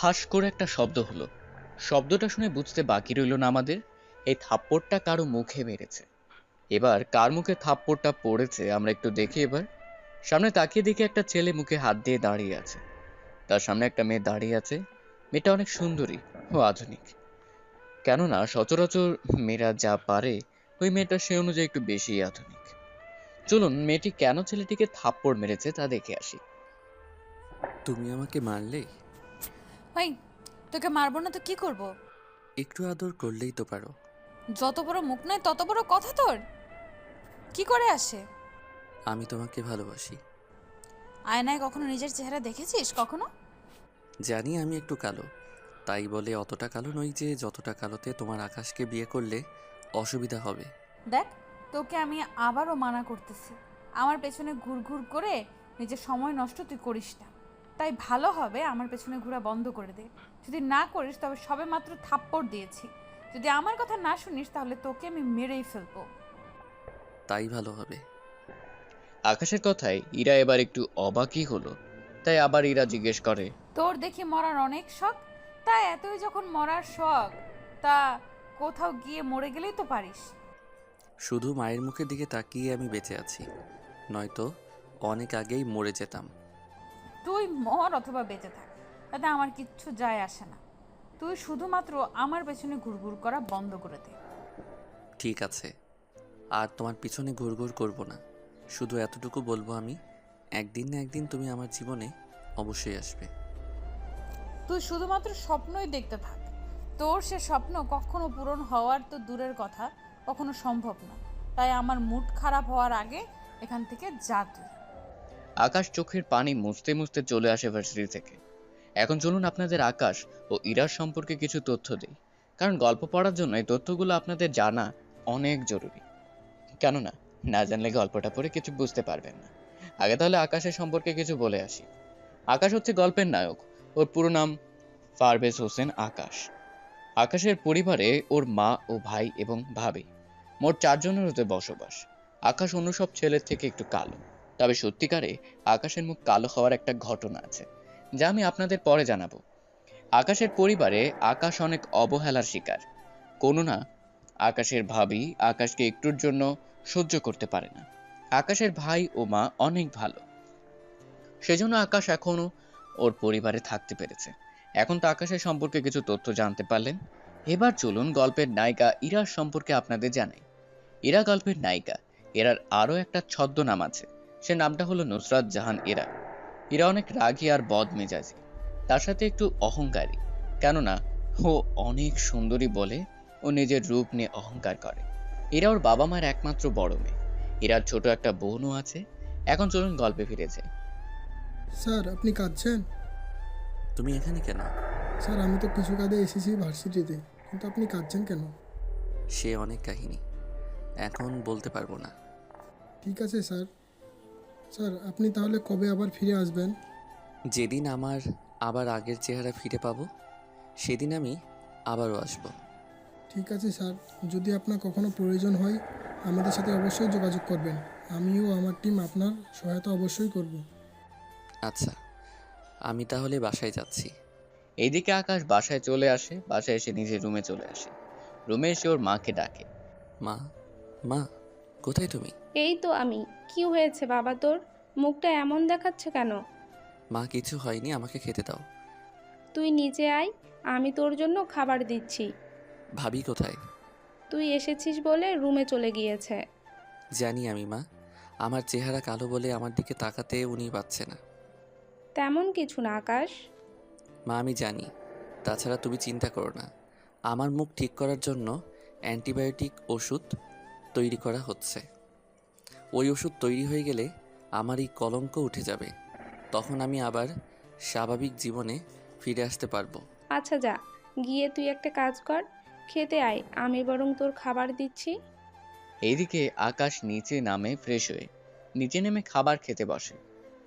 ঠাস করে একটা শব্দ হলো। শব্দটা শুনে বুঝতে বাকি রইল না আমাদের, এই থাপ্পড়টা কারো মুখে মেরেছে। এবার কার মুখে থাপ্পড়টা পড়েছে আমরা একটু দেখি। এবার সামনে তাকিয়ে দেখি একটা ছেলে মুখে হাত দিয়ে দাঁড়িয়ে আছে। তার সামনে একটা মেয়ে দাঁড়িয়ে আছে। মেয়েটা অনেক সুন্দরী ও আধুনিক। কেননা সচরাচর মেয়েরা যা পারে, ওই মেয়েটা সে অনুযায়ী একটু বেশি আধুনিক। চলুন মেয়েটি কেন ছেলেটিকে থাপ্পড় মেরেছে তা দেখে আসি। তুমি আমাকে মারলে? ভাই, তোকে মারবো না তো কি করব? একটু আদর করলেই তো পারো। যত বড় মুখ নয় তত বড় কথা তোর। কি করে আসে? আমি তোমাকে ভালোবাসি। আয়নায় কখনো নিজের চেহারা দেখেছিস কখনো? জানি আমি একটু কালো, তাই বলে অতটা কালো নই যে যতটা কালোতে তোমার আকাশকে বিয়ে করলে অসুবিধা হবে। দেখ, তোকে আমি আবারও মানা করতেছি। আমার পেছনে ঘুরঘুর করে নিজের সময় নষ্ট তুই করিস না। তাই ভালো হবে আমার পেছনে ঘোরা বন্ধ করে দে। যদি না করিস তবে সবে মাত্র থাপ্পড় দিয়েছি। যদি আমার কথা না শুনিস তাহলে তোকে আমি মেরেই ফেলবো। তাই ভালো হবে। আকাশের কথায় ইরা এবার একটু অবাকই হলো। তাই আবার ইরা জিজ্ঞেস করে, তোর দেখি মরার অনেক শখ। তা এতই যখন মরার শখ, তা কোথাও গিয়ে মরে গেলেই তো পারিস। শুধু মায়ের মুখের দিকে তাকিয়ে আমি বেঁচে আছি, নয়তো অনেক আগেই মরে যেতাম। তুই মর অথবা বেঁচে থাক, তাতে আমার কিচ্ছু যায় আসে না। তুই শুধুমাত্র আমার পেছনে ঘুরঘুর করা বন্ধ করে দে। ঠিক আছে, আর তোমার পিছনে ঘুরঘুর করব না। শুধু এতটুকু বলবো, আমি একদিন না একদিন তুমি আমার জীবনে অবশ্যই আসবে। তুই শুধুমাত্র স্বপ্নই দেখতে থাক। তোর সে স্বপ্ন কখনো পূরণ হওয়ার তো দূরের কথা, কখনো সম্ভব না। তাই আমার মুড খারাপ হওয়ার আগে এখান থেকে যা তুই। আকাশ চোখের পানি মুছতে মুছতে চলে আসে ভার্সিটি থেকে। এখন চলুন আপনাদের আকাশ ও ইরার সম্পর্কে কিছু তথ্য দিই, কারণ গল্প পড়ার জন্য এই তথ্যগুলো আপনাদের জানা অনেক জরুরি। কেননা না জানলে গল্পটা পড়ে কিছু বুঝতে পারবেন না। আগে তাহলে আকাশের সম্পর্কে কিছু বলে আসি। আকাশ হচ্ছে গল্পের নায়ক। ওর পুরো নাম পারভেজ হোসেন আকাশ। আকাশের পরিবারে ওর মা ও ভাই এবং ভাবি, মোট 4 জনের ওতে বসবাস। আকাশ অন্য সব ছেলের থেকে একটু কালো। তবে সত্যিকারে আকাশের মুখ কালো হওয়ার একটা ঘটনা আছে, যা আমি আপনাদের পরে জানাবো। আকাশের পরিবারে আকাশ অনেক অবহেলার শিকার। কোনো না, আকাশের ভাবি আকাশকে একটুর জন্য সহ্য করতে পারে না। আকাশের ভাই ও মা অনেক ভালো, সেজন্য আকাশ এখনো ওর পরিবারে থাকতে পেরেছে। এখন তো আকাশের সম্পর্কে কিছু তথ্য জানতে পারলেন। এবার চলুন গল্পের নায়িকা ইরার সম্পর্কে আপনাদের জানাই। ইরা গল্পের নায়িকা। এরার আরো একটা ছদ্মনাম আছে, সে নামটা হলো নুসরাত জাহান ইরা। ইরা অনেক রাগী আর বদমেজাজি, তার সাথে একটু অহংকারী। কেননা ও অনেক সুন্দরী বলে ও নিজের রূপ নিয়ে অহংকার করে। এরা ওর বাবা মায়ের একমাত্র বড় মেয়ে। এরার ছোট একটা বোনও আছে। এখন চলুন গল্পে ফিরে যাই। স্যার, আপনি কাঁদছেন? তুমি এখানে কেন? স্যার, আমি তো কিছু কাজে এসেছি ভার্সিটিতে, কিন্তু আপনি কাঁদছেন কেন? সে অনেক কাহিনী, এখন বলতে পারবো না। ঠিক আছে স্যার। স্যার, আপনি তাহলে কবে আবার ফিরে আসবেন? যেদিন আমার আবার আগের চেহারা ফিরে পাবো, সেদিন আমি আবারও আসবো। ঠিক আছে স্যার, যদি আপনার কখনো প্রয়োজন হয় আমাদের সাথে অবশ্যই যোগাযোগ করবেন। আমিও আমার টিম আপনার সহায়তা অবশ্যই করব। আচ্ছা, আমি তাহলে বাসায় যাচ্ছি। এইদিকে আকাশ বাসায় চলে আসে। বাসায় এসে নিজের রুমে চলে আসে। রুমে এসে ওর মাকে ডাকে। মা, মা, কোথায় তুমি? এই তো আমি। কি হয়েছে বাবা তোর? মুখটা এমন দেখাচ্ছে কেন? মা, কিছু হয়নি, আমাকে খেতে দাও। তুই নিচে আয়, আমি তোর জন্য খাবার দিচ্ছি। ভাবি কোথায়? তুই এসেছিস বলে রুমে চলে গিয়েছে। জানি আমি মা, আমার চেহারা কালো বলে আমার দিকে তাকাতে উনি পাচ্ছে না। তেমন কিছু না আকাশ। মা, আমি জানি। তাছাড়া তুমি চিন্তা করো না, আমার মুখ ঠিক করার জন্য অ্যান্টিবায়োটিক ওষুধ তৈরি করা হচ্ছে। ওই ওষুধ তৈরি হয়ে গেলে আমার এই কলঙ্ক উঠে যাবে। তখন আমি আবার স্বাভাবিক জীবনে ফিরে আসতে পারবো। আচ্ছা যা, গিয়ে তুই একটা কাজ কর, খেতে আয়, আমি বরং তোর খাবার দিচ্ছি। এইদিকে আকাশ নিচে নামে ফ্রেশ হয়ে নিচে নেমে খাবার খেতে বসে।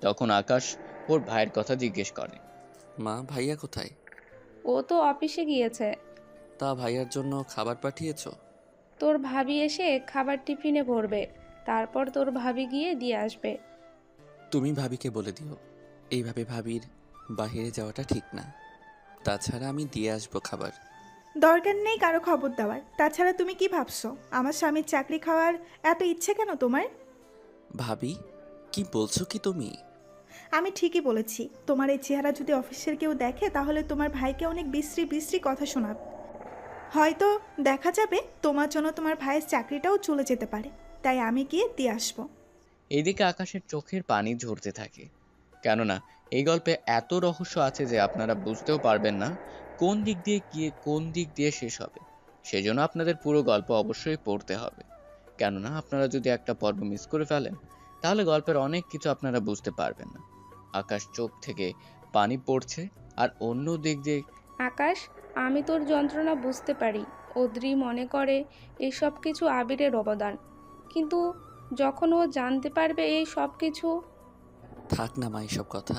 তখন আকাশ ওর ভাইয়ের কথা জিজ্ঞেস করে। মা, ভাইয়া কোথায়? ও তো অফিসে গিয়েছে। তা ভাইয়ার জন্য খাবার পাঠিয়েছো? তোর ভাবি এসে খাবার টিফিনে ভরবে, তারপর তোর ভাবি গিয়ে দিয়ে আসবে। তুমি ভাবিকে বলে দিও, এইভাবে ভাবির বাইরে যাওয়াটা ঠিক না। তাছাড়া আমি দিয়ে আসবো খাবার। দরকার নেই কারো খবর দেওয়ার। তাছাড়া তুমি কি ভাবছো আমার স্বামীর চাকরি খাওয়ার এত ইচ্ছে কেন তোমার? ভাবি, কি বলছো কি তুমি? আমি ঠিকই বলেছি। তোমার এই চেহারা যদি অফিসের কেউ দেখে তাহলে তোমার ভাইকে অনেক বিশ্রী বিশ্রী কথা শোনাবে। হয়তো দেখা যাবে তোমার জন্য তোমার ভাইয়ের চাকরিটাও চলে যেতে পারে। তাই আমি গিয়ে দিয়ে আসবো। এইদিকে আকাশের চোখের পানি ঝরতে থাকে, কেননা এই গল্পে এত রহস্য আছে যে আপনারা বুঝতেও পারবেন না কোন দিক দিয়ে গিয়ে কোন দিক দিয়ে শেষ হবে। সেজন্য আপনাদের পুরো গল্প অবশ্যই পড়তে হবে, কেননা আপনারা যদি একটা পর্ব মিস করে ফেলেন তাহলে গল্পের অনেক কিছু আপনারা বুঝতে পারবেন না। আকাশ চোখ থেকে পানি পড়ছে, আর অন্য দিক দিয়ে আকাশ, আমি তোর যন্ত্রণা বুঝতে পারি। অদ্রি মনে করে এইসব কিছু আবিরের অবদান, কিন্তু যখন ও জানতে পারবে এই সব কিছু। থাক না মা এইসব কথা।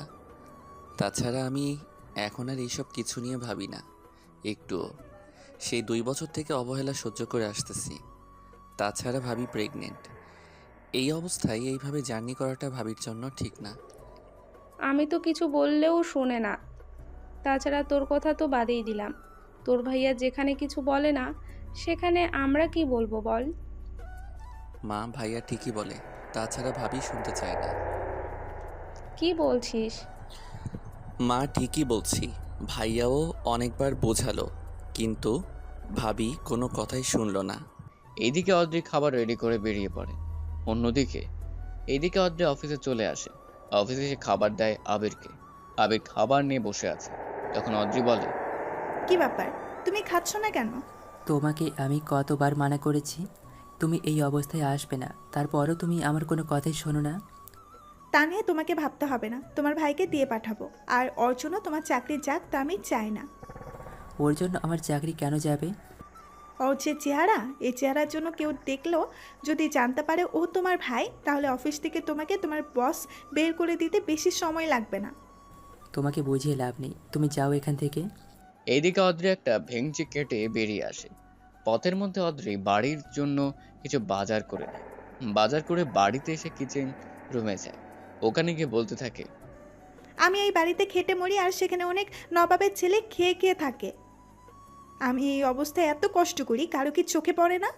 তাছাড়া আমি এখন আর এইসব কিছু নিয়ে ভাবি না একটুও। সেই 2 বছর থেকে অবহেলা সহ্য করে আসতেছি। তাছাড়া ভাবি প্রেগনেন্ট। এই অবস্থায় এইভাবে জার্নি করাটা ভাবির জন্য ঠিক না। আমি তো কিছু বললেও শোনে না। তাছাড়া তোর কথা তো বাদেই দিলাম। তোর ভাইয়া যেখানে কিছু বলে না সেখানে আমরা কি বলবো বল? মা, ভাইয়া ঠিকই বলে, তাছাড়া ভাবি শুনতে চায় না। কি বলছিস? মা, ঠিকই বলছি। ভাইয়াও অনেকবার বোঝালো, কিন্তু ভাবি কোনো কথাই শুনলো না। এইদিকে অদ্রি খাবার রেডি করে বেরিয়ে পড়ে। অন্যদিকে এইদিকে অদ্রি অফিসে চলে আসে। অফিসে সে খাবার দেয় আবিরকে। আবির খাবার নিয়ে বসে আছে। তখন অদ্রি বলে, কি ব্যাপার, তুমি খাচ্ছ না কেন? তোমাকে আমি কতবার মানা করেছি তুমি এই অবস্থায় আসবে না, তারপরও তুমি আমার কোনো কথাই শোনো না। তা নিয়ে তোমাকে ভাবতে হবে না। তোমার ভাইকে দিয়ে পাঠাবো। আর ওর জন্য তোমার চাকরি যাক তা আমি চাই না। ওর জন্য আমার চাকরি কেন যাবে? ওর যে চেহারা, এই চেহারার জন্য কেউ দেখলেও যদি জানতে পারে ও তোমার ভাই, তাহলে অফিস থেকে তোমাকে তোমার বস বের করে দিতে বেশি সময় লাগবে না। তোমাকে বুঝিয়ে লাভ নেই, তুমি যাও এখান থেকে। এইদিকে অদ্রি একটা ভেঙচি কেটে বেরিয়ে আসে। পথের মধ্যে অদ্রি বাড়ির জন্য কিছু বাজার করে নেয়। বাজার করে বাড়িতে এসে কিচেন রুমে যায়। ওখানে গিয়ে বলতে থাকে, আমি এই বাড়িতে খেটে মরি আর সেখানে অনেক নবাবের ছেলে খেয়ে খেয়ে থাকে। আমি এই অবস্থায় এত কষ্ট করি, কারো কি চোখে পড়ে না?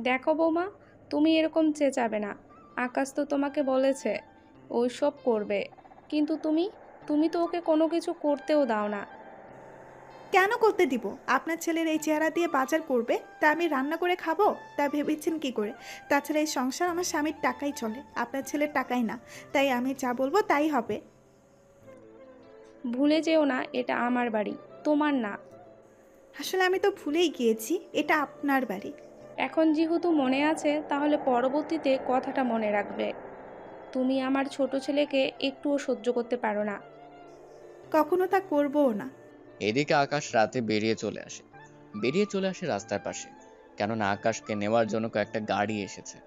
দেখো বৌমা, তুমি এরকম চেঁচাবে না। আকাশ তো তোমাকে বলেছে ওই সব করবে, কিন্তু তুমি তো ওকে কোনো কিছু করতেও দাও না। কেন করতে দিব? আপনার ছেলের এই চেহারা দিয়ে বাজার করবে, তা আমি রান্না করে খাবো? তা ভেবেছেন কি করে? তাছাড়া এই সংসার আমার স্বামীর টাকাই চলে, আপনার ছেলের টাকাই না। তাই আমি যা বলবো তাই হবে। ভুলে যেও না, এটা আমার বাড়ি, তোমার না। আসলে আমি তো ভুলেই গিয়েছি, এটা আপনার বাড়ি। এখন যেহেতু মনে আছে তাহলে পরবর্তীতে কথাটা মনে রাখবে। তুমি আমার ছোট ছেলেকে একটুও সহ্য করতে পারো না। কখনো তা করবও না। এদিকে আকাশ রাতে বেরিয়ে চলে আসে রাস্তার পাশে, কেননা আকাশকে নেওয়ার জন্য কয়েকটা গাড়ি এসেছে।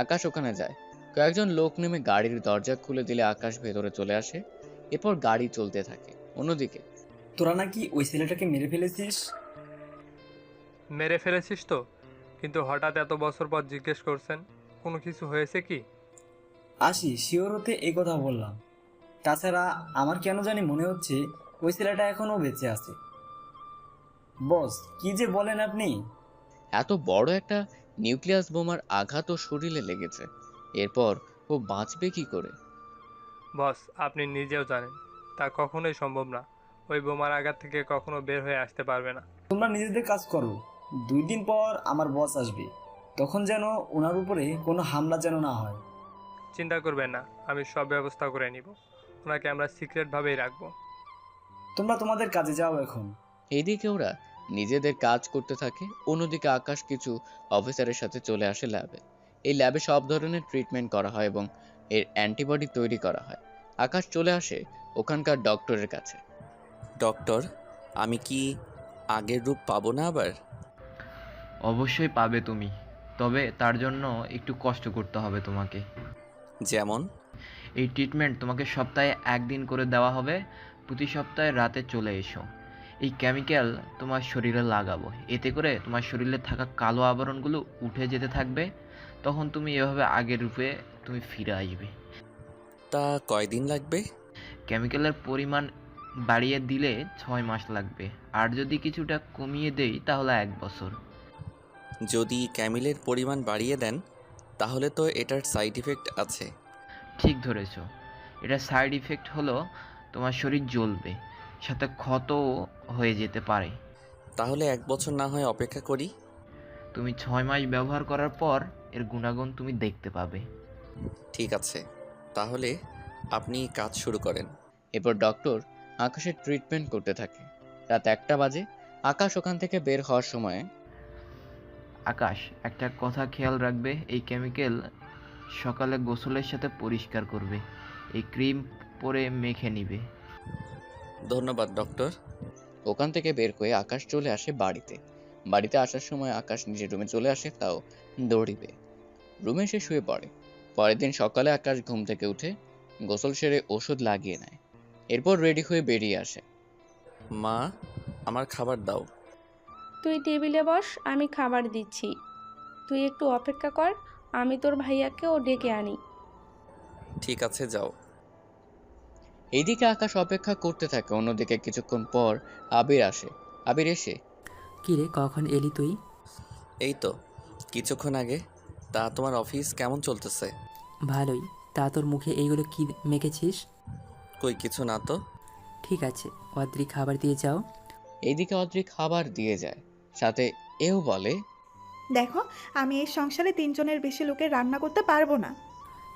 আকাশ ওখানে যায়। কয়েকজন লোক নেমে গাড়ির দরজা খুলে দিলে আকাশ ভেতরে চলে আসে। এরপর গাড়ি চলতে থাকে। অন্যদিকে তোরা নাকি ওই ছেলেটাকে মেরে ফেলেছিস? মেরে ফেলেছিস তো, কিন্তু হঠাৎ এত বছর পর জিজ্ঞেস করছেন, কোনো কিছু হয়েছে কি? আসি শিওর হতে এই কথা বললাম। তাছাড়া আমার কেন জানি মনে হচ্ছে ওই ছেলেটা এখনও বেঁচে আছে। বস, কি যে বলেন আপনি! এত বড় একটা নিউক্লিয়াস বোমার আঘাত ও শরীরে লেগেছে, এরপর ও বাঁচবে কি করে? বস, আপনি নিজেও জানেন তা কখনোই সম্ভব না। ওই বোমার আঘাত থেকে কখনো বের হয়ে আসতে পারবে না। তোমরা নিজেদের কাজ করো। 2 দিন পর আমার বস আসবে, তখন যেন ওনার উপরে কোনো হামলা যেন না হয়। চিন্তা করবেন না, আমি সব ব্যবস্থা করে নিব। ওনাকে আমরা সিক্রেটভাবেই রাখবো। তোমরা তোমাদের কাজে যাও এখন। এইদিকে ওরা নিজেদের কাজ করতে থাকে। অন্যদিকে আকাশ কিছু অফিসারের সাথে চলে আসে ল্যাবে। এই ল্যাবে সব ধরনের ট্রিটমেন্ট করা হয় এবং এর অ্যান্টিবডি তৈরি করা হয়। আকাশ চলে আসে ওখানকার ডক্টরের কাছে। ডক্টর, আমি কি আগের রূপ পাবো না আবার? অবশ্যই পাবে তুমি, তবে তার জন্য একটু কষ্ট করতে হবে তোমাকে। যেমন? এই ট্রিটমেন্ট তোমাকে সপ্তাহে 1 দিন করে দেওয়া হবে। প্রতি সপ্তাহে রাতে চলে এসো। এই কেমিক্যাল তোমার শরীরে লাগাবো, এতে করে তোমার শরীরে থাকা কালো আবরণগুলো উঠে যেতে থাকবে। তখন তুমি এভাবে আগের রূপে তুমি ফিরে আসবে। তা কয়দিন লাগবে? কেমিক্যালের পরিমাণ বাড়িয়ে দিলে 6 মাস লাগবে, আর যদি কিছুটা কমিয়ে দেই তাহলে 1 বছর। যদি ক্যামিলের পরিমাণ বাড়িয়ে দেন তাহলে তো এটার সাইড ইফেক্ট আছে। ঠিক ধরেছ, এটা সাইড ইফেক্ট হলো তোমার শরীর জ্বলবে, সাথে ক্ষতও হয়ে যেতে পারে। তাহলে 1 বছর না হয় অপেক্ষা করি। তুমি 6 মাস ব্যবহার করার পর এর গুণাগুণ তুমি দেখতে পাবে। ঠিক আছে, তাহলে আপনি কাজ শুরু করেন। এরপর ডক্টর আকাশের ট্রিটমেন্ট করতে থাকে। রাত 1টা বাজে। আকাশ ওখান থেকে বের হওয়ার সময় আকাশ, একটা কথা খেয়াল রাখবে, এই কেমিক্যাল সকালে গোসলের সাথে পরিষ্কার করবে, এই ক্রিম পরে মেখে নিবে। ধন্যবাদ ডক্টর। ওখান থেকে বের হয়ে আকাশ চলে আসে বাড়িতে। বাড়িতে আসার সময় আকাশ নিজের রুমে চলে আসে, তাও দৌড়িবে। রুমে সে শুয়ে পড়ে। পরের দিন সকালে আকাশ ঘুম থেকে উঠে গোসল সেরে ওষুধ লাগিয়ে নেয়। এরপর রেডি হয়ে বেরিয়ে আসে। মা, আমার খাবার দাও। তুই টেবিলে বস, আমি খাবার দিচ্ছি। তুই একটু অপেক্ষা কর, আমি তোর ভাইয়াকেও ডেকে আনি। ঠিক আছে, যাও। এইদিকে আকাশ অপেক্ষা করতে থাকে। অন্যদিকে কিছুক্ষণ পর আবির আসে। আবির এসে কী রে, কখন এলি তুই? এই তো কিছুক্ষণ আগে। তা তোমার অফিস কেমন চলতেছে? ভালোই। তা তোর মুখে এইগুলো কি মেখেছিস? কই কিছু না তো। ঠিক আছে, অদ্রি খাবার দিয়ে যাও। এইদিকে অদ্রি খাবার দিয়ে যায়, সাথে এও বলে, দেখো, আমি এই সংসারে 3 জনের বেশি লোকের রান্না করতে পারবো না।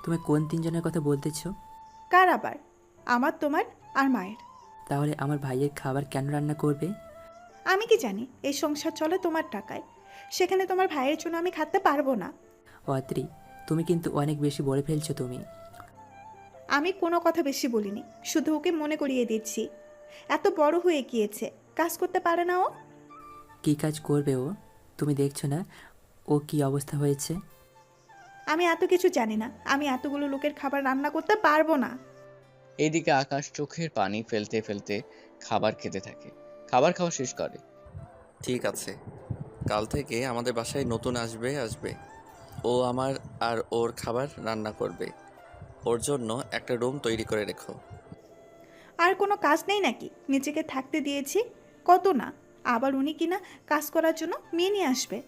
তুমি কোন 3 জনের কথা বলতেছো? কার আবার? আমার, তোমার আর মায়ের। তাহলে আমার ভাইয়ের খাবার কেন রান্না করবে? আমি কি জানি, এই সংসার চলে তোমার টাকায়। সেখানে তোমার ভাইয়ের জন্য আমি খাতে পারবো না। অদ্রি, তুমি কিন্তু অনেক বেশি বলে ফেলছো তুমি। আমি কোনো কথা বেশি বলিনি, শুধু ওকে মনে করিয়ে দিচ্ছি। এত বড় হয়ে গিয়েছে, কাজ করতে পারে না ও? কী কাজ করবে ও? তুমি দেখছো না ও কি অবস্থা হয়েছে? আমি এত কিছু জানি না, আমি এতগুলো লোকের খাবার রান্না করতে পারবো না। এইদিকে আকাশ চোখের পানি ফেলতে ফেলতে খাবার খেতে থাকে। খাবার খাওয়া শেষ করে। ঠিক আছে, কাল থেকে আমাদের বাসায় নতুন আসবে। ও আমার আর ওর খাবার রান্না করবে। ওর জন্য একটা রুম তৈরি করে রেখো। আর কোনো কাজ নেই নাকি? নিজেকে থাকতে দিয়েছি কত না, আবার উনি কিনা কাজ করার জন্য মেয়ে নিয়ে আসবে।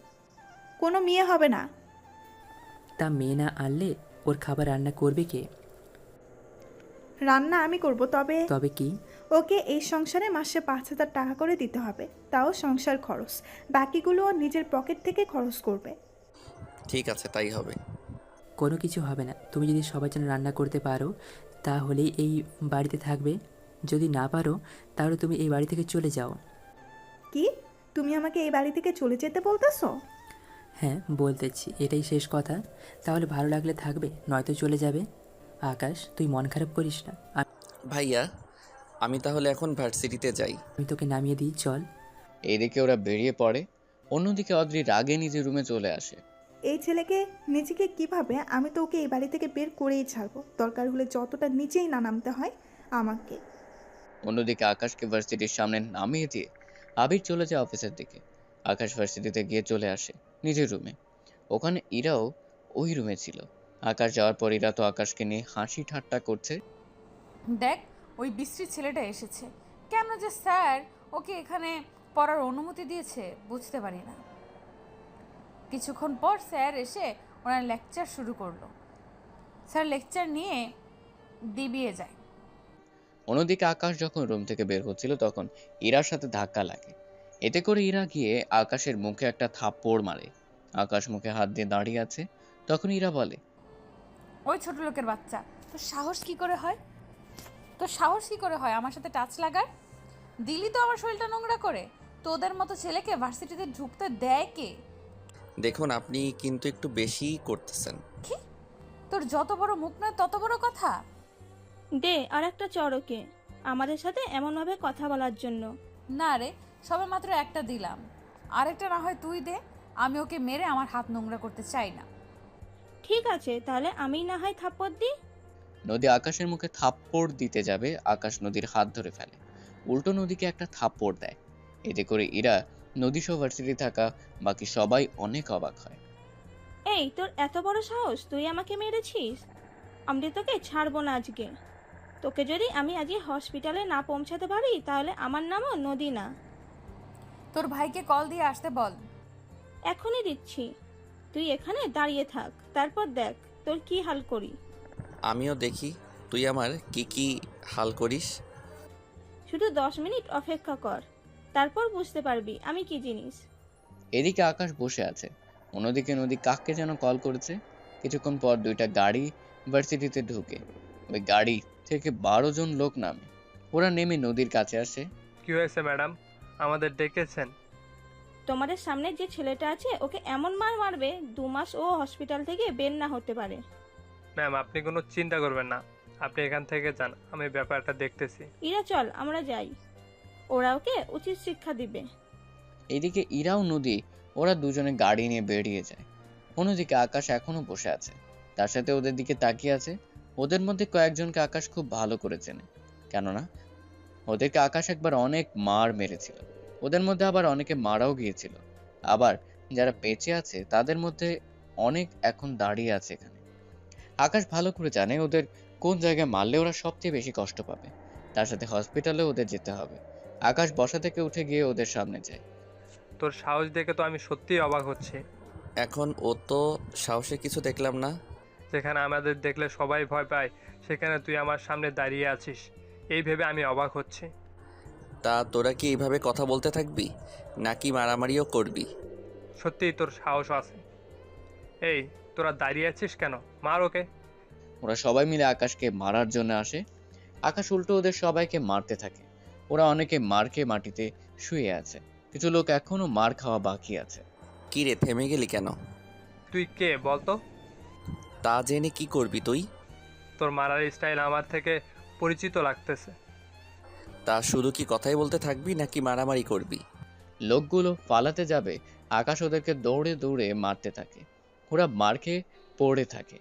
কোনো মেয়ে হবে না। তা মেয়ে না আনলে ওর খাবার রান্না করবে কে? রান্না আমি করব, তবে তবে কি? ওকে এই সংসারে মাসে 5,000 টাকা করে দিতে হবে, তাও সংসার খরচ। বাকিগুলো ও নিজের পকেট থেকে খরচ করবে। ঠিক আছে, তাই হবে। কোনো কিছু হবে না। তুমি যদি সবার জন্য রান্না করতে পারো তাহলেই এই বাড়িতে থাকবে, যদি না পারো তাহলে তুমি এই বাড়ি থেকে চলে যাও। কি? তুমি আমাকে এই বাড়ি থেকে চলে যেতে বলতেছো? হ্যাঁ বলতেছি, এটাই শেষ কথা। তাহলে ভালো লাগলে থাকবে, নয়তো চলে যাবে। আকাশ, তুই মন খারাপ করিস না। ভাইয়া, আমি তাহলে এখন ভার্সিটিতে যাই। আমি তোকে নামিয়ে দিই, চল। এইদিকে ওরা বেরিয়ে পড়ে। অন্যদিকে অদ্রি রাগে নিজের রুমে চলে আসে। এই ছেলেকে নিজেকে কিভাবে, আমি তো ওকে এই বাড়ি থেকে বের করেই ছাড়বো, দরকার হলে যতটা নিচেই না নামতে হয় আমাকে। অন্যদিকে আকাশকে ভার্সিটির সামনে নামিয়ে দিয়ে আবির চলে যায় অফিসের দিকে। আকাশ ভার্সিটিতে গিয়ে চলে আসে নিজের রুমে। ওখানে ইরাও ওই রুমে ছিল। আকাশ যাওয়ার পর ইরা তো আকাশকে নিয়ে হাসি ঠাট্টা করছে। দেখ, ওই বিশ্রী ছেলেটা এসেছে। কেন যে স্যার ওকে এখানে পড়ার অনুমতি দিয়েছে বুঝতে পারি না। কিছুক্ষণ পর স্যার এসে ওনার লেকচার শুরু করলো। স্যার লেকচার নিয়ে দিবিয়ে যায়। অন্যদিকে আকাশ যখন রুম থেকে বের হচ্ছিল তখন ইরার সাথে ধাক্কা লাগে। এতে করে ইরা গিয়ে আকাশের মুখে একটা থাপ্পড় মারে। আকাশ মুখে হাত দিয়ে দাঁড়িয়ে আছে। তখন ইরা বলে, ওই ছোট লোকের বাচ্চা, তোর সাহস কি করে হয়? তোর সাহস কি করে হয় আমার সাথে টাচ লাগার? দিলি তো আমার শরীরটা নোংরা করে। তোদের মতো ছেলেকে ভার্সিটিতে ঢুকতে দেয় কে? দেখুন, আপনি কিন্তু একটু বেশিই করতেছেন। কি? তোর যত বড় মুখ নয় তত বড় কথা। দে আর একটা চড়কে আমাদের সাথে এমনভাবে কথা বলার জন্য। না রে, সবে মাত্র একটা দিলাম, আরেকটা না হয় তুই দে। আমি ওকে মেরে আমার হাত নোংরা করতে চাই না। ঠিক আছে, তাহলে আমি না হয় থাপ্পড় দিই। নদী আকাশের মুখে থাপ্পড় দিতে যাবে, আকাশ নদীর হাত ধরে ফেলে। উল্টো নদীকে একটা থাপ্পড় দেয়। এতে করে ইরা, নদী সহ ভার্সিটি থাকা বাকি সবাই অনেক অবাক হয়। এই, তোর এত বড় সাহস, তুই আমাকে মেরেছিস? আমি তোকে ছাড়বো না আজকে। তোকে যদি আমি আজই হসপিটালে না পৌঁছাতে পারি তাহলে আমার নামও নদী না। তোর ভাইকে কল দিয়ে আসতে বল। এখনই দিচ্ছি, তুই এখানে দাঁড়িয়ে থাক, তারপর দেখ তোর কি হাল করি। আমিও দেখি তুই আমার কি হাল করিস। শুধু 10 মিনিট অপেক্ষা কর, তারপর বুঝতে পারবি আমি কি জিনিস। এদিকে আকাশ বসে আছে, অন্যদিকে নদী কাককে যেন কল করেছে। কিছুক্ষণ পর দুইটা গাড়ি ভার্সিটিতে ঢুকে। ওই গাড়ি থেকে 12 জন লোক নামে। ওরা নেমে নদীর কাছে আসে। কি হয়েছে ম্যাডাম, আমাদের ডেকেছেন? তোমাদের সামনে যে ছেলেটা আছে ওকে এমন মার মারবে 2 মাস ও হসপিটাল থেকে বের না হতে পারে। ম্যাম, আপনি কোনো চিন্তা করবেন না, আপনি এখান থেকে যান, আমি ব্যাপারটা দেখতেছি। ইরা চল আমরা যাই, ওরা ওকে উচিত শিক্ষা দিবে। এদিকে ইরা ও নদী ওরা দুজনে গাড়ি নিয়ে বেরিয়ে যায়। অন্যদিকে আকাশ এখনো বসে আছে, তার সাথে ওদের দিকে তাকিয়ে আছে। ওদের মধ্যে কয়েকজনকে আকাশ খুব ভালো করে চেনে, কেননা ওদেরকে আকাশ একবার অনেক মার মেরেছিল। ওদের মধ্যে আবার অনেকে মারাও গিয়েছিল। আবার যারা বেঁচে আছে তাদের মধ্যে অনেক এখন দাঁড়িয়ে আছে এখানে। আকাশ ভালো করে জানে ওদের কোন জায়গায় মারলে ওরা সবচেয়ে বেশি কষ্ট পাবে। তার সাথে হসপিটালে ওদের যেতে হবে। আকাশ বসা থেকে উঠে গিয়ে ওদের সামনে যায়। তোর সাহস দেখে তো আমি সত্যিই অবাক হচ্ছি। এখন ও তো সাহসে কিছু দেখলাম না। যেখানে আমাদের দেখলে সবাই ভয় পায়, সেখানে তুই আমার সামনে দাঁড়িয়ে আছিস, এই ভেবে আমি অবাক হচ্ছি। তা তোরা কি এইভাবে কথা বলতে থাকবি নাকি মারামারিও করবি? সত্যিই তোর সাহস আছে। এই, তোরা দাঁড়িয়ে আছিস কেন? মার ওকে। ওরা সবাই মিলে আকাশকে মারার জন্য আসে। আকাশ উল্টো ওদের সবাইকে মারতে থাকে। ওরা অনেকে মার খেয়ে মাটিতে শুয়ে আছে, কিছু লোক এখনো মার খাওয়া বাকি আছে। কি রে, থেমে গেলি কেন? তুই কে বলতো? তা জেনে কি করবি তুই? তোর মারার স্টাইল আমার থেকে পরিচিত লাগতেছে। তা শুধু কি কথাই বলতে থাকবি নাকি মারামারি করবি? লোকগুলো পালাতে যাবে, আকাশ ওদেরকে দৌড়ে দৌড়ে মারতে থাকে। ওরা মার খেয়ে পড়ে থাকে।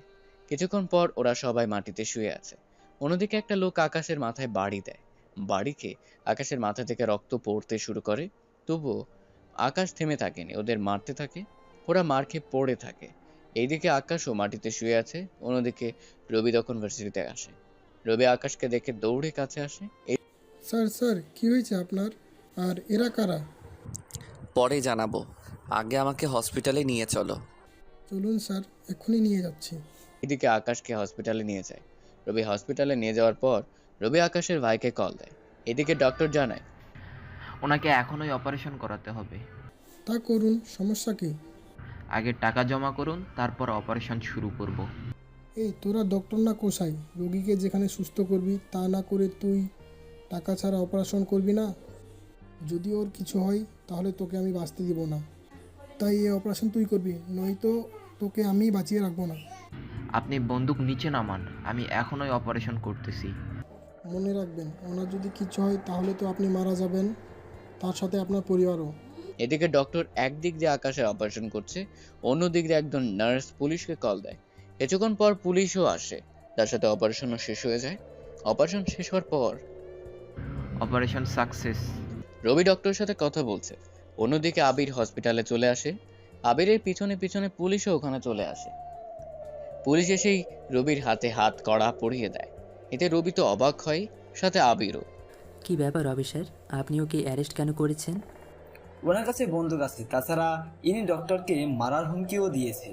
কিছুক্ষণ পর ওরা সবাই মাটিতে শুয়ে আছে। অন্যদিকে একটা লোক আকাশের মাথায় বাড়ি দেয়। বাড়ি খেয়ে আকাশের মাথা থেকে রক্ত পড়তে শুরু করে। তবুও আকাশ থেমে থাকেনি, ওদের মারতে থাকে। ওরা মার খেয়ে পড়ে থাকে। এইদিকে আকাশও মাটিতে শুয়ে আছে। অন্যদিকে রবি তখন ভার্সিটিতে আসে। রবি আকাশকে দেখে দৌড়ে কাছে আসে। স্যার স্যার কি হয়েছে আপনার? আর এরা কারা? পরে জানাবো, আগে আমাকে হসপিটালে নিয়ে চলো। চলুন স্যার, এক্ষুনি নিয়ে যাচ্ছি। এদিকে আকাশকে হসপিটালে নিয়ে যায়। রবি হসপিটালে নিয়ে যাওয়ার পর রবি আকাশের ভাইকে কল দেয়। এদিকে ডক্টর জানায় ওনাকে এখনই অপারেশন করাতে হবে। তা করুন, সমস্যা কি? আগে টাকা জমা করুন, তারপর অপারেশন শুরু করব। এই তোরা ডক্টর না কসাই, রোগীকে যেখানে সুস্থ করবি তা না করে তুই টাকা ছাড়া অপারেশন করবি না? যদি ওর কিছু হয় তাহলে তোকে আমি বাঁচতে দিব না, তাই এই অপারেশন তুই করবি, নয়তো তোকে আমি বাঁচিয়ে রাখবো না। আপনি বন্দুক নিচে নামান, আমি এখনই অপারেশন করতেছি। মনে রাখবেন, ওনার যদি কিছু হয় তাহলে তো আপনি মারা যাবেন, তার সাথে আপনার পরিবারও। এদিকে ডক্টর একদিক দিয়ে আকাশের অপারেশন করছে, অন্যদিক দিয়ে একজন নার্স পুলিশকে কল দেয়। কিছুক্ষণ পর পুলিশও আসে, তার সাথে অপারেশনও শেষ হয়ে যায়। অপারেশন শেষ হওয়ার পর অপারেশন সাকসেস। রবি ডক্টরের সাথে কথা বলছে। অন্যদিকে আবির হসপিটালে চলে আসে। আবিরের পিছনে পিছনে পুলিশও ওখানে চলে আসে। পুলিশ এসেই রবির হাতে হাত কড়া পরিয়ে দেয়। এতে রবি তো অবাক হয়, সাথে আবিরও। কি ব্যাপার রবি স্যার, আপনি ওকে অ্যারেস্ট কেন করেছেন? ওনার কাছে বন্দুক আছে, তাছাড়া ইনি ডক্টরকে মারার হুমকিও দিয়েছে।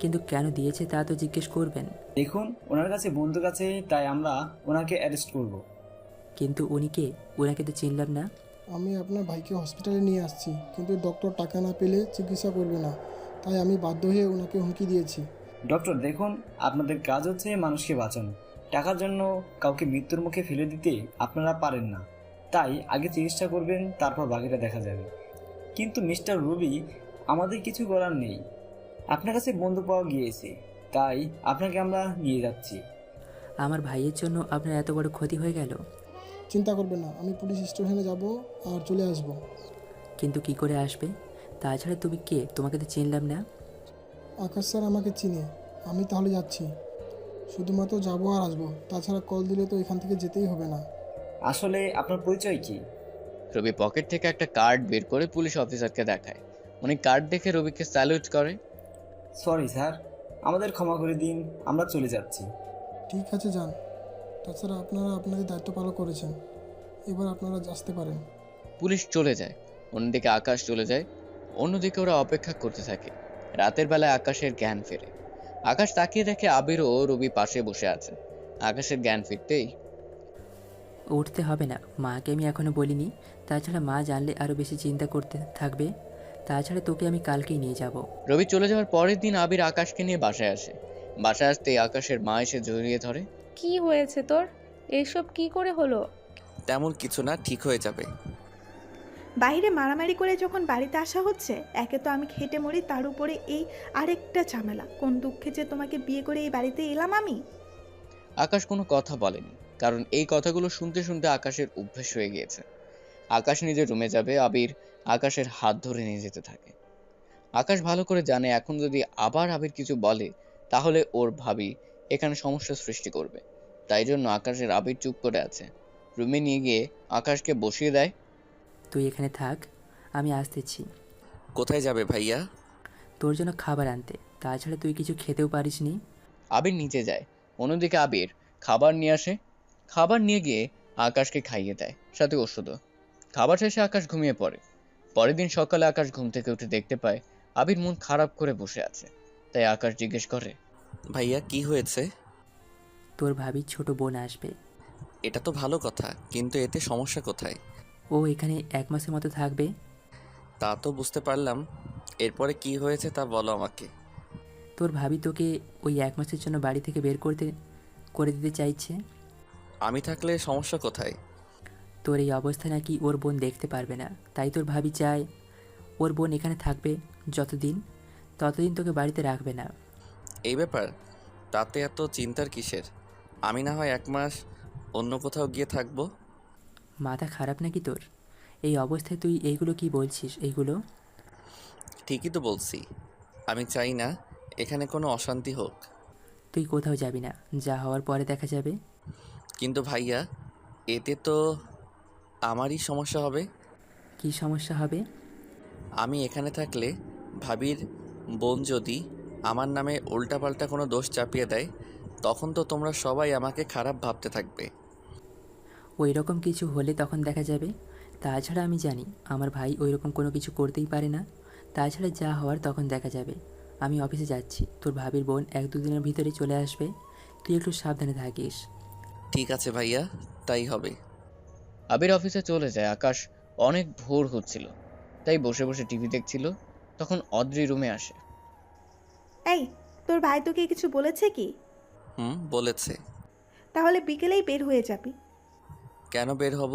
কিন্তু কেন দিয়েছে তা তো জিজ্ঞেস করবেন। দেখুন, ওনার কাছে বন্দুক আছে, তাই আমরা ওনাকে অ্যারেস্ট করব। কিন্তু উনি কে? ওনাকে তো চিনলাম না। আমি আপনার ভাইকে হসপিটালে নিয়ে আসছি, কিন্তু ডক্টর টাকা না পেলে চিকিৎসা করবে না, তাই আমি বাধ্য হয়ে ওনাকে হুমকি দিয়েছি। ডক্টর দেখুন, আপনাদের কাজ হচ্ছে মানুষকে বাঁচানো, টাকার জন্য কাউকে মৃত্যুর মুখে ফেলে দিতে আপনারা পারেন না, তাই আগে চিকিৎসা করবেন, তারপর বাকিটা দেখা যাবে। কিন্তু মিস্টার রবি, আমাদের কিছু করার নেই, আপনার কাছে বন্দুক পাওয়া গিয়েছে, তাই আপনাকে আমরা নিয়ে যাচ্ছি। আমার ভাইয়ের জন্য আপনার এত বড় ক্ষতি হয়ে গেল। চিন্তা করবেন না, আমি পুলিশ স্টেশনে যাব আর চলে আসব। কিন্তু কি করে আসবে? তাছাড়া তুমি কে? তোমাকে তো চিনলাম না। আকাশ স্যার আমাকে চিনে, আমি তাহলে যাচ্ছি। শুধুমাত্র যাবো আর আসবো, তাছাড়া কল দিলে তো এখান থেকে যেতেই হবে না। আসলে আপনার পরিচয় কি? রবি পকেট থেকে একটা কার্ড বের করে পুলিশ অফিসারকে দেখায়। উনি কার্ড দেখে রবিকে স্যালুট করে। সরি স্যার, আমাদের ক্ষমা করে দিন, আমরা চলে যাচ্ছি। ঠিক আছে, যান। তাছাড়া আপনারা আপনাদের দায়িত্ব পালন করেছেন, এবার আপনারা আসতে পারেন। পুলিশ চলে যায়, অন্যদিকে আকাশ চলে যায়। অন্যদিকে ওরা অপেক্ষা করতে থাকে। রাতের বেলায় আকাশের জ্ঞান ফেরে। আকাশ তাকিয়ে দেখে আবির ও রবি পাশে বসে আছে। আকাশের জ্ঞান ফিরতেই উঠতে হবে না, মাকে আমি এখনও বলিনি। তাছাড়া মা জানলে আরও বেশি চিন্তা করতে থাকবে। তাছাড়া তোকে আমি কালকেই নিয়ে যাব। রবি চলে যাওয়ার পরের দিন আবির আকাশকে নিয়ে বাসায় আসে। বাসায় আসতেই আকাশের মা এসে জড়িয়ে ধরে। কি হয়েছে তোর? এইসব কি করে হলো? তেমন কিছু না, ঠিক হয়ে যাবে। বাইরে মারামারি করে যখন বাড়িতে আসা হচ্ছে, একে তো আমি খেটে মরি, তার উপরে এই আরেকটা ঝামেলা। কোন দুঃখে যে তোমাকে বিয়ে করে এই বাড়িতে এলাম আমি। আকাশ কোনো কথা বলেনি, কারণ এই কথাগুলো শুনতে শুনতে আকাশের অভ্যেস হয়ে গিয়েছে। আকাশ নিজের রুমে যাবে, আবির আকাশের হাত ধরে নিয়ে যেতে থাকে। আকাশ ভালো করে জানে এখন যদি আবার আবির কিছু বলে তাহলে ওর ভাবি এখানে সমস্যা সৃষ্টি করবে। তাই জন্য আকাশের আবির চুপ করে আছে। রুমে নিয়ে গিয়ে আকাশকে বসিয়ে দেয়। তুই এখানে থাক, আমি আসতেছি। কোথায় যাবে ভাইয়া? তোর জন্য খাবার আনতে। তাছাড়া তুই কিছু খেতেও পারিসনি। আবির নিচে যায়। অন্যদিকে আবির খাবার নিয়ে আসে। খাবার নিয়ে গিয়ে আকাশকে খাইয়ে দেয়, সাথে ওষুধও। খাবার শেষে আকাশ ঘুমিয়ে পড়ে। পরের দিন সকালে আকাশ ঘুম থেকে উঠে দেখতে পায় আবির মন খারাপ করে বসে আছে। তাই আকাশ জিজ্ঞেস করে, ভাইয়া কি হয়েছে? তোর ভাবির ছোট বোন আসবে। এটা তো ভালো কথা, কিন্তু এতে সমস্যা কোথায়? ও এখানে 1 মাসের মতো থাকবে। তা তো বুঝতে পারলাম, এরপরে কি হয়েছে তা বলো আমাকে। তোর ভাবি তোকে ওই 1 মাসের জন্য বাড়ি থেকে বের করে দিতে চাইছে। আমি থাকলে সমস্যা কোথায়? তোর এই অবস্থা নাকি ওর বোন দেখতে পারবে না, তাই তোর ভাবি চায় ওর বোন এখানে থাকবে ততদিন তোকে বাড়িতে রাখবে না। এই ব্যাপার? তাতে এত চিন্তার কিসের? আমি না হয় 1 মাস অন্য কোথাও গিয়ে থাকবো। মাথা খারাপ নাকি তোর? এই অবস্থায় তুই এইগুলো কি বলছিস? এইগুলো ঠিকই তো বলছি, আমি চাই না এখানে কোনো অশান্তি হোক। তুই কোথাও যাবি না, যা হওয়ার পরে দেখা যাবে। কিন্তু ভাইয়া, এতে তো আমারই সমস্যা হবে। কি সমস্যা হবে? আমি এখানে থাকলে ভাবির বোন যদি আমার নামে উল্টাপাল্টা কোনো দোষ চাপিয়ে দেয়, তখন তো তোমরা সবাই আমাকে খারাপ ভাবতে থাকবে। ওই রকম কিছু হলে তখন দেখা যাবে। তাছাড়া আমি জানি আমার ভাই ওই রকম কোনো কিছু করতেই পারে না। তাছাড়া যা হওয়ার তখন দেখা যাবে। আমি অফিসে যাচ্ছি, তোর ভাবির বোন 1-2 দিনের ভিতরে চলে আসবে। তুই একটু সাবধানে থাকিস। ঠিক আছে ভাইয়া, তাই হবে। আবির অফিসে চলে যায়। আকাশ অনেক ভোর হচ্ছিল, তাই বসে বসে টিভি দেখছিল। তখন অদ্রি রুমে আসে। এই, তোর ভাই তোকে কিছু বলেছে কি? বলেছে। তাহলে বিকেলেই বের হয়ে যাবি। কেন বের হব?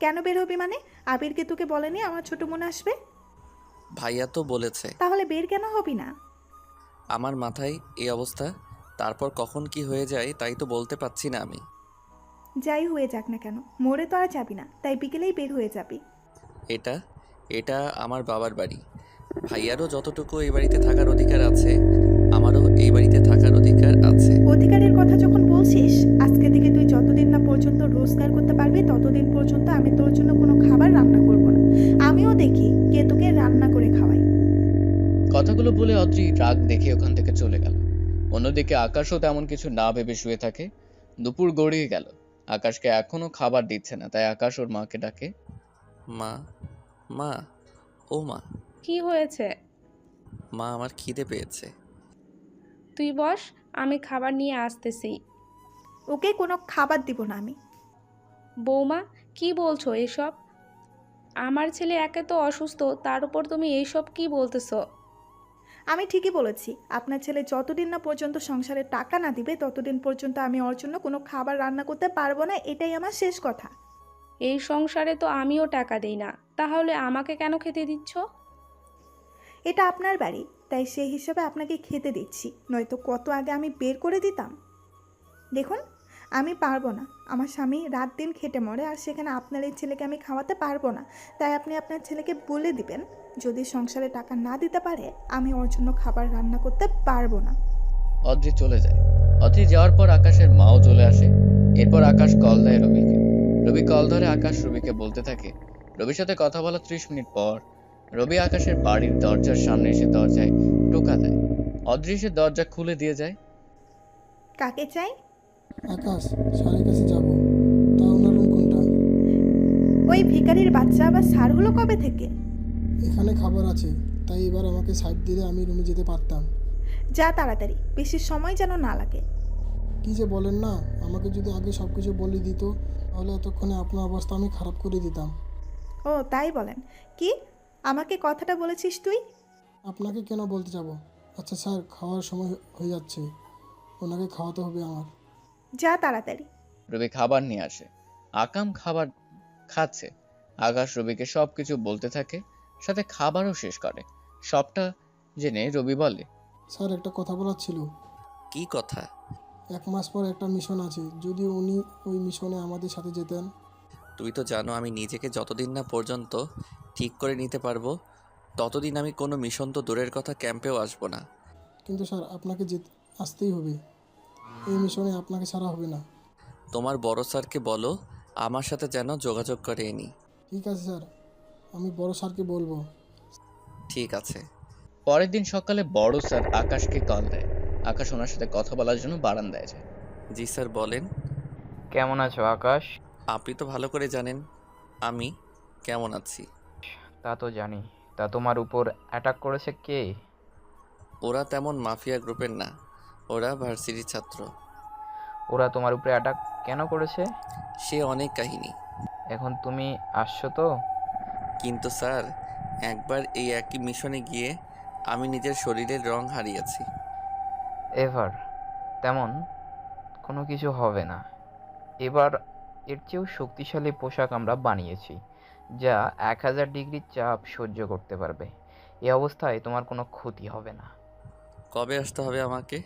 কেন বের হবি মানে? আবিরকে তোকে বলেনি আমার ছোট বোন আসবে? ভাইয়া তো বলেছে। তাহলে বের কেন হবি না? আমার মাথায় এই অবস্থা, তারপর কখন কি হয়ে যায় তাই তো বলতে পারছি না আমি। যাই হয়ে যাক না কেন, মোড়ে তো আর যাবি না, তাই বিকেলেই বের হয়ে যাবি। এটা এটা আমার বাবার বাড়ি। ভাইয়ারও যতটুকু এই বাড়িতে থাকার অধিকার আছে, আমারও এই বাড়িতে থাকার অধিকার আছে। অধিকারের কথা যখন বলছিস, আজকে থেকে তুই যতদিন না পর্যন্ত রোজগার করতে পারবি ততদিন পর্যন্ত আমি তোর জন্য কোনো খাবার রান্না করব না। আমিও দেখি কে তোকে রান্না করে খাওয়াই। কথাগুলো বলে অদ্রি রাগ দেখে ওখান থেকে চলে গেল। অন্যদিকে আকাশও তেমন কিছু না ভেবে শুয়ে থাকে। দুপুর গড়িয়ে গেল, আকাশকে এখনো খাবার দিচ্ছে না। তাই আকাশ ওর মাকে ডাকে। মা, মা, ও মা। কি হয়েছে? মা, আমার খিদে পেয়েছে। তুই বস, আমি খাবার নিয়ে আসতেছি। ওকে কোনো খাবার দিব না আমি। বৌমা, কি বলছো এসব? আমার ছেলে একে তো অসুস্থ, তার উপর তুমি এইসব কি বলতেছো? আমি ঠিকই বলেছি, আপনার ছেলে যতদিন না পর্যন্ত সংসারে টাকা না দিবে ততদিন পর্যন্ত আমি ওর জন্য কোনো খাবার রান্না করতে পারবো না, এটাই আমার শেষ কথা। এই সংসারে তো আমিও টাকা দেই না, তাহলে আমাকে কেন খেতে দিচ্ছ? এটা আপনার বাড়ি, তাই সেই হিসাবে আপনাকে খেতে দিচ্ছি, নয়তো কত আগে আমি বের করে দিতাম। দেখুন, আমি পারবো না, আমার স্বামী রাত দিন খেটে মরে, আর সেখানে আপনার এই ছেলেকে আমি খাওয়াতে পারবো না। তাই আপনি আপনার ছেলেকে বলে দিবেন, যদি সংসারে টাকা না দিতে পারে আমি ওর জন্য খাবার রান্না করতে পারবো না। অদ্রি চলে যায়। অদ্রি যাওয়ার পর আকাশের মাও চলে আসে। এরপর আকাশ কল দেয় রবিকে। রবি কল ধরে আকাশ রবিকে বলতে থাকে। রবির সাথে কথা বলা 30 মিনিট পর রবি আকাশের বাড়ির দরজার সামনে এসে দরজায় টোকা দেয়। অদ্রি এসে দরজা খুলে দিয়ে যায়। কাকে চাই? আকাশ, স্যারের কাছে যাব। তা ওনার রুম কোনটা? ওই ভিখারির বাচ্চা আবার স্যার হলো কবে থেকে? এখানে খাবার আছে, তাই এবার আমাকে সাইড দিলে আমি রুমে যেতে পারতাম। যা তাড়াতাড়ি, বেশি সময় যেন না লাগে। কি যে বলেন না, আমাকে যদি আগে সব কিছু বলে দিত তাহলে এতক্ষণে আপনার অবস্থা আমি খারাপ করে দিতাম। ও তাই বলেন? কি আমাকে কথাটা বলেছিস তুই? আপনাকে কেন বলতে যাব? আচ্ছা স্যার, খাওয়ার সময় হয়ে যাচ্ছে, ওনাকে খাওয়াতে হবে আমার। যা তাড়াতাড়ি। রবি খাবার নিয়ে আসে। আকাম খাবার খাচ্ছে। আকাশ রবিকে সবকিছু বলতে থাকে, সাথে খাবারও শেষ করে। সবটা জেনে রবি বলে, স্যার একটা কথা বলার ছিল। কি কথা? 1 মাস পর একটা মিশন আছে, যদি উনি ওই মিশনে আমাদের সাথে যেতেন। তুই তো জানো আমি নিজেকে যতদিন না পর্যন্ত ঠিক করে নিতে পারবো ততদিন আমি কোনো মিশন তো দূরের কথা ক্যাম্পেও আসবো না। কিন্তু স্যার আপনাকে আসতেই হবে, এই মিশনে আপনাকে ছাড়া হবে না। তোমার বড় স্যারকে বলো আমার সাথে যেন যোগাযোগ করে নি। ঠিক আছে স্যার, আমি বড় স্যারকে বলবো। ঠিক আছে। পরের দিন সকালে বড় স্যার আকাশকে কল দেয়। আকাশ ওনার সাথে কথা বলার জন্য বারান্দায় যায়। জি স্যার বলেন। কেমন আছো আকাশ? আপনি তো ভালো করে জানেন আমি কেমন আছি। তা তো জানি। তা তোমার উপর অ্যাটাক করেছে কে? ওরা তেমন মাফিয়া গ্রুপের না, ওরা ভার্সিটির ছাত্র। ওরা তোমার উপরে অ্যাটাক কেন করেছে? সে অনেক কাহিনী। এখন তুমি আসছো তো? কিন্তু স্যার একবার এই একই মিশনে গিয়ে আমি নিজের শরীরের রং হারিয়েছি। এভার তেমন কোনো কিছু হবে না। এবার এর চেয়েও শক্তিশালী পোশাক আমরা বানিয়েছি, যা 1000 ডিগ্রি চাপ সহ্য করতে পারবে। এই অবস্থায় তোমার কোনো ক্ষতি হবে না। কবে আসতে হবে আমাকে?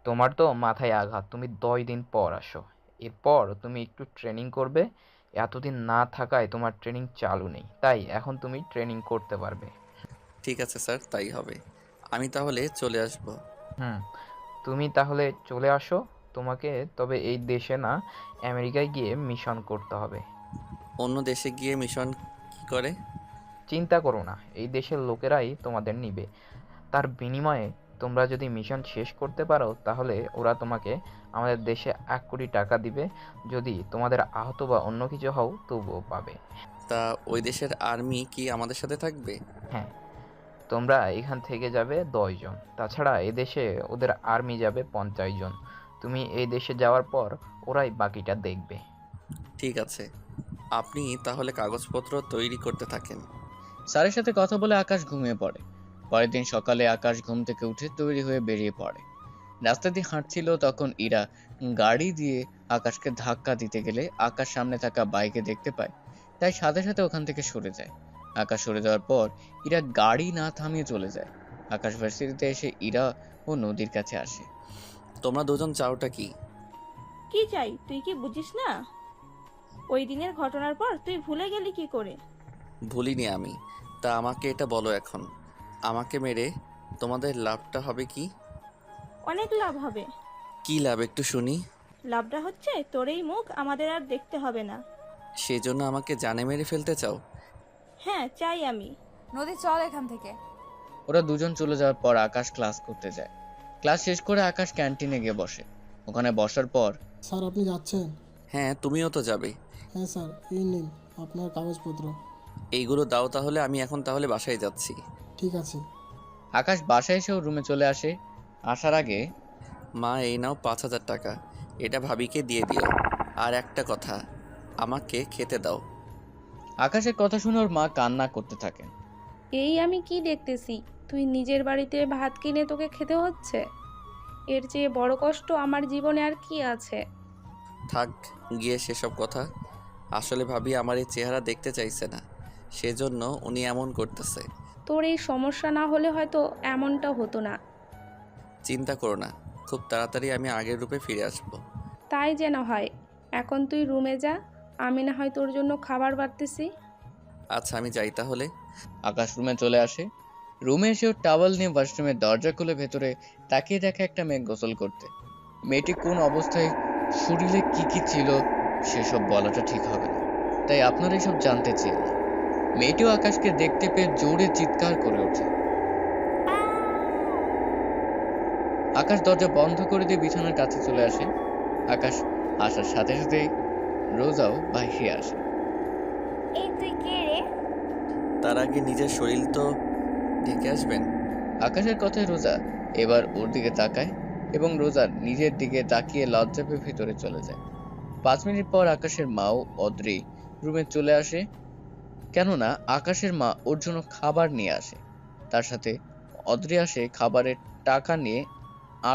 তোমার তো মাথায় আঘাত, তুমি 10 দিন পর আসো। এরপর তুমি একটু ট্রেনিং করবে। এতদিন না থাকায় তোমার ট্রেনিং চালু নেই, তাই এখন তুমি ট্রেনিং করতে পারবে। ঠিক আছে স্যার, তাই হবে। আমি তাহলে চলে আসব। তুমি তাহলে চলে আসো। তোমাকে তবে এই দেশে না, আমেরিকায় গিয়ে মিশন করতে হবে। অন্য দেশে গিয়ে মিশন কি করে? চিন্তা করো না, এই দেশের লোকেরাই তোমাদের নিবে। তার বিনিময়ে তোমরা যদি মিশন শেষ করতে পারো তাহলে ওরা তোমাকে আমাদের দেশে 1 কোটি টাকা দিবে। যদি তোমাদের আহত বা অন্য কিছু হও তবুও পাবে। তা ওই দেশের আর্মি কি আমাদের সাথে থাকবে? হ্যাঁ, তোমরা এখান থেকে যাবে 10 জন। তাছাড়া এদেশে ওদের আর্মি যাবে 50 জন। তুমি এই দেশে যাওয়ার পর ওরাই বাকিটা দেখবে। ঠিক আছে, আপনি তাহলে কাগজপত্র তৈরি করতে থাকেন। স্যারের সাথে কথা বলে আকাশ ঘুমিয়ে পড়ে। পরের দিন সকালে আকাশ ঘুম থেকে উঠে তৈরি হয়ে বেরিয়ে পড়ে। রাস্তা দিয়ে হাঁটছিল, তখন ইরা গাড়ি দিয়ে আকাশকে ধাক্কা দিতে গেলে আকাশ সামনে থাকা বাইকে দেখতে পায়, তাই সাথে সাথে ওখান থেকে সরে যায়। আকাশ সরে যাওয়ার পর ইরা গাড়ি না থামিয়ে চলে যায়। আকাশ ভার্সিটিতে এসে ইরা ও নদীর কাছে আসে। তোমরা দুজন চাওটা কি? কি চাই তুই কি বুঝিস না? ওই দিনের ঘটনার পর তুই ভুলে গেলি কি করে? ভুলিনি আমি। তা আমাকে এটা বলো এখন, আমাকে মেরে তোমাদের লাভটা হবে কি? অনেক লাভ হবে। কি লাভ একটু শুনি। লাভটা হচ্ছে তোর এই মুখ আমাদের আর দেখতে হবে না। সেজন্য আমাকে জানে মেরে ফেলতে চাও? হ্যাঁ চাই আমি। নদী চল এখান থেকে। ওরা দুজন চলে যাওয়ার পর আকাশ ক্লাস করতে যায়। ক্লাস শেষ করে আকাশ ক্যান্টিনে গিয়ে বসে। ওখানে বসার পর, স্যার আপনি যাচ্ছেন? হ্যাঁ, তুমিও তো যাবে। হ্যাঁ স্যার, এই নিন আপনার কাগজপত্র। এইগুলো দাও তাহলে, আমি এখন তাহলে বাসায় যাচ্ছি। ঠিক আছে। আকাশ বাসায় এসেও রুমে চলে আসে। আসার আগে, মা এই নাও 5000 টাকা, এটা ভাবিকে দিয়ে দিও। আর একটা কথা, আমাকে খেতে দাও। আকাশের কথা শুনে ওর মা কান্না করতে থাকেন। এই আমি কি দেখতেছি, তুই নিজের বাড়িতে ভাত কিনে তোকে খেতে হচ্ছে? এর চেয়ে বড় কষ্ট আমার জীবনে আর কি আছে? থাক গিয়ে সেসব কথা। আসলে ভাবি আমার এই চেহারা দেখতে চাইছে না, সেজন্য উনি এমন করতেছে। তোর এই সমস্যা না হলে হয়তো এমনটা হতো না। চিন্তা করো না, খুব তাড়াতাড়ি আমি আগের রূপে ফিরে আসব। তাই যেন হয়। এখন তুই রুমে যা, আমি না হয় তোর জন্য খাবার বাড়তেছি। আচ্ছা আমি যাই তাহলে। আকাশ রুমে চলে আসে। রুমে এসে ওর টাওয়াল নিয়ে ওয়াশরুমের দরজা খুলে ভেতরে তাকিয়ে দেখে একটা মেয়ে গোসল করতে। মেয়েটি কোন অবস্থায়, শরীরে কি কি ছিল সেসব বলাটা ঠিক হবে না, তাই আপনারা এসব জানতে চেয়ে। মেয়েটিও আকাশকে দেখতে পেয়ে জোরে চিৎকার করে ওঠে। আকাশ দরজা বন্ধ করে দিয়ে বিছানার কাছে চলে আসে। আকাশ আসার সাথে সাথে রোজাও বাইরে আসে। এই তুই কে রে? তার আগে নিজের শরীর তো ঢেকে আসবেন। আকাশের কথায় রোজা এবার ওর দিকে তাকায় এবং রোজার নিজের দিকে তাকিয়ে লজ্জা পেয়ে ভেতরে চলে যায়। 5 মিনিট পর আকাশের মাও অদ্রি রুমে চলে আসে, কেননা আকাশের মা ওর জন্য খাবার নিয়ে আসে। তার সাথে অদ্রি আসে খাবারের টাকা নিয়ে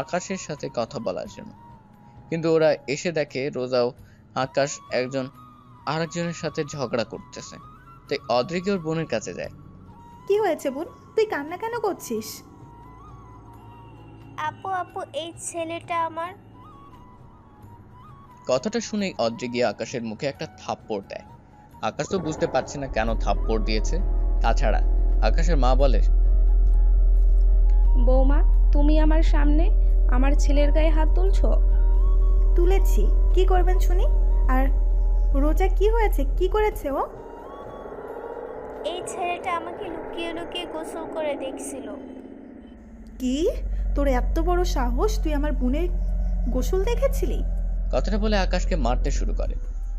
আকাশের সাথে কথা বলার জন্য। কিন্তু ওরা এসে দেখে রোজাও আকাশ আরেকজনের সাথে ঝগড়া করতেছে, তাই অদ্রিকে ওর বোনের কাছে যায়। কি হয়েছে বোন, তুই কান্না কেন করছিস? আপু আপু, এই ছেলেটা আমার। কথাটা শুনে অদ্রি গিয়ে আকাশের মুখে একটা থাপ্পড় দেয়। আকাশ তো বুঝতে পারছে না কেন থাপ্পড় দিয়েছে। তাছাড়া আকাশের মা বলে, বৌমা, তুমি আমার সামনে আমার ছেলের গায়ে হাত তুলছো? তুলেছি, কি করবেন শুনি। আর রোজা কি হয়েছে, কি করেছে ও? এই ছেলেটা আমাকে লুকিয়ে লুকিয়ে গোসল করে দেখছিল। কি, তোর এত বড় সাহস, তুই আমার বোনের গোসল দেখেছিলি? কথাটা বলে আকাশকে মারতে শুরু করে।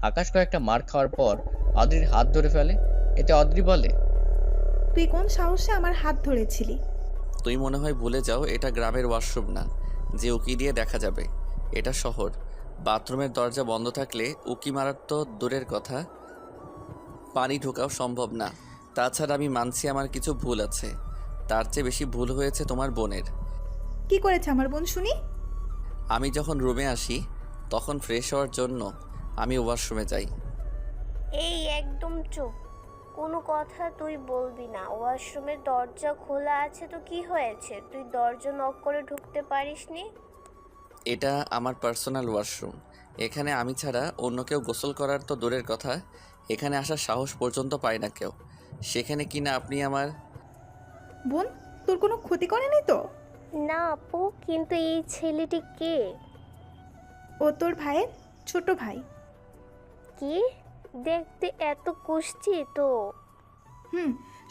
আকাশ কয়েকটা মার খাওয়ার পর অদ্রির হাত ধরে ফেলে। এতে অদ্রি বলে, তুই কোন সাহসে আমার হাত ধরেছিলি? তুই মনে হয় ভুলে যাও, এটা গ্রামের ওয়াশরুম না যে উকি দিয়ে দেখা যাবে। এটা শহর। বাথরুমের দরজা বন্ধ থাকলে উকি মারার তো দূরের কথা, পানি ঢোকাও সম্ভব না। তাছাড়া আমি মানছি আমার কিছু ভুল আছে, তার চেয়ে বেশি ভুল হয়েছে তোমার বোনের। কি করেছে আমার বোন শুনি? আমি যখন রুমে আসি তখন ফ্রেশ হওয়ার জন্য আমি ওয়াশরুমে যাই। এই একদম চুপ, কোনো কথা তুই বলবি না। ওয়াশরুমের দরজা খোলা আছে তো কি হয়েছে? তুই দরজা নক করে ঢুকতে পারিসনি? এটা আমার পার্সোনাল ওয়াশরুম। এখানে আমি ছাড়া অন্য কেউ গোসল করার তো দূরের কথা, এখানে আসার সাহস পর্যন্ত পায় না কেউ। সেখানে কিনা আপনি আমার। বোন, তোর কোনো ক্ষতি করেনি তো? না আপু, কিন্তু এই ছেলেটি কে? ও তোর ভাইয়ের ছোট ভাই। কি, দেখতে এত কুষ্টি তো?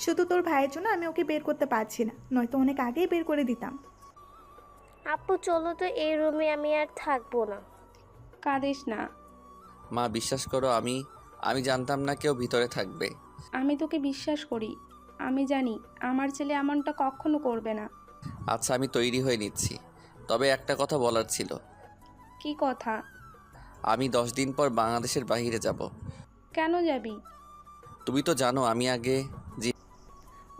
শুধু তোর ভাইয়ের জন্য আমি ওকে বের করতে পারছি না, নয়তো অনেক আগেই বের করে দিতাম। আপু চলো তো, এই রুমে আমি আর থাকবো না। কাঁদিস না মা, বিশ্বাস করো, আমি জানতাম না কেউ ভিতরে থাকবে। আমি তোকে বিশ্বাস করি, আমি জানি আমার ছেলে এমনটা কখনো করবে না। আচ্ছা, আমি তৈরি হয়ে নিচ্ছি, তবে একটা কথা বলার ছিল। কি কথা? আমি 10 দিন পর বাংলাদেশের বাইরে যাব। কেন যাবি? তুমি তো জানো আমি আগে।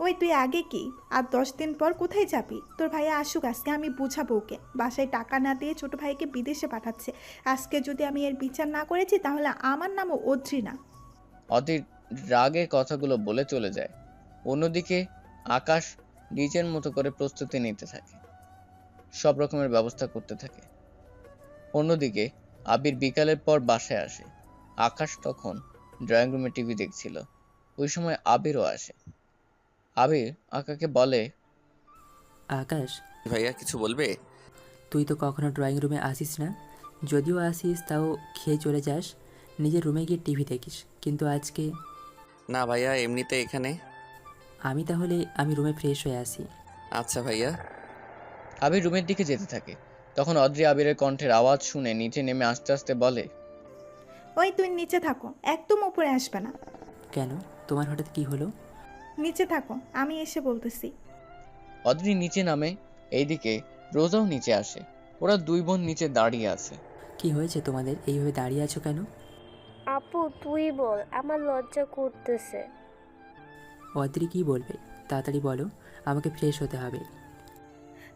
ওই তুই আগে কি, আর 10 দিন পর কোথায় যাবি? তোর ভাইয়া আসুক, আজকে আমি বুঝাবো ওকে। বাসায় টাকা না দিয়ে ছোট ভাইকে বিদেশে পাঠাচ্ছে। আজকে যদি আমি এর বিচার না করেছি তাহলে আমার নামও অদ্রি না। অদ্রির রাগে কথাগুলো বলে চলে যায়। অন্যদিকে আকাশ নিজের মতো করে প্রস্তুতি নিতে থাকে, সব রকমের ব্যবস্থা করতে থাকে। অন্যদিকে আবির বিকালের পর বাসায় আসে। আকাশ তখন ড্রয়িং রুমে টিভি দেখছিল। ওই সময় আবিরও আসে। আবির আকাশকে বলে, আকাশ, ভাইয়া কিছু বলবে? তুই তো কখনো ড্রয়িং রুমে আসিস না, যদিও আসিস তাও খেয়ে চলে যাস, নিজের রুমে গিয়ে টিভি দেখিস। কিন্তু আজকে না ভাইয়া, এমনিতে এখানে। আমি রুমে ফ্রেশ হয়ে আসি। আচ্ছা ভাইয়া। আবির রুমের দিকে যেতে থাকে। তখন অদ্রি আবিরের কণ্ঠের আওয়াজ শুনে নিচে নেমে আস্তে আস্তে বলে, ওই তুই নিচে থাকো, একদম উপরে আসবে না। কেন, তোমার হঠাৎ কি হলো? নিচে থাকো, আমি এসে বলতেছি। অদ্রি নিচে নামে। এইদিকে রোজাও নিচে আসে। ওরা দুই বোন নিচে দাঁড়িয়ে আছে। কি হয়েছে তোমাদের, এইভাবে দাঁড়িয়ে আছো কেন? আপু তুই বল, আমার লজ্জা করতেছে। অদ্রি কি বলবে, তাড়াতাড়ি বলো, আমাকে ফ্রেশ হতে হবে।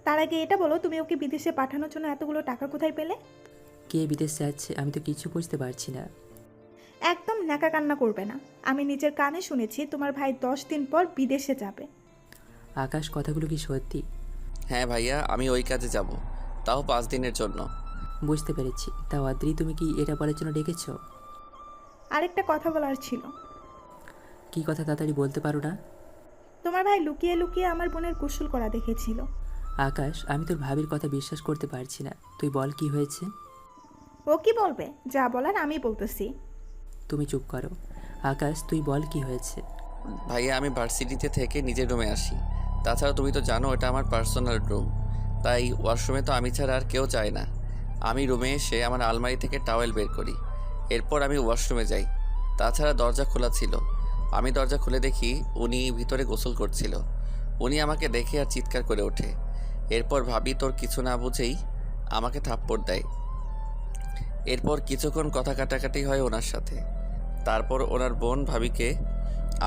তার আগে এটা বলো, তুমি ওকে বিদেশে পাঠানোর জন্য এতগুলো টাকা কোথায় পেলে? কে বিদেশ যাচ্ছে আমি তো কিছু বুঝতে পারছি না। একদম ন্যাকা কান্না করবে না। আমি নিজের কানে শুনেছি তোমার ভাই 10 দিন পর বিদেশে যাবে। আকাশ, কথাগুলো কি সত্যি? হ্যাঁ ভাইয়া, আমি ওই কাজে যাব, তাও 5 দিনের জন্য। বুঝতে পেরেছি। তা অদ্রি, তুমি কি এটা বলার জন্য ডেকেছো? আরেকটা কথা বলার ছিল। কি কথা, তাড়াতাড়ি বলতে পারো না? তোমার ভাই লুকিয়ে লুকিয়ে আমার বোনের গোসল করা দেখেছিল। আকাশ, আমি তোর ভাবির কথা বিশ্বাস করতে পারছি না, তুই বল কি হয়েছে। ও কি বলবে, যা বলার আমি বলতেছি। তুমি চুপ করো। আকাশ, তুই বল কি হয়েছে। ভাইয়া, আমি ভার্সিটিতে থেকে নিজের রুমে আসি। তাছাড়া তুমি তো জানো এটা আমার পার্সোনাল রুম, তাই ওয়াশরুমে তো আমি ছাড়া আর কেউ যায় না। আমি রুমে এসে আমার আলমারি থেকে টাওয়েল বের করি। এরপর আমি ওয়াশরুমে যাই। তাছাড়া দরজা খোলা ছিল। আমি দরজা খুলে দেখি উনি ভিতরে গোসল করছিল। উনি আমাকে দেখে আর চিৎকার করে ওঠে। এরপর ভাবি তোর কিছু না বুঝেই আমাকে থাপ্পড় দেয়। এরপর কিছুক্ষণ কথা কাটাকাটি হয় ওনার সাথে। তারপর ওনার বোন ভাবিকে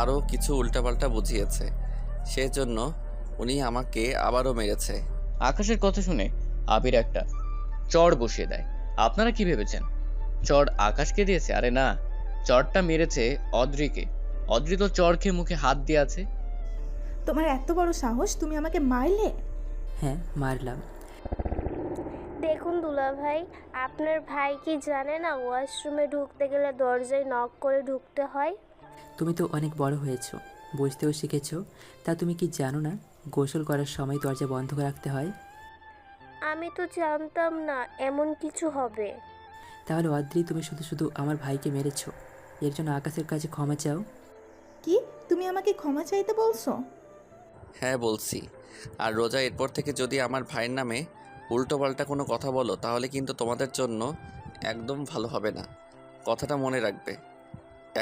আরও কিছু উল্টাপাল্টা বুঝিয়েছে, সেজন্য উনি আমাকে আবারও মেরেছে। আকাশের কথা শুনে আবির একটা চড় বসিয়ে দেয়। আপনারা কি ভেবেছেন চড় আকাশকে দিয়েছে? আরে না, চড়টা মেরেছে অদ্রিকে। অদ্রি তো চড় খেয়ে মুখে হাত দিয়ে আছে। তোমার এত বড় সাহস, তুমি আমাকে মারলে? হ্যাঁ, মারলাম। দেখুন দুলাভাই, আপনার ভাই কি জানে না ওয়াশরুমে ঢুকতে গেলে দরজায় নক করে ঢুকতে হয়? তুমি তো অনেক বড় হয়েছো, বুঝতেও শিখেছো। তা তুমি কি জানো না গোসল করার সময় দরজা বন্ধ করে রাখতে হয়? আমি তো জানতাম না এমন কিছু হবে। তাহলে অদ্রি, তুমি শুধু শুধু আমার ভাইকে মেরেছো। এর জন্য আকাশের কাছে ক্ষমা চাও। কি, তুমি আমাকে ক্ষমা চাইতে বলছো? হ্যাঁ বলছি। আর রোজা, এরপর থেকে যদি আমার ভাইয়ের নামে উল্টোপাল্টা কোনো কথা বলো তাহলে কিন্তু তোমাদের জন্য একদম ভালো হবে না। কথাটা মনে রাখবে।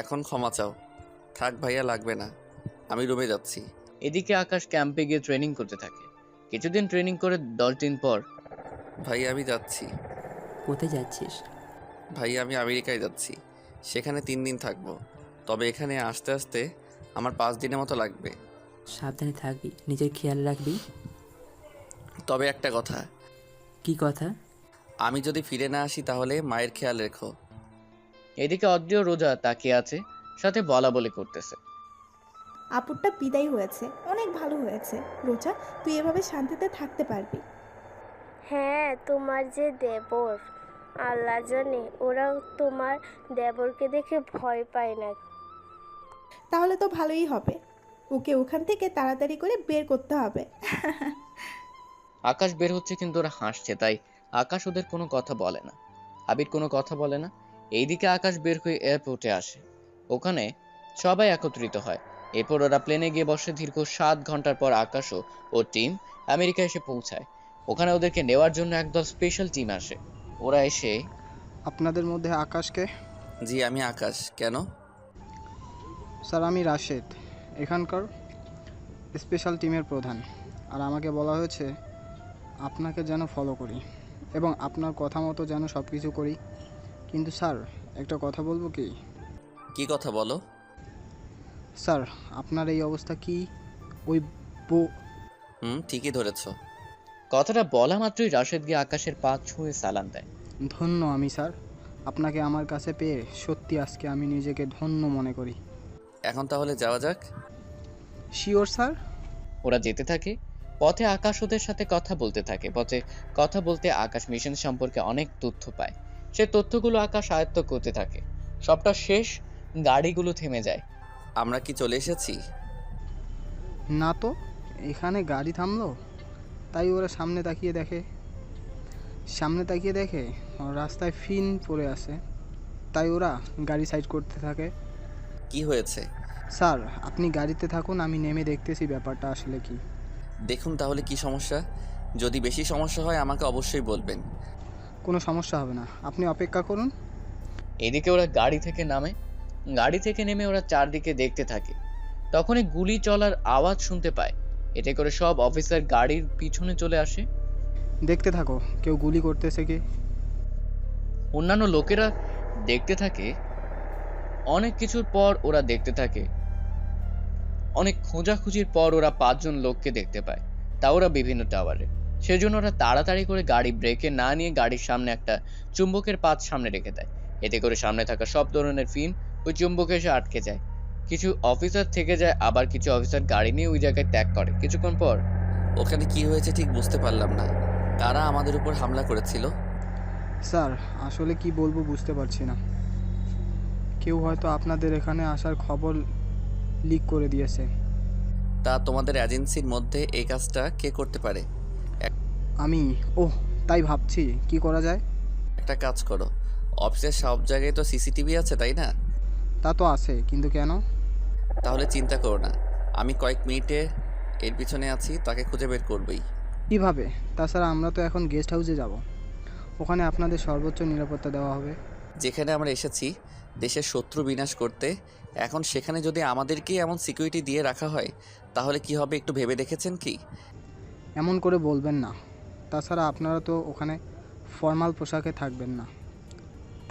এখন ক্ষমা চাও। থাক ভাইয়া, লাগবে না, আমি রুমে যাচ্ছি। এদিকে আকাশ ক্যাম্পে গিয়ে ট্রেনিং করতে থাকে। কিছুদিন ট্রেনিং করে 10 দিন পর, ভাইয়া আমি যাচ্ছি। কোথায় যাচ্ছিস? ভাইয়া আমি আমেরিকায় যাচ্ছি, সেখানে 3 দিন থাকবো। তবে এখানে আসতে আসতে আমার 5 দিনের মতো লাগবে। সাবধানে থাকবি, নিজের খেয়াল রাখবি। তবে একটা কথা। কি কথা? আমি যদি ফিরে না আসি তাহলে মায়ের খেয়াল রেখো। এদিকে অদ্রি ও রোজা তাকিয়ে আছে, সাথে বলা বলি করতেছে। আপুরটা বিদায় হয়েছে, অনেক ভালো হয়েছে। রোজা, তুই এভাবে শান্তিতে থাকতে পারবি? হ্যাঁ, তোমার যে দেবর, আল্লাহ জানে ওরা তোমার দেবরকে দেখে ভয় পায় না। তাহলে তো ভালোই হবে। ওকে ওখান থেকে তাড়াতাড়ি করে বের করতে হবে। আকাশ বের হচ্ছে, কিন্তু ওরা হাসছে, তাই আকাশ ওদের কোনো কথা বলে না। আবির কোনো কথা বলে না। এইদিকে আকাশ বের হয়ে এয়ারপোর্টে আসে। ওখানে সবাই একত্রিত হয়। এরপর ওরা প্লেনে গিয়ে বসে। দীর্ঘ 7 ঘন্টার পর আকাশও ও টিম আমেরিকা এসে পৌঁছায়। ওখানে ওদেরকে নেওয়ার জন্য একদল স্পেশাল টিম আসে। ওরা এসে, আপনাদের মধ্যে আকাশকে? জি আমি আকাশ। কেন? স্যার আমি রাশেদ, এখানকার স্পেশাল টিমের প্রধান। আর আমাকে বলা হয়েছে আপনাকে যেন ফলো করি এবং আপনার কথা মতো যেন সব কিছু করি। কিন্তু স্যার, একটা কথা বলবো কি? কি কথা বলো? স্যার, আপনার এই অবস্থা কি ওই ঠিকই ধরেছ। কথাটা বলা মাত্রই রাশেদ গিয়ে আকাশের পা ছুঁয়ে সালাম দেয়। ধন্য আমি স্যার, আপনাকে আমার কাছে পেয়ে সত্যি আজকে আমি নিজেকে ধন্য মনে করি। এখন তাহলে যাওয়া যাক। Sure sir. ওরা যেতে থাকে। পথে আকাশ ওদের সাথে কথা বলতে থাকে। পথে কথা বলতে আকাশ মিশন সম্পর্কে অনেক তথ্য পায়। সে তথ্যগুলো আকাশ আয়ত্ত করতে থাকে। সবটা শেষ, গাড়িগুলো থেমে যায়। আমরা কি চলে এসেছি? না তো, এখানে গাড়ি থামলো। তাই ওরা সামনে তাকিয়ে দেখে রাস্তায় ফিন পড়ে আছে। তাই ওরা গাড়ি সাইড করতে থাকে। কি হয়েছে? স্যার, আপনি গাড়িতে থাকুন, আমি নেমে দেখতেছি ব্যাপারটা আসলে কি। দেখুন তাহলে কি সমস্যা। যদি বেশি সমস্যা হয় আমাকে অবশ্যই বলবেন। কোনো সমস্যা হবে না, আপনি অপেক্ষা করুন। এদিকে ওরা গাড়ি থেকে নামে। গাড়ি থেকে নেমে ওরা চারদিকে দেখতে থাকে। তখনই গুলি চলার আওয়াজ শুনতে পায়। এতে করে সব অফিসার গাড়ির পিছনে চলে আসে। দেখতে থাকো, কেউ গুলি করতেছে কি। অন্যান্য লোকেরা দেখতে থাকে। অনেক কিছুর পর ওরা দেখতে থাকে। অনেক খোঁজাখুঁজির পর ওরা 5 জন লোককে দেখতে পায়। তা ওরা বিভিন্ন টাওয়ারে। সেজন্য ওরা তাড়াতাড়ি করে গাড়ি ব্রেকে না নিয়ে গাড়ির সামনে একটা চুম্বকের পাত সামনে রেখে দেয়। এতে করে সামনে থাকা সব ধরনের ফিন ওই চুম্বকে এসে আটকে যায়। কিছু অফিসার থেকে যায়, আবার কিছু অফিসার গাড়ি নিয়ে ওই জায়গায় ত্যাগ করে। কিছুক্ষণ পর ওখানে কি হয়েছে ঠিক বুঝতে পারলাম না। কারা আমাদের উপর হামলা করেছিল? স্যার, আসলে কি বলবো বুঝতে পারছি না। কেউ হয়তো আপনাদের এখানে আসার খবর লিক করে দিয়েছে। তা তোমাদের এজেন্সির মধ্যে এই কাজটা কে করতে পারে? আমি তাই ভাবছি কি করা যায়। একটা কাজ করো, অফিসের সব জায়গায় তো সিসিটিভি আছে তাই না? তা তো আছে, কিন্তু কেন? তাহলে চিন্তা করো না, আমি কয়েক মিনিটে এর পিছনে আছি, তাকে খুঁজে বের করবই। কিভাবে? তাছাড়া আমরা তো এখন গেস্ট হাউসে যাব। ওখানে আপনাদের সর্বোচ্চ নিরাপত্তা দেওয়া হবে। যেখানে আমরা এসেছি দেশের শত্রু বিনাশ করতে, এখন সেখানে যদি আমাদেরকেই এমন সিকিউরিটি দিয়ে রাখা হয় তাহলে কি হবে একটু ভেবে দেখেছেন কি? এমন করে বলবেন না। তাছাড়া আপনারা তো ওখানে ফর্মাল পোশাকে থাকবেন না,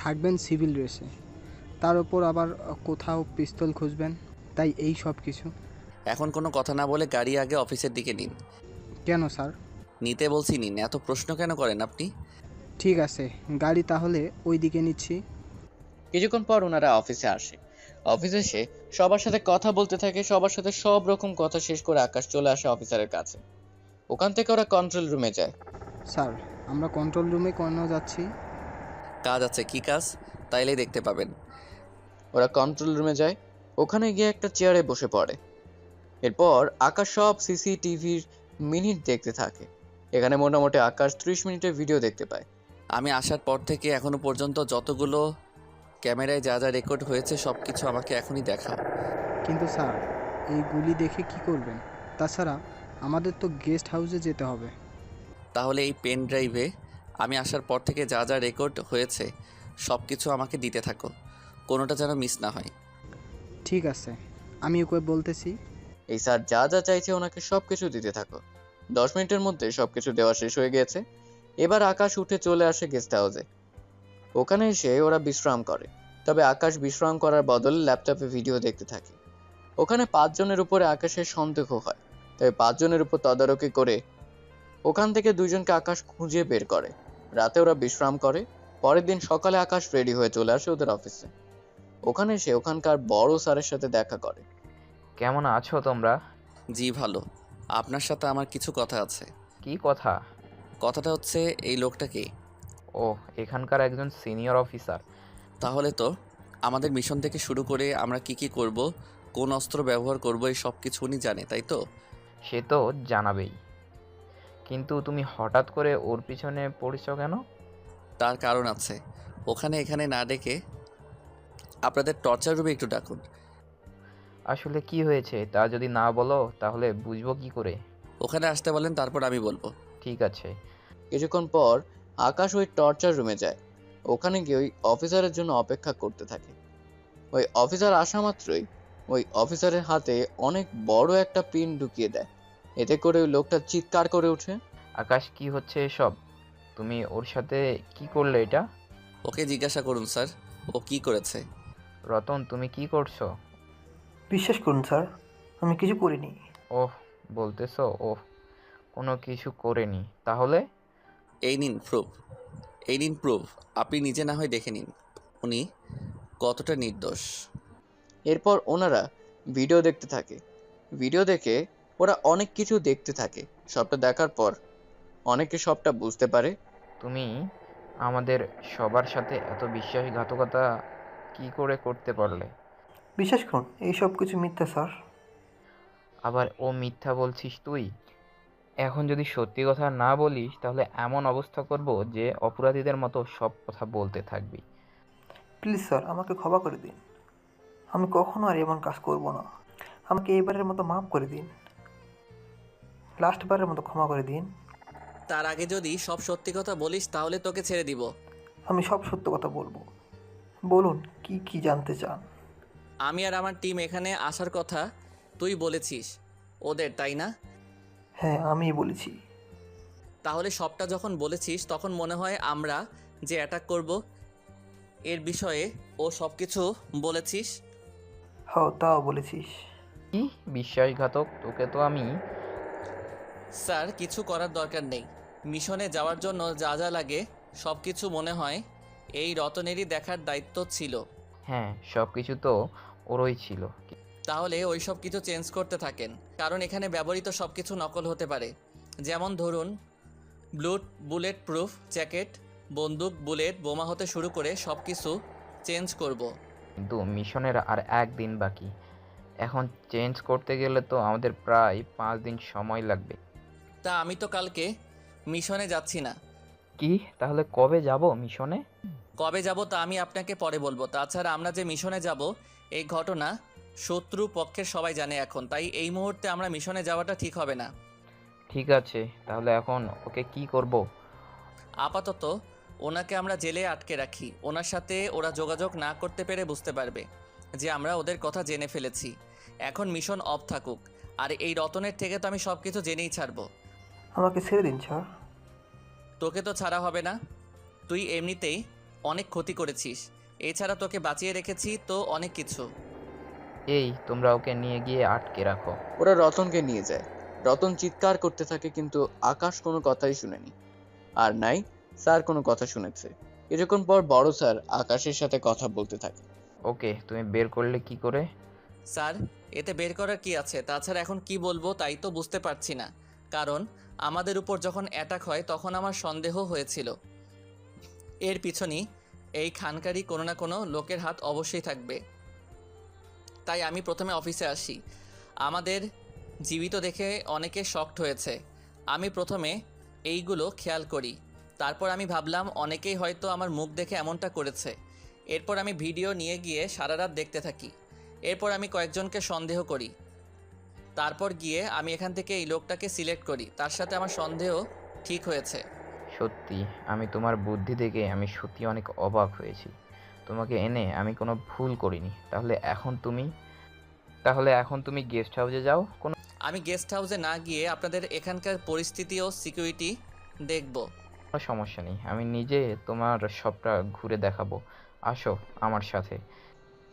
থাকবেন সিভিল ড্রেসে। তার উপর আবার কোথাও পিস্তল খুঁজবেন, তাই এই সব কিছু। এখন কোনো কথা না বলে গাড়ি আগে অফিসের দিকে নিন। কেন স্যার? নিতে বলছি নিন, এত প্রশ্ন কেন করেন আপনি? ঠিক আছে, গাড়ি তাহলে ওই দিকে নিচ্ছি। কিছুক্ষণ পর ওনারা অফিসে আসে। অফিসে এসে সবার সাথে কথা বলতে থাকে। সবার সাথে সব রকম কথা শেষ করে আকাশ চলে আসে অফিসারের কাছে। ওখান থেকে ওরা কন্ট্রোল রুমে যায়। স্যার, আমরা কন্ট্রোল রুমে কেন যাচ্ছি? কাজ আছে। কি কাজ? তাইলেই দেখতে পাবেন। ওরা কন্ট্রোল রুমে যায়। ওখানে গিয়ে একটা চেয়ারে বসে পড়ে। এরপর আকাশ সব সিসিটিভির মিনিট দেখতে থাকে। এখানে মোটামুটি আকাশ 30 মিনিটের ভিডিও দেখতে পায়। আমি আসার পর থেকে এখনো পর্যন্ত যতগুলো ক্যামেরায় যা যা রেকর্ড হয়েছে সব কিছু আমাকে এখনই দেখাও। কিন্তু স্যার, এই গুলি দেখে কি করবেন? তাছাড়া আমাদের তো গেস্ট হাউসে যেতে হবে। তাহলে এই পেন ড্রাইভে আমি আসার পর থেকে যা যা রেকর্ড হয়েছে সব কিছু আমাকে দিতে থাকো, কোনোটা যেন মিস না হয়। ঠিক আছে, আমি ওকে বলতেছি। এই স্যার যা যা চাইছে ওনাকে সবকিছু দিতে থাকো। 10 মিনিটের মধ্যে সবকিছু দেওয়া শেষ হয়ে গিয়েছে। এবার আকাশ উঠে চলে আসে গেস্ট হাউসে। ওখানে এসে ওরা বিশ্রাম করে। তবে আকাশ বিশ্রাম করার বদলে ল্যাপটপে ভিডিও দেখতে থাকে। ওখানে 5 জনের উপরে আকাশের সন্দেহ হয়। তবে 5 জনের উপর তদারকি করে ওখান থেকে 2 জনকে আকাশ খুঁজে বের করে। রাতে ওরা বিশ্রাম করে। পরের দিন সকালে আকাশ রেডি হয়ে চলে আসে ওদের অফিসে। ওখানে এসে ওখানকার বড় স্যারের সাথে দেখা করে। কেমন আছো তোমরা? জি ভালো। আপনার সাথে আমার কিছু কথা আছে। কি কথা? কথাটা হচ্ছে এই লোকটা কে? ও, এখানকার একজন সিনিয়র অফিসার। তাহলে তো আমাদের মিশন থেকে শুরু করে আমরা কি করব, কোন অস্ত্র ব্যবহার করব, এই সব কিছু উনি জানে, তাই তো? সে তো জানাবেই, কিন্তু তুমি হঠাৎ করে ওর পিছনে পড়েছো কেন? তার কারণ আছে। ওখানে এখানে না ডেকে আপনাদের টর্চার রুমে একটু ডাকুন। আসলে কি হয়েছে তা যদি না বলো তাহলে বুঝবো কি করে? ওখানে আসতে বলেন, তারপর আমি বলবো। ঠিক আছে। কিছুক্ষণ পর আকাশ ওই টর্চার রুমে যায়। ওখানে গিয়ে ওই অফিসারের জন্য অপেক্ষা করতে থাকে। ওই অফিসার আসা মাত্রই ওই অফিসারের হাতে অনেক বড় একটা পিন ঢুকিয়ে দেয়। এতে করে ওই লোকটা চিৎকার করে ওঠে। আকাশ, কি হচ্ছে এসব? তুমি ওর সাথে কি করলে এটা? ওকে জিজ্ঞাসা করুন স্যার, ও কি করেছে। রতন, তুমি কি করছো? বিশ্বাস করুন স্যার, আমি কিছু করিনি। ওহ, বলতেছো ওহ, কোনো কিছু করেনি? তাহলে এই নিন প্রুফ, এই নিন প্রুফ। আপনি নিজে না হয় দেখে নিন উনি কতটা নির্দোষ। এরপর ওনারা ভিডিও দেখতে থাকে। ভিডিও দেখে ওরা অনেক কিছু দেখতে থাকে। সবটা দেখার পর অনেকে সবটা বুঝতে পারে। তুমি আমাদের সবার সাথে এত বিশ্বাসঘাতকতা কি করে করতে পারলে? বিশ্বাস করুন, এই সব কিছু মিথ্যা স্যার। আবার ও মিথ্যা বলছিস তুই? এখন যদি সত্যি কথা না বলিস তাহলে এমন অবস্থা করব যে অপরাধীদের মতো সব কথা বলতে থাকবি। প্লিজ স্যার, আমাকে ক্ষমা করে দিন। আমি কখনো আর এমন কাজ করব না। আমাকে এইবারের মতো মাফ করে দিন। লাস্টবারের মতো ক্ষমা করে দিন। তার আগে যদি সব সত্যি কথা বলিস তাহলে তোকে ছেড়ে দিব। আমি সব সত্য কথা বলবো। বলুন, কি কি জানতে চান? আমি আর আমার টিম এখানে আসার কথা তুই বলেছিস ওদের, তাই না? হ্যাঁ, আমিই বলেছি। তাহলে সবটা যখন বলেছিস তখন মনে হয় আমরা যে অ্যাটাক করব এর বিষয়ে ও সব কিছু বলেছিস। হ্যাঁ, তাও বলেছিস। কি বিশ্বাসঘাতক! তোকে তো আমি... স্যার, কিছু করার দরকার নেই। মিশনে যাওয়ার জন্য যা যা লাগে সব কিছু মনে হয় এই রতনেরই দেখার দায়িত্ব ছিল। হ্যাঁ, সব কিছু তো ওরই ছিল। তাহলে ওই সব কিছু চেঞ্জ করতে থাকেন, কারণ এখানে ব্যবহৃত সব কিছু নকল হতে পারে। যেমন ধরুন বুলেট প্রুফ জ্যাকেট, বন্দুক, বুলেট, বোমা হতে শুরু করে সব কিছু চেঞ্জ করব। কিন্তু মিশনের আর একদিন বাকি। এখন চেঞ্জ করতে গেলে তো আমাদের প্রায় 5 দিন সময় লাগবে। তা আমি তো কালকে মিশনে যাচ্ছি না। কি? তাহলে কবে যাব মিশনে? কবে যাব তা আমি আপনাকে পরে বলবো। তাছাড়া আমরা যে মিশনে যাব এই ঘটনা শত্রু পক্ষের সবাই জানে এখন, তাই এই মুহূর্তে আমরা মিশনে যাওয়াটা ঠিক হবে না। ঠিক আছে, তাহলে এখন ওকে কি করব? আপাতত ওনাকে আমরা জেলে আটকে রাখি। ওনার সাথে ওরা যোগাযোগ না করতে পেরে বুঝতে পারবে যে আমরা ওদের কথা জেনে ফেলেছি। এখন মিশন অফ থাকুক। আর এই রতনের থেকে তো আমি সব কিছু জেনেই ছাড়বো। আমাকে ছেড়ে দিন স্যার। তোকে তো ছাড়া হবে না, তুই এমনিতেই অনেক ক্ষতি করেছিস। এছাড়া তোকে বাঁচিয়ে রেখেছি তো অনেক কিছু। এই তোমরা ওকে নিয়ে গিয়ে আটকে রাখো। ওরা রতনকে নিয়ে যায়। রতন চিৎকার করতে থাকে কিন্তু আকাশ কোনো কথাই শুনেনি। আর নাই স্যার কোনো কথা শুনেছে। কিছুক্ষণ পর বড় স্যার আকাশের সাথে কথা বলতে থাকে। ওকে তুমি বের করলে কি করে? স্যার, এতে বের করার কি আছে? তাছাড়া এখন কি বলবো তাই তো বুঝতে পারছি না। কারণ আমাদের উপর যখন অ্যাটাক হয় তখন আমার সন্দেহ হয়েছিল এর পিছনেই এই খানকারই কোনো না কোনো লোকের হাত অবশ্যই থাকবে। তাই আমি প্রথমে অফিসে আসি। আমাদের জীবিত দেখে অনেকে শকড হয়েছে। আমি প্রথমে এইগুলো খেয়াল করি। তারপর আমি ভাবলাম অনেকেই হয়তো আমার মুখ দেখে এমনটা করেছে। এরপর আমি ভিডিও নিয়ে গিয়ে সারা রাত দেখতে থাকি। এরপর আমি কয়েকজনকে সন্দেহ করি। তারপর গিয়ে আমি এখান থেকে এই লোকটাকে সিলেক্ট করি। তার সাথে আমার সন্দেহ ঠিক হয়েছে। সত্যি আমি তোমার বুদ্ধি দেখে আমি সত্যি অনেক অবাক হয়েছি। তোমাকে এনে আমি কোনো ভুল করিনি। তাহলে এখন তুমি গেস্ট হাউসে যাও। কোনো আমি গেস্ট হাউসে না গিয়ে আপনাদের এখানকার পরিস্থিতি ও সিকিউরিটি দেখব। সমস্যা নেই, আমি নিজে তোমার সবটা ঘুরে দেখাবো। আসো আমার সাথে।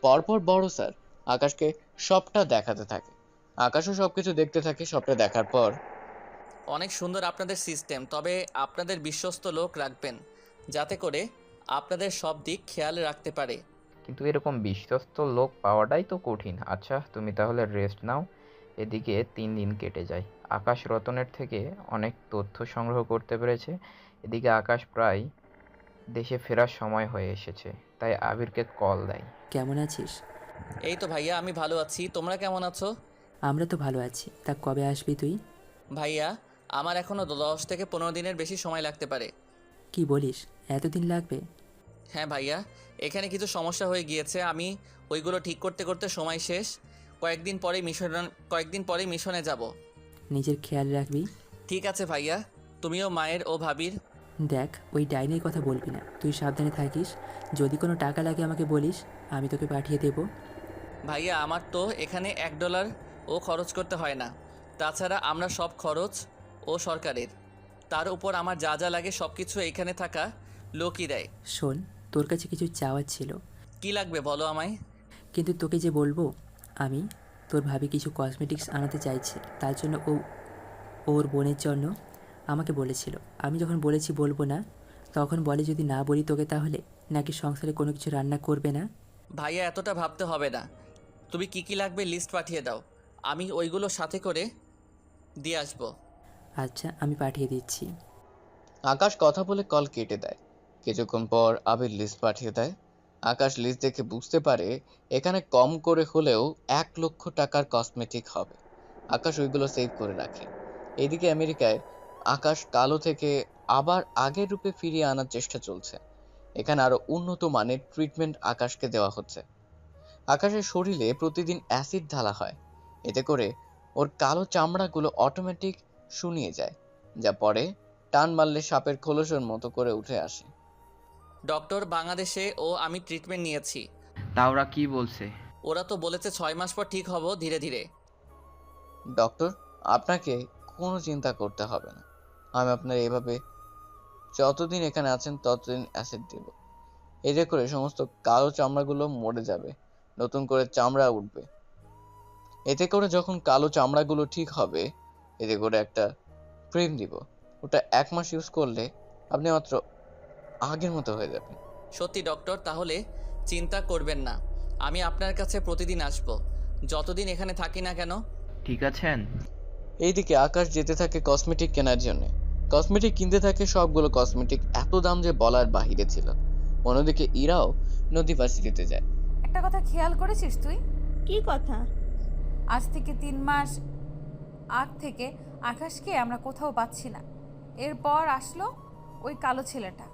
পরপর বড় স্যার আকাশকে সবটা দেখাতে থাকে। আকাশও সবকিছু দেখতে থাকে। সবটা দেখার পর, অনেক সুন্দর আপনাদের সিস্টেম, তবে আপনাদের বিশ্বস্ত লোক রাখবেন যাতে করে আপনাদের সব দিক খেয়াল রাখতে পারে। কিন্তু এরকম বিশ্বস্ত লোক পাওয়াটাই তো কঠিন। আচ্ছা তুমি তাহলে রেস্ট নাও। এদিকে 3 দিন কেটে যায়। আকাশ রতনের থেকে অনেক তথ্য সংগ্রহ করতে পেরেছে। এদিকে আকাশ প্রায় দেশে ফেরার সময় হয়ে এসেছে, তাই আবিরকে কল দেয়। কেমন আছিস? এই তো ভাইয়া, আমি ভালো আছি। তোমরা কেমন আছো? আমরা তো ভালো আছি। তা কবে আসবি তুই? ভাইয়া, আমার এখনও 10 থেকে 15 দিনের বেশি সময় লাগতে পারে। কি বলিস, এতদিন লাগবে? হ্যাঁ ভাইয়া, এখানে কিছু সমস্যা হয়ে গিয়েছে। আমি ওইগুলো ঠিক করতে করতে সময় শেষ। কয়েকদিন পরেই মিশনে যাব। নিজের খেয়াল রাখবি। ঠিক আছে ভাইয়া, তুমিও মায়ের ও ভাবির। দেখ, ওই ডাইনির কথা বলবি না। তুই সাবধানে থাকিস। যদি কোনো টাকা লাগে আমাকে বলিস, আমি তোকে পাঠিয়ে দেব। ভাইয়া, আমার তো এখানে $1 ও খরচ করতে হয় না। তাছাড়া আমরা সব খরচ ও সরকারের। তার উপর আমার যা যা লাগে সব কিছু এইখানে থাকা লোকই দেয়। শোন, তোর কাছে কিছু চাওয়ার ছিল। কি লাগবে বলো আমায়। কিন্তু তোকে যে বলবো, আমি তোর ভাবি কিছু কসমেটিক্স আনাতে চাইছে। তার জন্য ওর বোনের জন্য আমাকে বলেছিল। আমি যখন বলেছি বলবো না, তখন বলে যদি না বলি তোকে তাহলে নাকি সংসারে কোনো কিছু রান্না করবে না। ভাইয়া, এতটা ভাবতে হবে না। তুমি কি কি লাগবে লিস্ট পাঠিয়ে দাও, আমি ওইগুলো সাথে করে দিয়ে আসবো। আচ্ছা, আমি পাঠিয়ে দিচ্ছি। আকাশ কথা বলে কল কেটে দেয়। কিছুক্ষণ পর আবির লিস্ট পাঠিয়ে দেয়। আকাশ লিস্ট দেখে বুঝতে পারে এখানে কম করে হলেও 1 লক্ষ টাকার কসমেটিক হবে। আকাশ ওইগুলো সেভ করে রাখে। এদিকে আমেরিকায় আকাশ কালো থেকে আবার আগের রূপে ফিরিয়ে আনার চেষ্টা চলছে। এখানে আরো উন্নত মানের ট্রিটমেন্ট আকাশকে দেওয়া হচ্ছে। আকাশের শরীরে প্রতিদিন অ্যাসিড ঢালা হয়। এতে করে ওর কালো চামড়াগুলো অটোমেটিক শুনিয়ে যায়, যা পরে টান মারলে সাপের খোলসের মতো করে উঠে আসে। ডক্টর, বাংলাদেশে ও আমি ট্রিটমেন্ট নিয়েছি। তা ওরা কি বলছে? ওরা তো বলেছে 6 মাস পর ঠিক হব ধীরে ধীরে। ডক্টর, আপনাকে কোনো চিন্তা করতে হবে না। আমি আপনার এভাবে যতদিন এখানে আছেন ততদিন অ্যাসিড দেব। এতে করে সমস্ত কালো চামড়াগুলো মরে যাবে, নতুন করে চামড়া উঠবে। এতে করে যখন কালো চামড়াগুলো ঠিক হবে, এতে করে একটা ক্রিম দিব। ওটা 1 মাস ইউজ করলে আপনি মাত্র আগের মতো হয়ে যাবেন। সত্যি ডক্টর, তাহলে চিন্তা করবেন না। আমি আপনার কাছে প্রতিদিন আসব, যতদিন এখানে থাকি না কেন। ঠিক আছেন? এইদিকে আকাশ যেতে থাকে কসমেটিক কেনার জন্য। কসমেটিক কিনতে থাকে। সবগুলো কসমেটিক এত দাম যে বলার বাহিরে ছিল। অন্যদিকে ইরাও নদী ভার্সিটিতে যায়। একটা কথা খেয়াল করেছিস তুই? কি কথা? আজ থেকে 3 মাস আগ থেকে আকাশকে আমরা কোথাও পাচ্ছি না। এরপর আসলো ওই কালো ছেলেটা।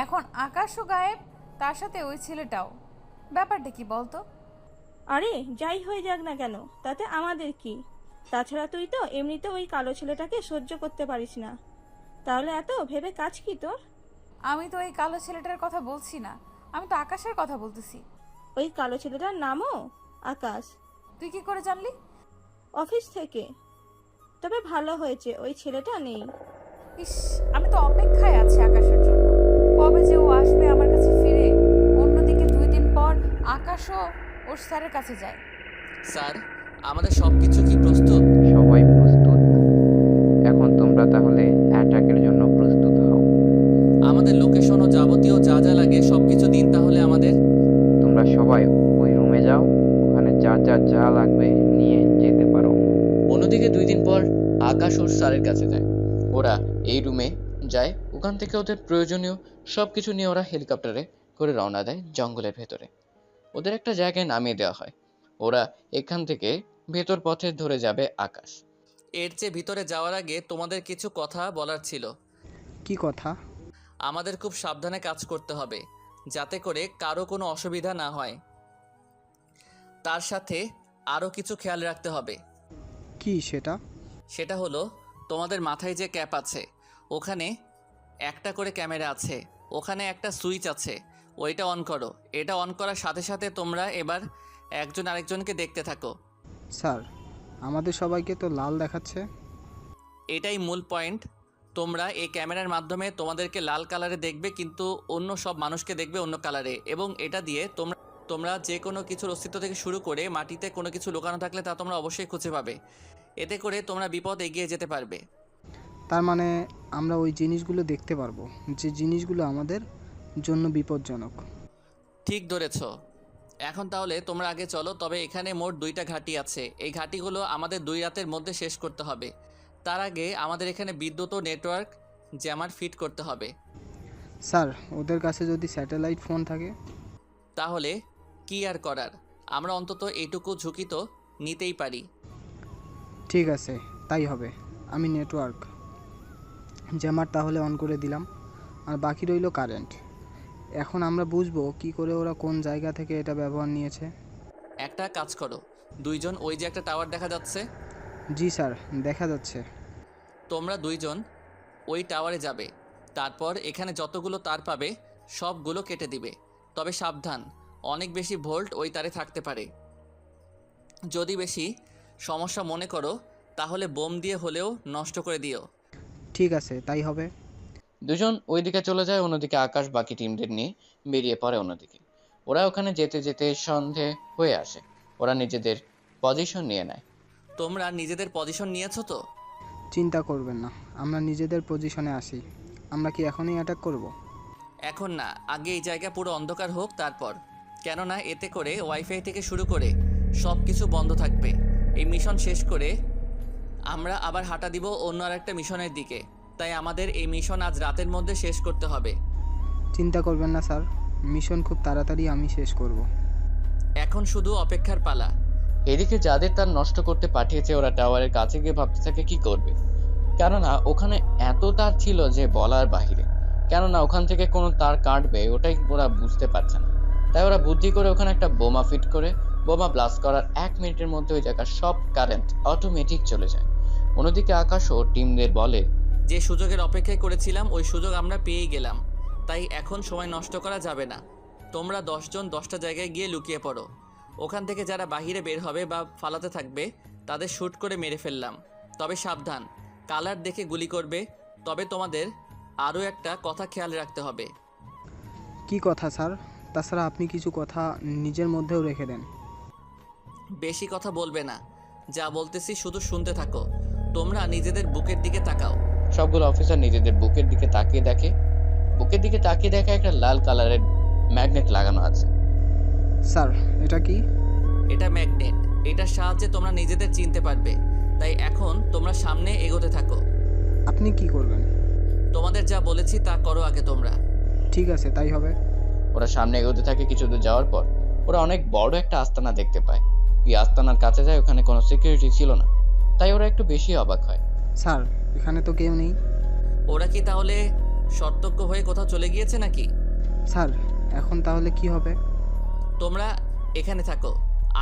এখন আকাশও গায়েব, তার সাথে ওই ছেলেটাও। ব্যাপারটা কি বলতো? আরে যাই হয়ে যাক না কেন, তাতে আমাদের কি? তাছাড়া তুই তো এমনিতে ওই কালো ছেলেটাকে সহ্য করতে পারিস না, তাহলে এত ভেবে কাজ কি তোর? আমি তো এই কালো ছেলেটার কথা বলছি না, আমি তো আকাশের কথা বলতেছি। ওই কালো ছেলেটার নামও আকাশ? তুই কি করে জানলি? অফিস থেকে। তবে ভালো হয়েছে ওই ছেলেটা নেই। ইস, আমি তো অপেক্ষায় আছি আকাশের জন্য, কবে যে ও আসবে আমার কাছে ফিরে। অন্যদিকে 2 দিন পর আকাশও ওর স্যারের কাছে যায়। স্যার, আমাদের সব কিছু কি প্রস্তুত? সবাই প্রস্তুত। এখন তোমরা তাহলে অ্যাটাকের জন্য প্রস্তুত হও। আমাদের লোকেশন ও যাবতীয় যা যা লাগে সব কিছু দিন তাহলে আমাদের। তোমরা সবাই ওই রুমে যাও, ওখানে যা লাগবে নিয়ে যেতে পারো। অন্যদিকে 2 দিন পর আকাশ ওর স্যারের কাছে যায়। ওরা এই রুমে যায়, ওখান থেকে ওদের প্রয়োজনীয় সবকিছু নিয়ে ওরা হেলিকপ্টারে করে রওনা দেয় জঙ্গলের ভেতরে। ওদের একটা জায়গায় নামিয়ে দেওয়া হয়। ওরা এখান থেকে ভেতর পথে ধরে যাবে আকাশ। এর চেয়ে ভিতরে যাওয়ার আগে তোমাদের কিছু কথা বলার ছিল। কি কথা? আমাদের খুব সাবধানে কাজ করতে হবে, যাতে করে কারো কোনো অসুবিধা না হয়। তার সাথে আরও কিছু খেয়াল রাখতে হবে। কি সেটা? সেটা হলো, তোমাদের মাথায় যে ক্যাপ আছে ওখানে একটা করে ক্যামেরা আছে, ওখানে একটা সুইচ আছে, ওইটা অন করো। এটা অন করার সাথে সাথে তোমরা এবার একজন আরেকজনকে দেখতে থাকো। স্যার, আমাদের সবাইকে তো লাল দেখাচ্ছে। এটাই মূল পয়েন্ট। তোমরা এই ক্যামেরার মাধ্যমে তোমাদেরকে লাল কালারে দেখবে, কিন্তু অন্য সব মানুষকে দেখবে অন্য কালারে। এবং এটা দিয়ে তোমরা যে কোনো কিছুর অস্তিত্ব থেকে শুরু করে মাটিতে কোনো কিছু লুকানো থাকলে তা তোমরা অবশ্যই খুঁজে পাবে। এতে করে তোমরা বিপদ এগিয়ে যেতে পারবে। তার মানে আমরা ওই জিনিসগুলো দেখতে পারবো যে জিনিসগুলো আমাদের জন্য বিপজ্জনক। ঠিক ধরেছ। এখন তাহলে তোমরা আগে চলো। তবে এখানে মোট 2টা ঘাঁটি আছে। এই ঘাঁটিগুলো আমাদের 2 রাতের মধ্যে শেষ করতে হবে। তার আগে আমাদের এখানে বিদ্যুৎ ও নেটওয়ার্ক জ্যামার ফিট করতে হবে। স্যার, ওদের কাছে যদি স্যাটেলাইট ফোন থাকে? তাহলে কি আর করার, আমরা অন্তত এইটুকু ঝুঁকি তো নিতেই পারি। ঠিক আছে, তাই হবে। আমি নেটওয়ার্ক জ্যামার তাহলে অন করে দিলাম, আর বাকি রইল কারেন্ট। এখন আমরা বুঝবো কি করে ওরা কোন জায়গা থেকে এটা ব্যবহার নিয়েছে। একটা কাজ করো, 2 জন ওই যে একটা টাওয়ার দেখা যাচ্ছে। জি স্যার, দেখা যাচ্ছে। তোমরা 2 জন ওই টাওয়ারে যাবে। তারপর এখানে যতগুলো তার পাবে সবগুলো কেটে দিবে। তবে সাবধান, অনেক বেশি ভোল্ট ওই তারে থাকতে পারে। যদি বেশি সমস্যা মনে করো তাহলে বোম দিয়ে হলেও নষ্ট করে দিও। ঠিক আছে, তাই হবে। 2 জন ওইদিকে চলে যায়, অন্যদিকে আকাশ বাকি টিমদের নিয়ে বেরিয়ে পড়ে অন্যদিকে। ওরা ওখানে যেতে যেতে সন্ধে হয়ে আসে। ওরা নিজেদের পজিশন নিয়ে নেয়। তোমরা নিজেদের পজিশন নিয়েছো তো? চিন্তা করবেন না, আমরা নিজেদের পজিশনে আসি। আমরা কি এখনই অ্যাটাক করব? এখন না, আগে এই জায়গা পুরো অন্ধকার হোক তারপর। কেননা এতে করে ওয়াইফাই থেকে শুরু করে সব কিছু বন্ধ থাকবে। এই মিশন শেষ করে আমরা আবার হাঁটা দিব অন্য আরেকটা মিশনের দিকে। তাই আমাদের এই মিশন আজ রাতের মধ্যে শেষ করতে হবে। চিন্তা করবেন না স্যার, মিশন খুব তাড়াতাড়ি আমি শেষ করব। এখন শুধু অপেক্ষার পালা। এদিকে যাদের তার নষ্ট করতে পাঠিয়েছে ওরা টাওয়ারের কাছে গিয়ে ভাবতে থাকে কি করবে। কেননা ওখানে এত তার ছিল যে বলার বাহিরে। কেননা ওখান থেকে কোনো তার কাটবে ওটাই ওরা বুঝতে পারছে না। তাই ওরা বুদ্ধি করে ওখানে একটা বোমা ফিট করে বোমা ব্লাস্ট করার 1 মিনিটের মধ্যে ওই জায়গার সব কারেন্ট অটোমেটিক চলে যায়। অন্যদিকে আকাশও টিমদের বলে, যে সুযোগের অপেক্ষায় করেছিলাম ওই সুযোগ আমরা পেয়েই গেলাম। তাই এখন সময় নষ্ট করা যাবে না। তোমরা 10 জন 10টা জায়গায় গিয়ে লুকিয়ে পড়ো। ওখান থেকে যারা বাহিরে বের হবে বা ফালাতে থাকবে তাদের শ্যুট করে মেরে ফেললাম। তবে সাবধান, কালার দেখে গুলি করবে। তবে তোমাদের আরও একটা কথা খেয়াল রাখতে হবে। কি কথা স্যার? তাছাড়া আপনি কিছু কথা নিজের মধ্যেও রেখে দেন। বেশি কথা বলবে না, যা বলতেছি শুধু শুনতে থাকো। তোমরা নিজেদের বুকের দিকে তাকাও। সবগুলো অফিসার নিজেদের বুকের দিকে তাকিয়ে দেখে। বুকের দিকে তাকিয়ে দেখে একটা লাল কালারের ম্যাগনেট লাগানো আছে। স্যার, এটা কি? এটা ম্যাগনেট। এটার সাহায্যে তোমরা নিজেদের চিনতে পারবে। তাই এখন তোমরা সামনে এগোতে থাকো। আপনি কি করবেন? তোমাদের যা বলেছি তা করো আগে তোমরা। ঠিক আছে, তাই হবে। ওরা সামনে এগোতে থাকে। কিছু দূর যাওয়ার পর ওরা অনেক বড় একটা আস্তানা দেখতে পায়। এই আস্তানার কাছে যায়, ওখানে কোনো সিকিউরিটি ছিল না। তাই ওরা একটু বেশি অবাক হয়। স্যার, এখানে তো কেউ নেই। ওরা কি তাহলে সতর্ক হয়ে কোথাও চলে গিয়েছে নাকি? স্যার, এখন তাহলে কি হবে? তোমরা এখানে থাকো।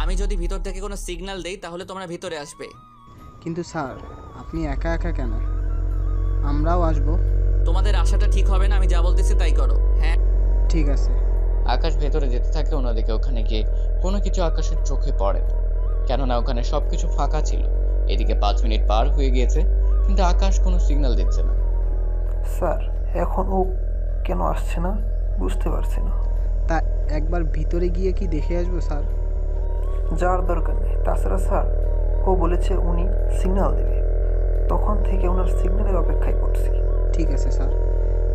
আমি যদি ভিতর থেকে কোনো সিগন্যাল দেই তাহলে তোমরা ভিতরে আসবে। কিন্তু স্যার, আপনি একা একা কেন? আমরাও আসবো। তোমাদের আশাটা ঠিক হবে না, আমি যা বলতেছি তাই করো। হ্যাঁ ঠিক আছে। আকাশ ভেতরে যেতে থাকে, অন্যদিকে ওখানে গিয়ে কোনো কিছু আকাশের চোখে পড়ে না, কেননা ওখানে সবকিছু ফাঁকা ছিল। এদিকে 5 মিনিট পার হয়ে গিয়েছে, কিন্তু আকাশ কোনো সিগন্যাল দিচ্ছে না। স্যার এখন ও কেন আসছে না বুঝতে পারছি না। তা একবার ভিতরে গিয়ে কি দেখে আসবো স্যার? যাওয়ার দরকার নেই। তাছাড়া স্যার ও বলেছে উনি সিগন্যাল দেবে, তখন থেকে ওনার সিগন্যালের অপেক্ষায় করছি। ঠিক আছে স্যার,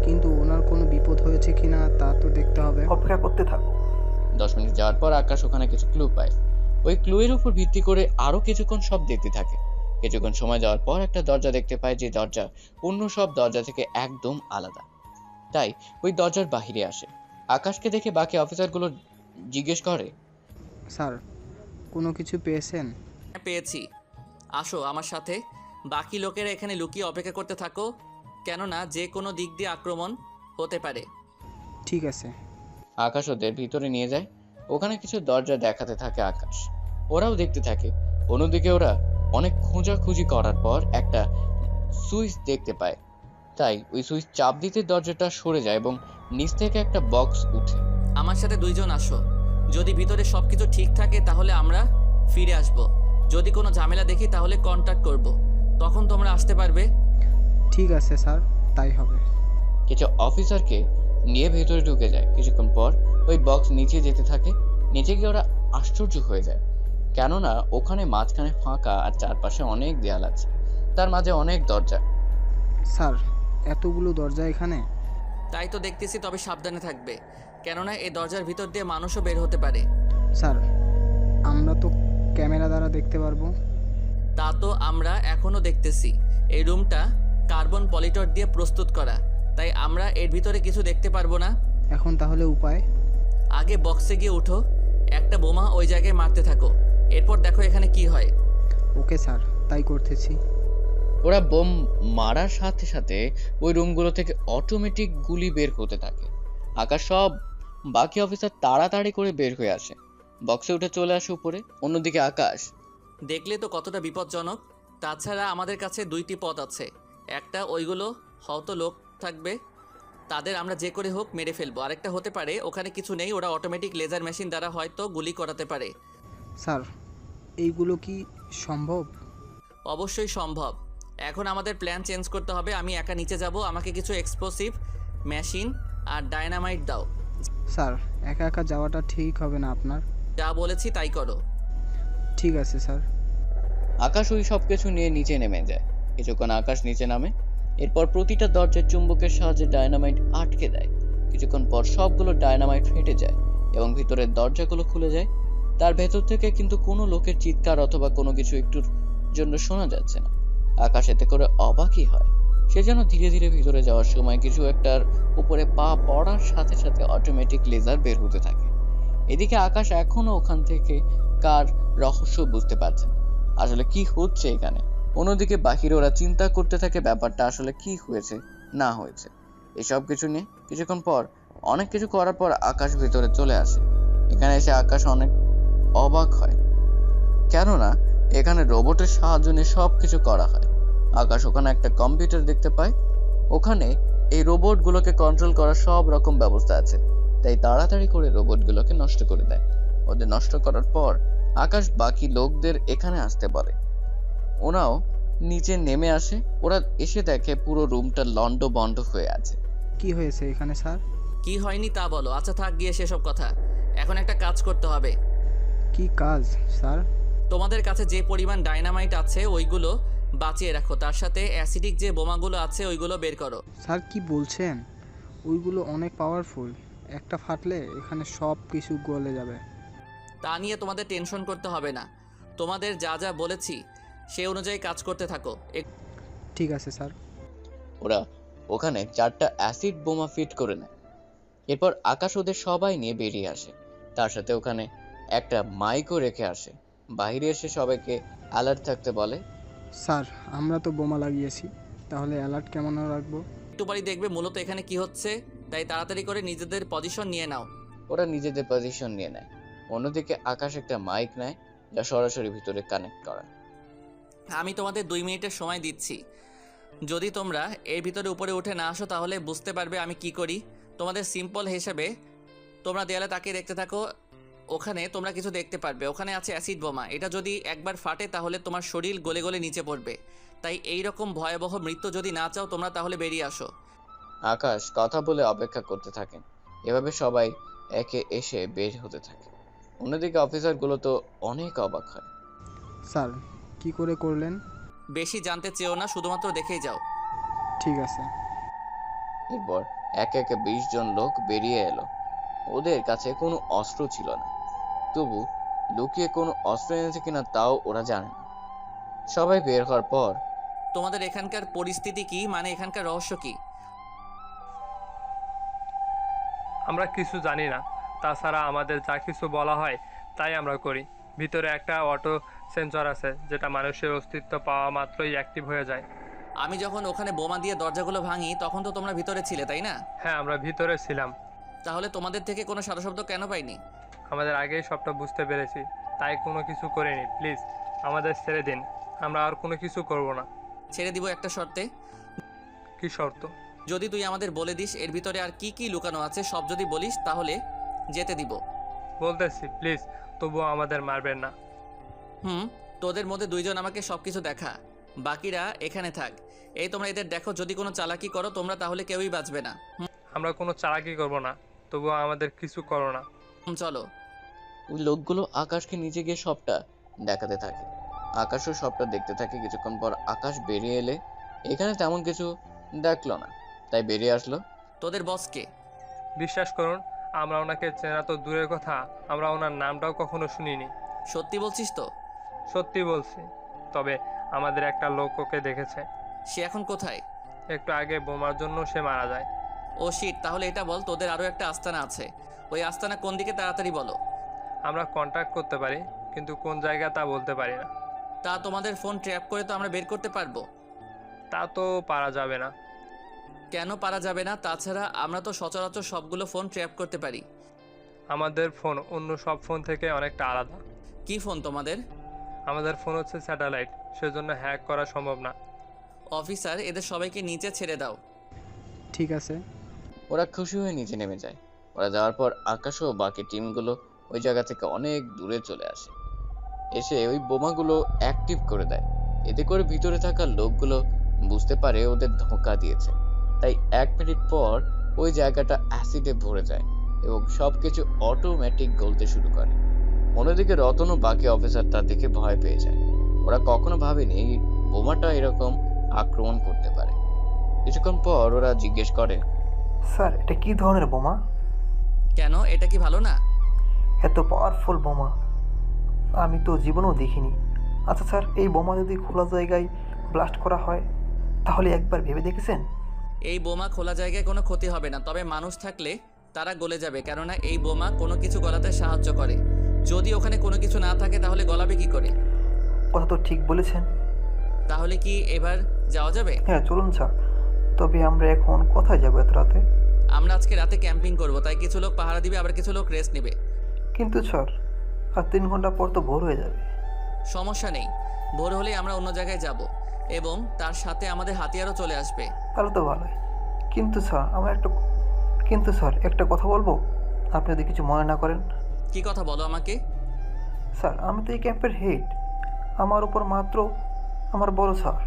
কিন্তু ওনার কোনো বিপদ হয়েছে কি না তা তো দেখতে হবে। অপেক্ষা করতে থাকো। 10 মিনিট যাওয়ার পর আকাশ ওখানে কিছু ক্লু পায়। ওই ক্লুয়ের উপর ভিত্তি করে আরো কিছুক্ষণ সব দেখতে থাকে। কিছুক্ষণ সময় যাওয়ার পর একটা দরজা দেখতে পায়, যে দরজা অন্য সব দরজা থেকে একদম আলাদা। তাই ওই দরজার বাহিরে আসে। আকাশকে দেখে বাকি অফিসারগুলো জিজ্ঞেস করে, স্যার কোনো কিছু পেয়েছেন? পেয়েছি, আসো আমার সাথে। বাকি লোকেরা এখানে লুকিয়ে অপেক্ষা করতে থাকো, কেননা যে কোনো দিক দিয়ে আক্রমণ হতে পারে। ঠিক আছে। আকাশ ওদের ভিতরে নিয়ে যায়। ওখানে কিছু দরজা দেখাতে থাকে আকাশ, ওরাও দেখতে থাকে। অন্যদিকে ওরা অনেক খোঁজাখুঁজি করার পর একটা সুইচ দেখতে পায়। তাই ওই সুইচ চাপ দিতে দরজাটা সরে যায় এবং নিচ থেকে একটা বক্স উঠে। আমার সাথে 2 জন আসো। যদি ভিতরে সব কিছু ঠিক থাকে তাহলে আমরা ফিরে আসব, যদি কোনো ঝামেলা দেখি তাহলে কন্ট্যাক্ট করব, তখন তোমরা আসতে পারবে। ঠিক আছে স্যার, তাই হবে। কিছু অফিসারকে নিয়ে ভেতরে ঢুকে যায়। কিছুক্ষণ পর ওই বক্স নিচে যেতে থাকে। নিচে গিয়ে ওরা আশ্চর্য হয়ে যায়, কেননা ওখানে মাঝখানে ফাঁকা আর চারপাশে অনেক দেয়াল আছে, তার মাঝে অনেক দরজা। স্যার এতগুলো দরজা এখানে? তাই তো দেখতেছি, তবে সাবধানে থাকবে, কেননা এই দরজার ভিতর দিয়ে মানুষও বের হতে পারে। স্যার আমরা তো ক্যামেরা দ্বারা দেখতে পারবো। তা তো আমরা এখনো দেখতেছি। এই রুমটা কার্বন পলিটর দিয়ে প্রস্তুত করা, তাই আমরা এর ভিতরে কিছু দেখতে পারবো না। এখন তাহলে উপায়? আগে বক্সে গিয়ে উঠো, একটা বোমা ওই জায়গায় মারতে থাকো, এরপর দেখো এখানে কি হয়। ওকে স্যার, তাই করতেছি। ওরা বোম মারার সাথে সাথে ওই রুমগুলো থেকে অটোমেটিক গুলি বের হতে থাকে। আকাশ সব বাকি অফিসার তাড়াতাড়ি করে বের হয়ে আসে, বক্সে উঠে চলে আসে উপরে। অন্যদিকে আকাশ দেখলে তো কতটা বিপজ্জনক। তাছাড়া আমাদের কাছে 2টি পথ আছে, একটা ওইগুলো হয়তো লোক থাকবে, তাদের আমরা যে করে হোক মেরে ফেলবো। আরেকটা হতে পারে ওখানে কিছু নেই, ওরা অটোমেটিক লেজার মেশিন দ্বারা হয়তো গুলি করাতে পারে। স্যার এইগুলো কি সম্ভব? অবশ্যই সম্ভব। এখন আমাদের প্ল্যান চেঞ্জ করতে হবে। আমি একা নিচে যাব, আমাকে কিছু এক্সপ্লোসিভ মেশিন আর ডায়নামাইট দাও। স্যার একা একা যাওয়াটা ঠিক হবে না আপনার। যা বলেছি তাই করো। ঠিক আছে স্যার। আকাশ ওই সব কিছু নিয়ে নিচে নেমে যায়। কিছুক্ষণ আকাশ নিচে নামে, এরপর প্রতিটা দরজার চুম্বকের সাহায্যে ডায়নামাইট আটকে দেয়। কিছুক্ষণ পর সবগুলো ডায়নামাইট ফেটে যায় এবং ভিতরের দরজাগুলো খুলে যায়। তার ভেতর থেকে কিন্তু কোনো লোকের চিৎকার অথবা কোনো কিছু একটুর জন্য শোনা যাচ্ছে না। আকাশ এতে করে অবাকই হয়। সে যেন ধীরে ধীরে ভিতরে যাওয়ার সময় কিছু একটার উপরে পা পড়ার সাথে সাথে অটোমেটিক লেজার বের হতে থাকে। এদিকে আকাশ এখনো ওখান থেকে কার রহস্য বুঝতে পারছে না, আসলে কি হচ্ছে এখানে। অন্যদিকে বাহিরে ওরা চিন্তা করতে থাকে ব্যাপারটা আসলে কি হয়েছে না হয়েছে এসব কিছু নিয়ে। কিছুক্ষণ পর অনেক কিছু করার পর আকাশ ভিতরে চলে আসে। এখানে এসে আকাশ অনেক অবাক হয়, কেননা এখানে রোবটের সাহায্য নিয়ে সব কিছু করা হয়। আকাশ ওখানে একটা কম্পিউটার দেখতে পায়, ওখানে এই রোবটগুলোকে কন্ট্রোল করার সব রকম ব্যবস্থা আছে। তাই তাড়াতাড়ি করে রোবটগুলোকে নষ্ট করে দেয়। ওদের নষ্ট করার পর আকাশ বাকি লোকদের এখানে আসতে বলে। ওরাও নিচে নেমে আসে। ওরা এসে দেখে পুরো রুমটা লন্ডভন্ড হয়ে আছে। কি হয়েছে এখানে স্যার? কি হয়নি তা বলো। আচ্ছা থাক গিয়ে সেসব কথা, এখন একটা কাজ করতে হবে। কি কাজ স্যার? তোমাদের কাছে যে পরিমাণ ডায়নামাইট আছে ওইগুলো বাঁচিয়ে রাখো, তার সাথে অ্যাসিডিক যে বোমাগুলো আছে ওইগুলো বের করো। স্যার কি বলছেন? ওইগুলো অনেক পাওয়ারফুল, একটা ফাটলে এখানে সব কিছু গলে যাবে। তা নিয়ে তোমাদের টেনশন করতে হবে না, তোমাদের যা যা বলেছি সেই অনুযায়ী কাজ করতে থাকো। ঠিক আছে স্যার। ওরা ওখানে 4টা অ্যাসিড বোমা ফিট করে নেয়। এরপর আকাশ ওদের সবাই নিয়ে বেরিয়ে আসে, তার সাথে ওখানে একটা মাইকও রেখে আসে। বাইরে এসে সবাইকে অ্যালার্ট থাকতে বলে। স্যার আমরা তো বোমা লাগিয়েছি, তাহলে অ্যালার্ট কেমন রাখবো? একটু পরেই দেখবে মূলত এখানে কি হচ্ছে, তাই তাড়াতাড়ি করে নিজেদের পজিশন নিয়ে নাও। ওরা নিজেদের পজিশন নিয়ে নেয়। অন্যদিকে আকাশ একটা মাইক নেয়, যা সরাসরি ভিতরে কানেক্ট করা। আমি তোমাদের 2 মিনিটের সময় দিচ্ছি, যদি তোমরা এর ভিতরে উপরে উঠে না আসো তাহলে বুঝতে পারবে আমি কি করি। তোমাদের সিম্পল হিসেবে তোমরা দেয়ালে তাকিয়ে দেখতে থাকো, ওখানে তোমরা কিছু দেখতে পারবে। ওখানে আছে অ্যাসিড বোমা। এটা যদি একবার ফাটে তাহলে তোমার শরীর গলে গলে নিচে পড়বে। তাই এই রকম ভয়াবহ মৃত্যু যদি না চাও তোমরা তাহলে বেরিয়ে আসো। আকাশ কথা বলে অপেক্ষা করতে থাকেন। এভাবে সবাই একে এসে বের হতে থাকে। অন্যদিকে অফিসারগুলো তো অনেক অবাক হয়। স্যার কি করে করলেন? বেশি জানতে চেও না, শুধুমাত্র দেখেই যাও। ঠিক আছে। এরপর একে একে 20 জন লোক বেরিয়ে এলো। ওদের কাছে কোনো অস্ত্র ছিল না, তবু লুকিয়ে কোনো অস্ত্র এনেছে কিনা তাও ওরা জানে না। সবাই বের হওয়ার পর তোমাদের এখানকার পরিস্থিতি কি, মানে এখানকার রহস্য কি? আমরা কিছু জানি না, তাছাড়া আমাদের যা কিছু বলা হয় তাই আমরা করি। ভিতরে একটা অটো সেন্সর আছে যেটা মানুষের অস্তিত্ব পাওয়া মাত্রই অ্যাক্টিভ হয়ে যায়। আমি যখন ওখানে বোমা দিয়ে দরজাগুলো ভাঙি তখন তো তোমরা ভিতরে ছিলে, তাই না? হ্যাঁ, আমরা ভিতরে ছিলাম। তাহলে তোমাদের থেকে কোনো সারা শব্দ কেন পাইনি? আমাদের আগেই সবটা বুঝতে পেরেছি, তাই কোনো কিছু করিনি। প্লিজ আমাদের ছেড়ে দিন, আমরা আর কোনো কিছু করব না। ছেড়ে দিব একটা শর্তে। কি শর্ত? যদি তুই আমাদের বলে দিস এর ভিতরে আর কি কি লুকানো আছে, সব যদি বলিস তাহলে যেতে দিব। বলতেছি প্লিজ, তবুও আমাদের মারবেন না। তোদের মধ্যে 2 জন আমাকে সব কিছু দেখা, বাকিরা এখানে থাক। এই তোমরা এদের দেখো, যদি কোনো চালাকি করো তোমরা তাহলে কেউই বাঁচবে না। আমরা কোনো চালাকি করব না, তবুও আমাদের কিছু করো না। চলো। ওই লোকগুলো আকাশকে নিচে গিয়ে সবটা দেখাতে থাকে। আকাশও সবটা দেখতে থাকে। কিছুক্ষণ পর আকাশ বেরিয়ে এলে এখানে তেমন কিছু দেখলো না, তাই বেরিয়ে আসলো। তোদের বস কে? বিশ্বাস করুন, আমরা ওনাকে চেনা তো দূরের কথা, আমরা ওনার নামটাও কখনো শুনিনি। সত্যি বলছিস তো? সত্যি বলছি, তবে আমাদের একটা লোক ওকে দেখেছে। সে এখন কোথায়? একটু আগে বোমার জন্য সে মারা যায়। ও শিট, তাহলে এটা বল, তোদের আরও একটা আস্তানা আছে, ওই আস্তানা কোন দিকে তাড়াতাড়ি বলো। আমরা কন্ট্যাক্ট করতে পারি, কিন্তু কোন জায়গা তা বলতে পারি না। তা তোমাদের ফোন ট্র্যাপ করে তো আমরা বের করতে পারবো। তা তো পারা যাবে না। কেন পারা যাবে না? তাছাড়া আমরা তো সচরাচর সবগুলো ফোন ট্র্যাপ করতে পারি। আমাদের ফোন অন্য সব ফোন থেকে অনেকটা আলাদা। কি ফোন তোমাদের? আমাদের ফোন হচ্ছে স্যাটেলাইট, সেজন্য হ্যাক করা সম্ভব না। অফিসার, এদের সবাইকে নিচে ছেড়ে দাও। ঠিক আছে। ওরা খুশি হয়ে নিচে নেমে যায়। ওরা যাওয়ার পর আকাশ ও বাকি টিমগুলো ওই জায়গা থেকে অনেক দূরে চলে আসে, এসে ওই বোমাগুলো অ্যাক্টিভ করে দেয়। এতে করে ভিতরে থাকা লোকগুলো বুঝতে পারে ওদের ধোঁকা দিয়েছে। তাই 1 মিনিট পর ওই জায়গাটা অ্যাসিডে ভরে যায় এবং সবকিছু অটোমেটিক গলতে শুরু করে। অন্যদিকে রতন ও বাকি অফিসার তা দেখে ভয় পেয়ে যায়। ওরা কখনো ভাবেনি এই বোমাটা এরকম আক্রমণ করতে পারে। কিছুক্ষণ পর ওরা জিজ্ঞেস করে, স্যার এটা কি ধরনের বোমা? কেন, এটা কি ভালো না? এত পাওয়ারফুল বোমা আমি তো জীবনেও দেখিনি। আচ্ছা স্যার, এই বোমা যদি খোলা জায়গায় ব্লাস্ট করা হয় তাহলে একবার ভেবে দেখেছেন? এই বোমা খোলা জায়গায় কোনো ক্ষতি হবে না, তবে মানুষ থাকলে তারা গলে যাবে, কেননা এই বোমা কোনো কিছু গলাতে সাহায্য করে। যদি ওখানে কোনো কিছু না থাকে তাহলে গলাবে কি করে? কথা তো ঠিক বলেছেন। তাহলে কি এবার যাওয়া যাবে? হ্যাঁ চলুন স্যার, তবে আমরা এখন কোথায় যাবো এত রাতে? আমরা আজকে রাতে ক্যাম্পিং করব, তাই কিছু লোক পাহারা দিবে, আবার কিছু লোক রেস্ট নেবে। কিন্তু স্যার আর 3 ঘন্টা পর তো ভোর হয়ে যাবে। সমস্যা নেই, ভোর হলেই আমরা অন্য জায়গায় যাব এবং তার সাথে আমাদের হাতিয়ারও চলে আসবে। তাহলে তো ভালোই। কিন্তু স্যার একটা কথা বলবো, আপনি যদি কিছু মনে না করেন। কি কথা বলো আমাকে? স্যার আমি তো এই ক্যাম্পের হেড, আমার উপর মাত্র আমার বড় স্যার,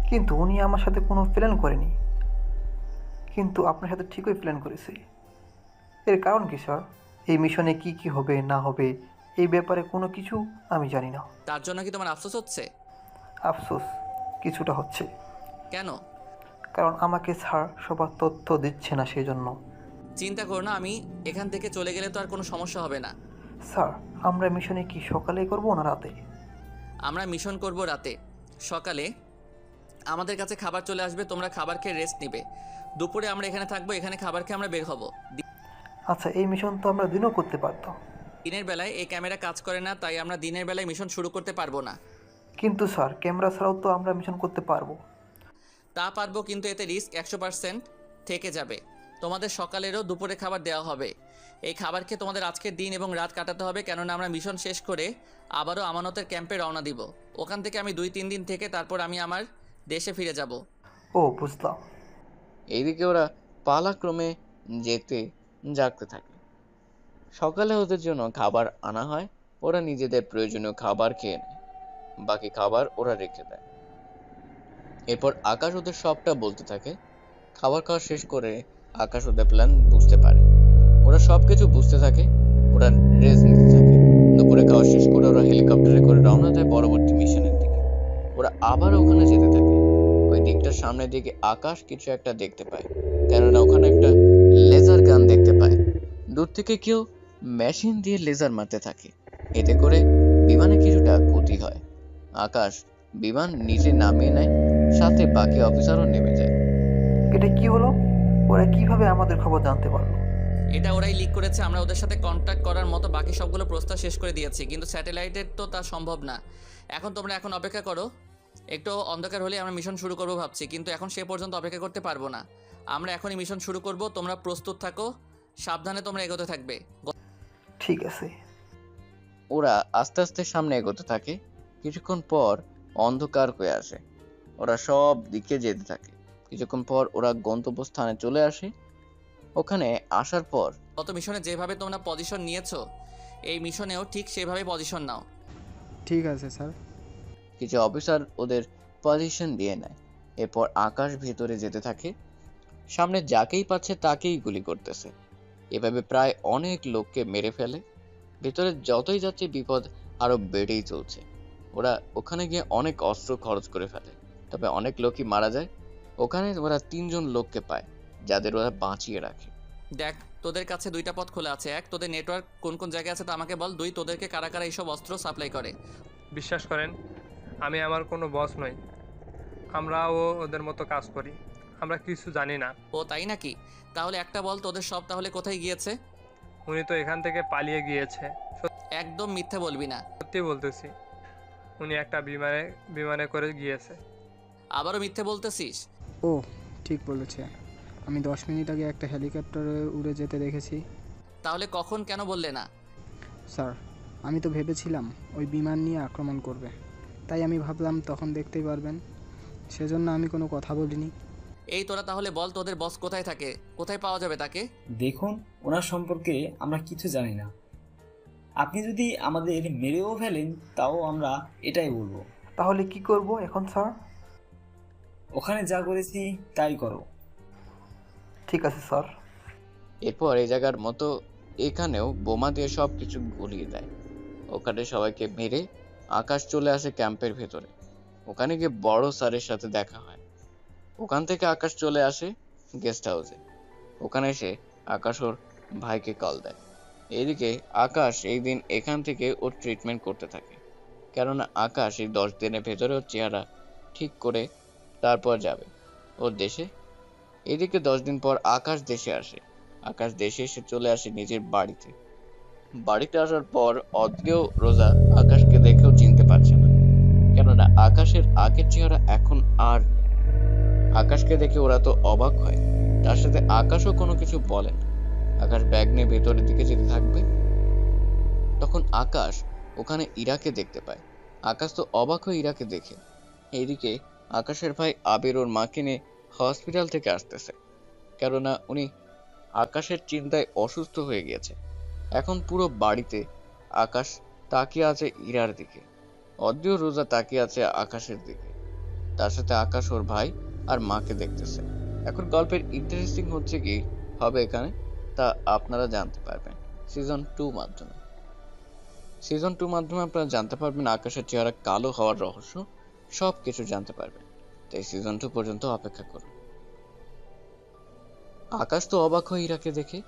কিন্তু উনি আমার সাথে কোনো প্ল্যান করেনি, কিন্তু আপনার সাথে ঠিকই প্ল্যান করেছে। এর কারণ কি স্যার? এই মিশনে কি কি হবে না হবে এই ব্যাপারে কোনো কিছু আমি জানি না। তার জন্য কি তোমার আফসোস হচ্ছে? আফসোস কিছুটা হচ্ছে। কেন? কারণ আমাকে স্যার সবার তথ্য দিচ্ছে না, সেই জন্য। চিন্তা করো না, আমি এখান থেকে চলে গেলে তো আর কোনো সমস্যা হবে না। স্যার আমরা মিশনে কি সকালে করব না রাতে? আমরা মিশন করব রাতে। সকালে আমাদের কাছে খাবার চলে আসবে, তোমরা খাবার খেয়ে রেস্ট নিবে। দুপুরে আমরা এখানে থাকবো, এখানে খাবার খেয়ে আমরা বের হব। আচ্ছা এই মিশন তো আমরা দিনও করতে পারতাম। দিনের বেলায় এই ক্যামেরা কাজ করে না, তাই আমরা দিনের বেলায় মিশন শুরু করতে পারবো না। কিন্তু স্যার ক্যামেরা ছাড়াও তো আমরা মিশন করতে পারবো। তা পারবো, কিন্তু এতে রিস্ক 100% থেকে যাবে। তোমাদের সকালেরও দুপুরে খাবার দেওয়া হবে। এই খাবার খেয়ে তোমাদের আজকের দিন এবং রাত কাটাতে হবে, কেননা আমরা মিশন শেষ করে আবারও আমানতের ক্যাম্পে রওনা দিব। ওখান থেকে আমি 2-3 দিন থেকে তারপর আমি আমার দেশে ফিরে যাব। ও বুঝলাম। এইদিকে ওরা পালাক্রমে জাগতে থাকে। সকালে ওদের জন্য খাবার আনা হয়, ওরা নিজেদের প্রয়োজনীয় খাবার খেয়ে নেয়, বাকি খাবার ওরা রেখে দেয়। এরপর আকাশ ওদের সবটা বলতে থাকে। খাবার খাওয়া শেষ করে আকাশ ওদের প্ল্যান বুঝতে পারে। ওরা সবকিছু বুঝতে থাকে, ওরা রেস্ট নিতে থাকে। দুপুরে খাওয়া শেষ করে ওরা হেলিকপ্টারে করে রওনা দেয় পরবর্তী মিশনের দিকে। ওরা আবার ওখানে যেতে থাকে। ওই দিকটার সামনের দিকে আকাশ কিছু একটা দেখতে পায়, কেননা ওখানে একটা লেজার গান দেখতে পায়। দূর থেকে কেউ মেশিন দিয়ে লেজার মারতে থাকে, এতে করে বিমানে কিছুটা ক্ষতি হয়। আকাশ বিমান নিচে নামিয়ে নেয়, সাথে বাকি অফিসারও নেমে যায়। এটা কি হলো? ওরা কিভাবে আমাদের খবর জানতে পারলো? এটা ওরাই লিক করেছে। আমরা ওদের সাথে কন্ট্যাক্ট করার মতো বাকি সবগুলো প্রস্তাব শেষ করে দিয়েছি, কিন্তু স্যাটেলাইটের তো তা সম্ভব না। তোমরা এখন অপেক্ষা করো। একটু অন্ধকার হলে আমরা মিশন শুরু করবো ভাবছি, কিন্তু এখন সে পর্যন্ত অপেক্ষা করতে পারবো না। আমরা এখনই মিশন শুরু করব, তোমরা প্রস্তুত থাকো, সাবধানে তোমরা এগোতে থাকবে। ঠিক আছে। ওরা আস্তে আস্তে সামনে এগোতে থাকে। কিছুক্ষণ পর অন্ধকার হয়ে আসে, ওরা সব দিকে যেতে থাকে। কিছুক্ষণ পর ওরা গন্তব্যস্থানে চলে আসে। ওখানে আসার পর গত মিশনে যেভাবে তোমরা পজিশন নিয়েছো, এই মিশনেও ঠিক সেভাবে পজিশন নাও। ঠিক আছে স্যার। কিছু অফিসার ওদের পজিশন দিয়ে নেয়। এরপর আকাশ ভেতরে যেতে থাকে, সামনে যাকেই পাচ্ছে তাকেই গুলি করতেছে। এভাবে প্রায় অনেক লোককে মেরে ফেলে। ভেতরে যতই যাচ্ছে বিপদ আরো বেড়েই চলছে। ওরা ওখানে গিয়ে অনেক অস্ত্র খরচ করে ফেলে, তবে অনেক লোকই মারা যায়। ওখানে ওরা 3 জন লোককে পায়, যাদের ওরা বাঁচিয়ে রাখে। দেখ, তোদের কাছে 2টা পথ খোলা আছে। 1, তোদের নেটওয়ার্ক কোন কোন জায়গায় আছে তা আমাকে বল। 2, তোদেরকে কারা কারা এইসব অস্ত্র সাপ্লাই করে। বিশ্বাস করেন, আমি আমার কোনো বস নই। আমরাও ওদের মতো কাজ করি, আমরা কিছু জানি না। ও তাই নাকি? তাহলে একটা বল, তোদের সব তাহলে কোথায় গিয়েছে? উনি তো এখান থেকে পালিয়ে গিয়েছে। একদম মিথ্যা বলবি না। সত্যি বলতেছি, উনি একটা বিমানে করে গিয়েছে। আবারও মিথ্যে বলতেছিস? ও ঠিক বলেছে, আমি 10 মিনিট আগে একটা হেলিকপ্টারে উড়ে যেতে দেখেছি। তাহলে কখন কেন বললে না? স্যার, আমি তো ভেবেছিলাম ওই বিমান নিয়ে আক্রমণ করবে, তাই আমি ভাবলাম তখন দেখতেই পারবেন, সেজন্য আমি কোনো কথা বলিনি। এই তোরা তাহলে বল, তোদের বস কোথায় থাকে, কোথায় পাওয়া যাবে তাকে? দেখুন, ওনার সম্পর্কে আমরা কিছু জানি না। আপনি যদি আমাদের মেরেও ফেলেন তাও আমরা এটাই বলবো। তাহলে কি করব এখন স্যার? ওখানে যা করেছি তাই করো। ঠিক আছে স্যার। এরপর এই জায়গার মতো এখানেও বোমা দিয়ে সবকিছু গুলিয়ে দেয়। ওখানে সবাইকে মেরে আকাশ চলে আসে ক্যাম্পের ভেতরে। ওখানে গিয়ে বড় স্যারের সাথে দেখা হয়। ওখান থেকে আকাশ চলে আসে গেস্ট হাউসে। ওখানে এসে আকাশ ওর ভাইকে কল দেয়। এইদিকে আকাশ এই দিন এখান থেকে ওর ট্রিটমেন্ট করতে থাকে, কেননা আকাশ এই 10 দিনের ভেতরে ওর চেহারা ঠিক করে তারপর যাবে ওর দেশে। এদিকে 10 দিন পর আকাশ দেশে আসে। আকাশ দেশে এসে চলে আসে নিজের বাড়িতে। বাড়িতে আসার পর অদ্রিও রোজা আকাশকে দেখেও চিনতে পারছে না, কেননা আকাশের আগের চেহারা এখন আর নেই। আকাশকে দেখে ওরা তো অবাক হয়, তার সাথে আকাশও কোনো কিছু বলে না। আকাশ ব্যাগ নিয়ে ভেতরের দিকে যেতে থাকবে, তখন আকাশ ওখানে ইরাকে দেখতে পায়। আকাশ তো অবাক হয়ে ইরাকে দেখে। এইদিকে আকাশের ভাই আবির ওর মাকে নিয়ে হসপিটাল থেকে আসতেছে, কেননা উনি আকাশের চিন্তায় অসুস্থ হয়ে গিয়েছে। এখন পুরো বাড়িতে আকাশ তাকিয়ে আছে ইরার দিকে, অদ্রিও রোজা তাকিয়ে আছে আকাশের দিকে। তার সাথে আকাশ ওর ভাই আর মাকে দেখতেছে। এখন গল্পের ইন্টারেস্টিং হচ্ছে কি হবে এখানে, তা আপনারা জানতে পারবেন সিজন 2 মাধ্যমে। সিজন 2 মাধ্যমে আপনারা জানতে পারবেন আকাশের চেহারা কালো হওয়ার রহস্য, সব কিছু জানতে পারবেন। তাই সিজন 2 পর্যন্ত অপেক্ষা করুন। আকাশ তো অবাক হয়ে ইরাকে দেখে।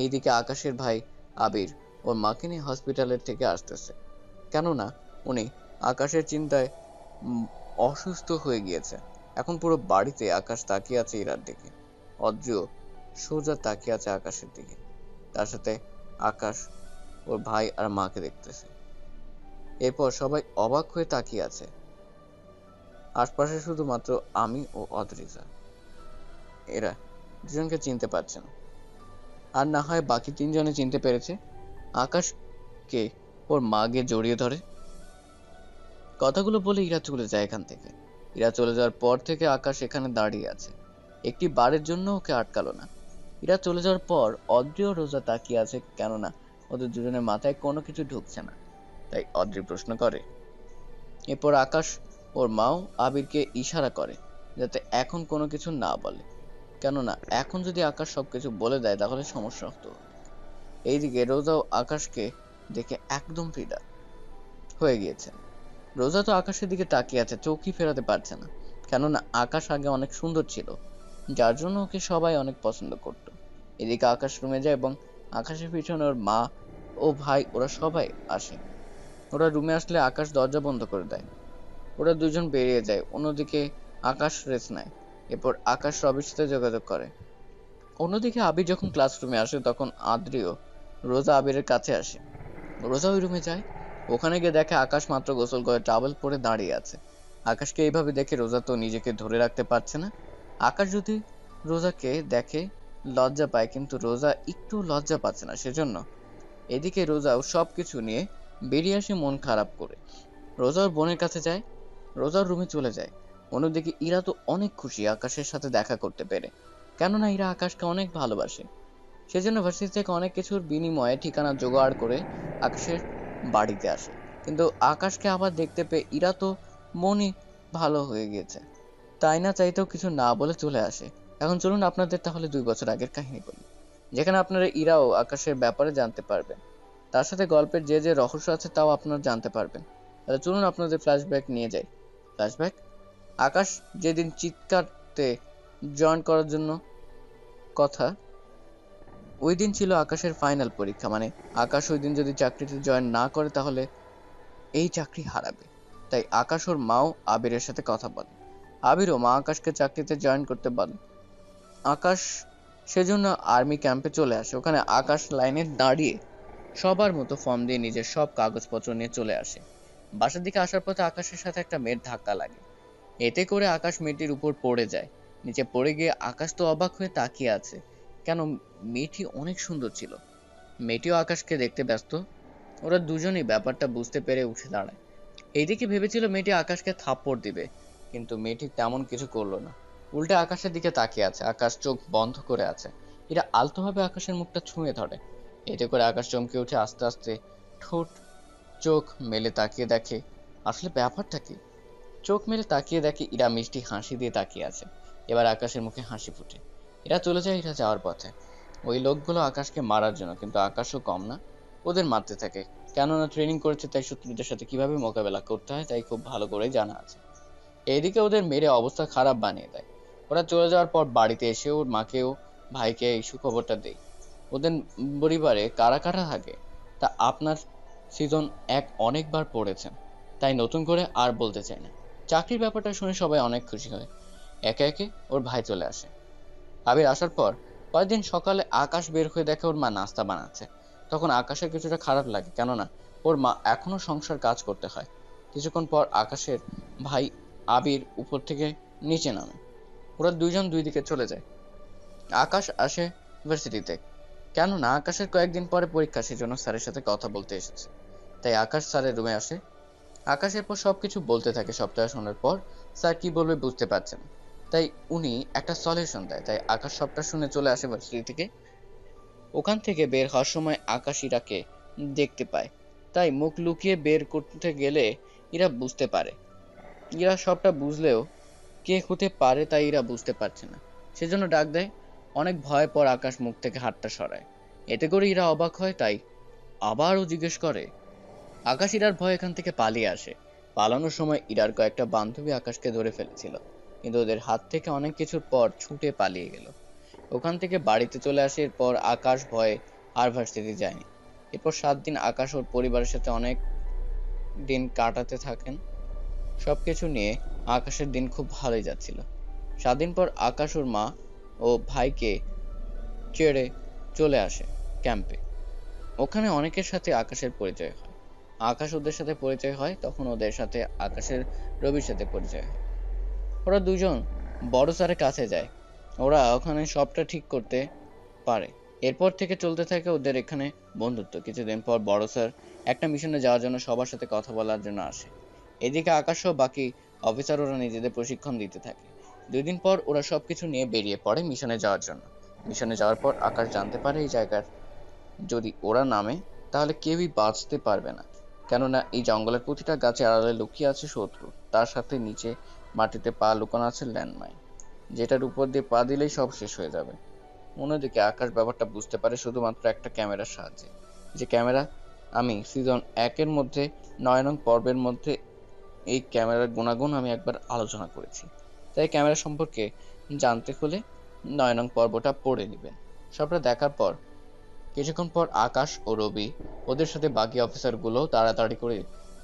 এইদিকে আকাশের ভাই আবির ওর মাকে নিয়ে হসপিটালের থেকে আসতেছে, কেননা উনি আকাশের চিন্তায় অসুস্থ হয়ে গিয়েছে। এখন পুরো বাড়িতে আকাশ তাকিয়ে আছে ইরার দিকে, অদ্রিও সোজা তাকিয়ে আছে আকাশের দিকে। তার সাথে আকাশ ওর ভাই আর মাকে দেখতেছে। এরপর সবাই অবাক হয়ে তাকিয়ে আছে। আশপাশে শুধুমাত্র আমি ও অদ্রিজা, এরা দুজনকে চিনতে পারছে না। আর না হয় বাকি 3 জনে চিনতে পেরেছে। আকাশকে ওর মা গিয়ে জড়িয়ে ধরে, কথাগুলো বলে ইরা চলে যায় এখান থেকে। ইরা চলে যাওয়ার পর থেকে আকাশ এখানে দাঁড়িয়ে আছে, একটি বারের জন্য ওকে আটকালো না। ইরা চলে যাওয়ার পর অদ্রি ও রোজা তাকিয়ে আছে, কেননা ওদের দুজনের মাথায় কোনো কিছু ঢুকছে না। তাই অদ্রি প্রশ্ন করে। এরপর আকাশ ওর মাও আবিরকে ইশারা করে যাতে এখন কোনো কিছু না বলে, কেননা এখন যদি আকাশ সবকিছু বলে দেয় তাহলে সমস্যা হতো। এইদিকে রোজাও আকাশকে দেখে একদম ফিদা হয়ে গিয়েছে। রোজা তো আকাশের দিকে তাকিয়ে আছে, চোখই ফেরাতে পারছে না, কেননা আকাশ আগে অনেক সুন্দর ছিল, যার জন্য ওকে সবাই অনেক পছন্দ করত। এদিকে আকাশ রুমে যায় এবং আকাশের পিছনে ওর মা ও ভাই ওরা সবাই আসে। ওরা রুমে আসলে আকাশ দরজা বন্ধ করে দেয়, ওরা দুজন বেরিয়ে যায়। অন্যদিকে আকাশ রেস্ট নেয়। এরপর আকাশ রবির সাথে যোগাযোগ করে। অন্যদিকে আবির যখন ক্লাসরুমে আসে তখন আদ্রিও রোজা আবিরের কাছে আসে। রোজা ওই রুমে যায়, ওখানে গিয়ে দেখে আকাশ মাত্র গোসল করে টাওয়েল পরে দাঁড়িয়ে আছে। আকাশকে এইভাবে দেখে রোজা তো নিজেকে ধরে রাখতে পারছে না। আকাশ যদি রোজাকে দেখে লজ্জা পায়, কিন্তু রোজা একটু লজ্জা পাচ্ছে না, সেজন্য এদিকে রোজাও সবকিছু নিয়ে বেরিয়ে আসে মন খারাপ করে। রোজা ওর বোনের কাছে যায়, রোজার রুমে চলে যায়। অন্যদিকে ইরা তো অনেক খুশি আকাশের সাথে দেখা করতে পেরে, কেননা ইরা আকাশকে অনেক ভালোবাসে। সেজন্য ভার্সিটি থেকে অনেক কিছুর বিনিময়ে ঠিকানা জোগাড় করে আকাশের বাড়িতে আসে। কিন্তু আকাশকে আবার দেখতে পেয়ে ইরা তো মনই ভালো হয়ে গিয়েছে, তাই না চাইতেও কিছু না বলে চলে আসে। এখন চলুন আপনাদের তাহলে 2 বছর আগের কাহিনী বলি, যেখানে আপনারা ইরাও আকাশের ব্যাপারে জানতে পারবেন, তার সাথে গল্পের যে যে রহস্য আছে তাও আপনারা জানতে পারবেন। তাহলে চলুন আপনাদের ফ্ল্যাশব্যাক নিয়ে যাই। ফ্ল্যাশব্যাক: আকাশ যেদিন চিৎকারতে জয়েন করার জন্য কথা, ওই দিন ছিল আকাশের ফাইনাল পরীক্ষা। মানে আকাশ ওই দিন যদি চাকরিতে জয়েন না করে তাহলে এই চাকরি হারাবে। তাই আকাশ ওর মাও আবিরের সাথে কথা বলে। আবিরও মা আকাশকে চাকরিতে জয়েন করতে বলে। আকাশ সেজন্য আর্মি ক্যাম্পে চলে আসে। ওখানে আকাশ লাইনে দাঁড়িয়ে সবার মতো ফর্ম দিয়ে নিজের সব কাগজপত্র নিয়ে চলে আসে। বাসার দিকে আসার পথে আকাশের সাথে একটা মেয়ের ধাক্কা লাগে, এতে করে আকাশ মেয়েটির উপর পড়ে যায়। নিচে পড়ে গিয়ে আকাশ তো অবাক হয়ে তাকিয়ে আছে, কেন মেয়েটি অনেক সুন্দর ছিল। মেয়েটিও আকাশকে দেখতে ব্যস্ত। ওরা দুজনেই ব্যাপারটা বুঝতে পেরে উঠে দাঁড়ায়। এইদিকে ভেবেছিল মেয়েটি আকাশকে থাপ্পড় দিবে, কিন্তু মেয়েটি তেমন কিছু করলো না, উল্টে আকাশের দিকে তাকিয়ে আছে। আকাশ চোখ বন্ধ করে আছে। এরা আলতোভাবে আকাশের মুখটা ছুঁয়ে ধরে, এতে করে আকাশ চমকে উঠে আস্তে আস্তে ঠোঁট চোখ মেলে তাকিয়ে দেখে আসলে ব্যাপারটা কি। চোখ মেলে তাকিয়ে দেখে ইরা মিষ্টি হাসি দিয়ে তাকিয়ে আছে। এবার আকাশের মুখে হাসি ফুটে। এরা চলে যায়। এরা যাওয়ার পথে ওই লোকগুলো আকাশকে মারার জন্য, কিন্তু আকাশও কম না, ওদের মারতে থাকে। কেননা ট্রেনিং করেছে, তাই শত্রুদের সাথে কিভাবে মোকাবেলা করতে হয় তাই খুব ভালো করে জানা আছে। এইদিকে ওদের মেরে অবস্থা খারাপ বানিয়ে দেয়। ওরা চলে যাওয়ার পর বাড়িতে এসে ওর মাকেও ভাইকে এই সুখবরটা দেয়। ওদের পরিবারে কারা কারা থাকে তা আপনার সিজন 1 অনেকবার পড়েছেন, তাই নতুন করে আর বলতে চাই না। চাকরির ব্যাপারটা শুনে সবাই অনেক খুশি হয়। একে একে ওর ভাই চলে আসে। আবির আসার পর কয়েকদিন সকালে আকাশ বের হয়ে দেখে ওর মা নাস্তা বানাচ্ছে। তখন আকাশের কিছুটা খারাপ লাগে, কেননা ওর মা এখনো সংসার কাজ করতে হয়। কিছুক্ষণ পর আকাশের ভাই আবির উপর থেকে নিচে নামে। ওরা দুইজন দুই দিকে চলে যায়। আকাশ আসে ইউনিভার্সিটিতে, কেননা আকাশের কয়েকদিন পরে পরীক্ষা, সেজন্য স্যারের সাথে কথা বলতে এসেছে। তাই আকাশ স্যারের রুমে আসে। আকাশ এরপর সবকিছু বলতে থাকে। সবটা শোনার পর স্যার কি বলবে বুঝতে পারছেন, তাই উনি একটা সলিউশন দেয়। তাই আকাশ সবটা শুনে চলে আসে ভার্সিটি থেকে। ওখান থেকে বের হওয়ার সময় আকাশ ইরাকে দেখতে পায়, তাই মুখ লুকিয়ে বের করতে গেলে ইরা বুঝতে পারে। ইরা সবটা বুঝলেও কে হতে পারে তাই ইরা বুঝতে পারছে না, সেজন্য ডাক দেয়। অনেক ভয় পর আকাশ মুখ থেকে হাতটা সরায়, এতে করে ইরা অবাক হয়। তাই আবারও জিজ্ঞেস করে। আকাশ ইরার ভয় এখান থেকে পালিয়ে আসে। পালানোর সময় ইরার কয়েকটা বান্ধবী আকাশকে ধরে ফেলেছিল, কিন্তু ওদের হাত থেকে অনেক কিছুর পর ছুটে পালিয়ে গেল। ওখান থেকে বাড়িতে চলে আসে। এরপর আকাশ ভয়ে আর ভার্সিটি যায়নি। এরপর 7 দিন আকাশ ওর পরিবারের সাথে অনেক দিন কাটাতে থাকেন। সবকিছু নিয়ে আকাশের দিন খুব ভালোই যাচ্ছিল। 7 দিন পর আকাশ ওর মা ও ভাইকে ছেড়ে চলে আসে ক্যাম্পে। ওখানে অনেকের সাথে আকাশের পরিচয় হয়। আকাশ ওদের সাথে পরিচয় হয়, তখন ওদের সাথে আকাশের রবির সাথে পরিচয় হয়। ওরা দুজন বড় স্যারের কাছে যায়। ওরা ওখানে সবটা ঠিক করতে পারে। এরপর থেকে চলতে থাকে ওদের এখানে বন্ধুত্ব। কিছুদিন পর বড় স্যার একটা মিশনে যাওয়ার জন্য সবার সাথে কথা বলার জন্য আসে। এদিকে আকাশ ও বাকি অফিসার ওরা নিজেদের প্রশিক্ষণ দিতে থাকে। 2 দিন পর ওরা সবকিছু নিয়ে বেরিয়ে পড়ে মিশনে যাওয়ার জন্য। মিশনে যাওয়ার পর আকাশ জানতে পারে এই জায়গার যদি ওরা নামে তাহলে কেউই বাঁচতে পারবে না, কেননা এই জঙ্গলের প্রতিটা গাছে আড়ালে লুকিয়ে আছে শত্রু, তার সাথে নিচে মাটিতে পা লুকানো আছে ল্যান্ডমাইন, যেটার উপর দিয়ে পা দিলেই সব শেষ হয়ে যাবে। অন্যদিকে আকাশ ব্যাপারটা বুঝতে পারে শুধুমাত্র একটা ক্যামেরার সাহায্যে, যে ক্যামেরা আমি সিজন 1-এর মধ্যে 9 নং পর্বের মধ্যে এই ক্যামেরার গুণাগুণ আমি একবার আলোচনা করেছি। তাই ক্যামেরা সম্পর্কে জানতে হলে 9 নং পর্বটা পড়ে নেবেন। সবটা দেখার পর কিছুক্ষণ পর আকাশ ও রবি ওদের সাথে বাকি অফিসারগুলো তাড়াতাড়ি করে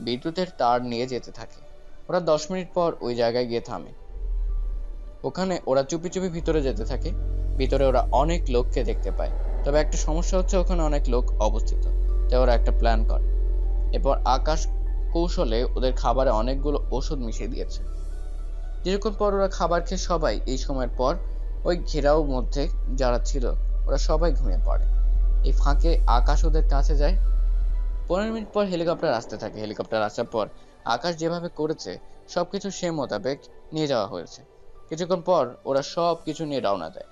বিদ্যুতের তার নিয়ে যেতে থাকে। ওরা 10 মিনিট পর ওই জায়গায় গিয়ে থামে। ওখানে ওরা চুপি চুপি ভিতরে যেতে থাকে। ভিতরে ওরা অনেক লোককে দেখতে পায়, তবে একটা সমস্যা হচ্ছে ওখানে অনেক লোক অবস্থিত। তাই ওরা একটা প্ল্যান করে। এরপর আকাশ কৌশলে ওদের খাবারে অনেকগুলো ওষুধ মিশিয়ে দিয়েছে। কিছুক্ষণ পর ওরা খাবার খেয়ে সবাই এই সময়ের পর ওই ঘেরাও মধ্যে যারা ছিল ওরা সবাই ঘুমিয়ে পড়ে। এই ফাঁকে আকাশ ওদের কাছে যায়। 15 মিনিট পর হেলিকপ্টার আসতে থাকে। হেলিকপ্টার আসার পর আকাশ যেভাবে করেছে সবকিছু সে মোতাবেক নিয়ে যাওয়া হয়েছে। কিছুক্ষণ পর ওরা সব কিছু নিয়ে রওনা দেয়।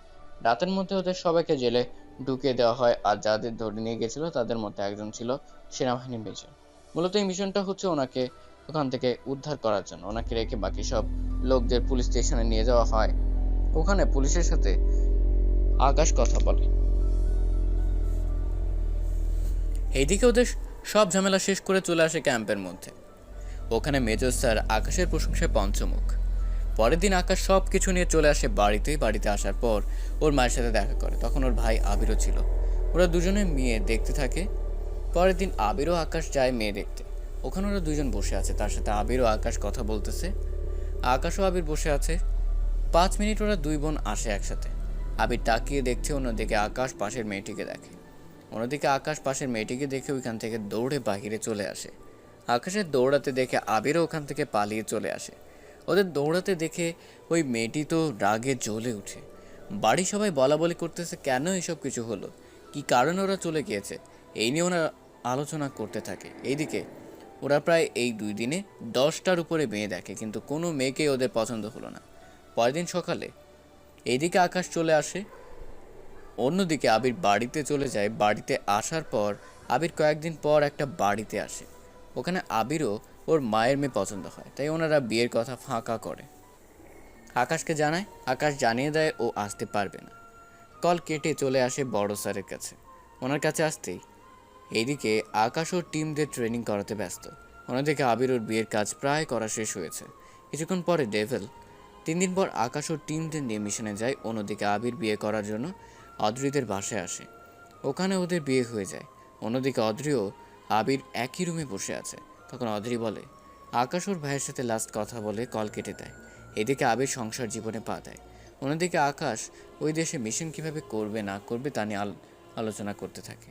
রাতের মধ্যে ওদের সবাইকে জেলে ঢুকিয়ে দেওয়া হয়, আর যাদের ধরে নিয়ে গেছিল তাদের মধ্যে একজন ছিল সেনাবাহিনী মেজর। মূলত এই মিশনটা হচ্ছে ওনাকে ওখান থেকে উদ্ধার করার জন্য। ওনাকে রেখে বাকি সব লোকদের পুলিশ স্টেশনে নিয়ে যাওয়া হয়। ওখানে পুলিশের সাথে আকাশ কথা বলে। এইদিকে ওদের সব ঝামেলা শেষ করে চলে আসে ক্যাম্পের মধ্যে। ওখানে মেজর স্যার আকাশের প্রশংসায় পঞ্চমুখ। পরের দিন আকাশ সব কিছু নিয়ে চলে আসে বাড়িতে। বাড়িতে আসার পর ওর মায়ের সাথে দেখা করে। তখন ওর ভাই আবিরও ছিল। ওরা দুজনে মেয়ে দেখতে থাকে। পরের দিন আবিরও আকাশ যায় মেয়ে দেখতে। ওখানে ওরা দুজন বসে আছে, তার সাথে আবির ও আকাশ কথা বলতেছে। আকাশ ও আবির বসে আছে। 5 মিনিট ওরা দুই বোন আসে একসাথে। আবির তাকিয়ে দেখছে, অন্যদিকে আকাশ পাশের মেয়েটিকে দেখে। অন্যদিকে আকাশ পাশের মেয়েটিকে দেখে ওইখান থেকে দৌড়ে বাহিরে চলে আসে। আকাশের দৌড়াতে দেখে আবিরও ওখান থেকে পালিয়ে চলে আসে। ওদের দৌড়াতে দেখে ওই মেয়েটি তো রাগে জ্বলে উঠে। বাড়ি সবাই বলা বলি করতেছে কেন এসব কিছু হলো, কি কারণে ওরা চলে গিয়েছে, এই নিয়ে ওরা আলোচনা করতে থাকে। এইদিকে ওরা প্রায় এই 2 দিনে 10টার উপরে মেয়ে দেখে, কিন্তু কোনো মেয়েকেই ওদের পছন্দ হলো না। পরের দিন সকালে এইদিকে আকাশ চলে আসে, অন্যদিকে আবির বাড়িতে চলে যায়। বাড়িতে আসার পর আবির কয়েকদিন পর একটা বাড়িতে আসে। ওখানে আবিরও ওর মায়ের মেয়ে পছন্দ হয়, তাই ওনারা বিয়ের কথা ফাঁকা করে। আকাশকে জানায়, আকাশ জানিয়ে দেয় ও আসতে পারবে না। কল কেটে চলে আসে বড় স্যারের কাছে। ওনার কাছে আসতেই এইদিকে আকাশ ওর টিমদের ট্রেনিং করাতে ব্যস্ত। অন্যদিকে আবির ওর বিয়ের কাজ প্রায় করা শেষ হয়েছে। কিছুক্ষণ পরে ডেভেল 3 দিন পর আকাশ ওর টিমদের নিয়ে মিশনে যায়। অন্যদিকে আবির বিয়ে করার জন্য অদ্রিদের বাসায় আসে। ওখানে ওদের বিয়ে হয়ে যায়। অন্যদিকে অদ্রিও আবির একই রুমে বসে আছে। তখন অদ্রি বলে আকাশ ওর ভাইয়ের সাথে লাস্ট কথা বলে কল কেটে দেয়। এদিকে আবির সংসার জীবনে পা দেয়। অন্যদিকে আকাশ ওই দেশে মিশন কিভাবে করবে না করবে তা নিয়ে আলোচনা করতে থাকে।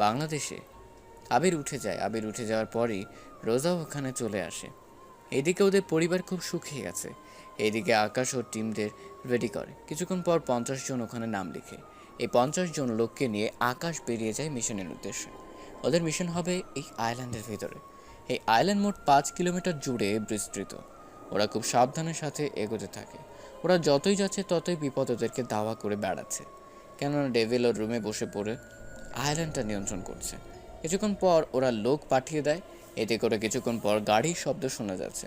বাংলাদেশে আবির উঠে যায়। আবির উঠে যাওয়ার পরই রোজাও ওখানে চলে আসে। এদিকে ওদের পরিবার খুব সুখী আছে। এইদিকে আকাশ ও টিমদের রেডি করে। কিছুক্ষণ পর 50 জন ওখানে নাম লিখে। এই 50 জন লোককে নিয়ে আকাশ বেরিয়ে যায় মিশনের উদ্দেশ্যে। ওদের মিশন হবে এই আইল্যান্ডের ভিতরে। এই আইল্যান্ড মোট 5 কিলোমিটার জুড়ে বিস্তৃত। ওরা খুব সাবধানের সাথে এগোতে থাকে। ওরা যতই যাচ্ছে ততই বিপদ ওদেরকে দাওয়া করে বেড়াচ্ছে, কেননা ডেভিল ওর রুমে বসে পড়ে আইল্যান্ডটা নিয়ন্ত্রণ করছে। কিছুক্ষণ পর ওরা লোক পাঠিয়ে দেয়। এতে করে কিছুক্ষণ পর গাড়ির শব্দ শোনা যাচ্ছে।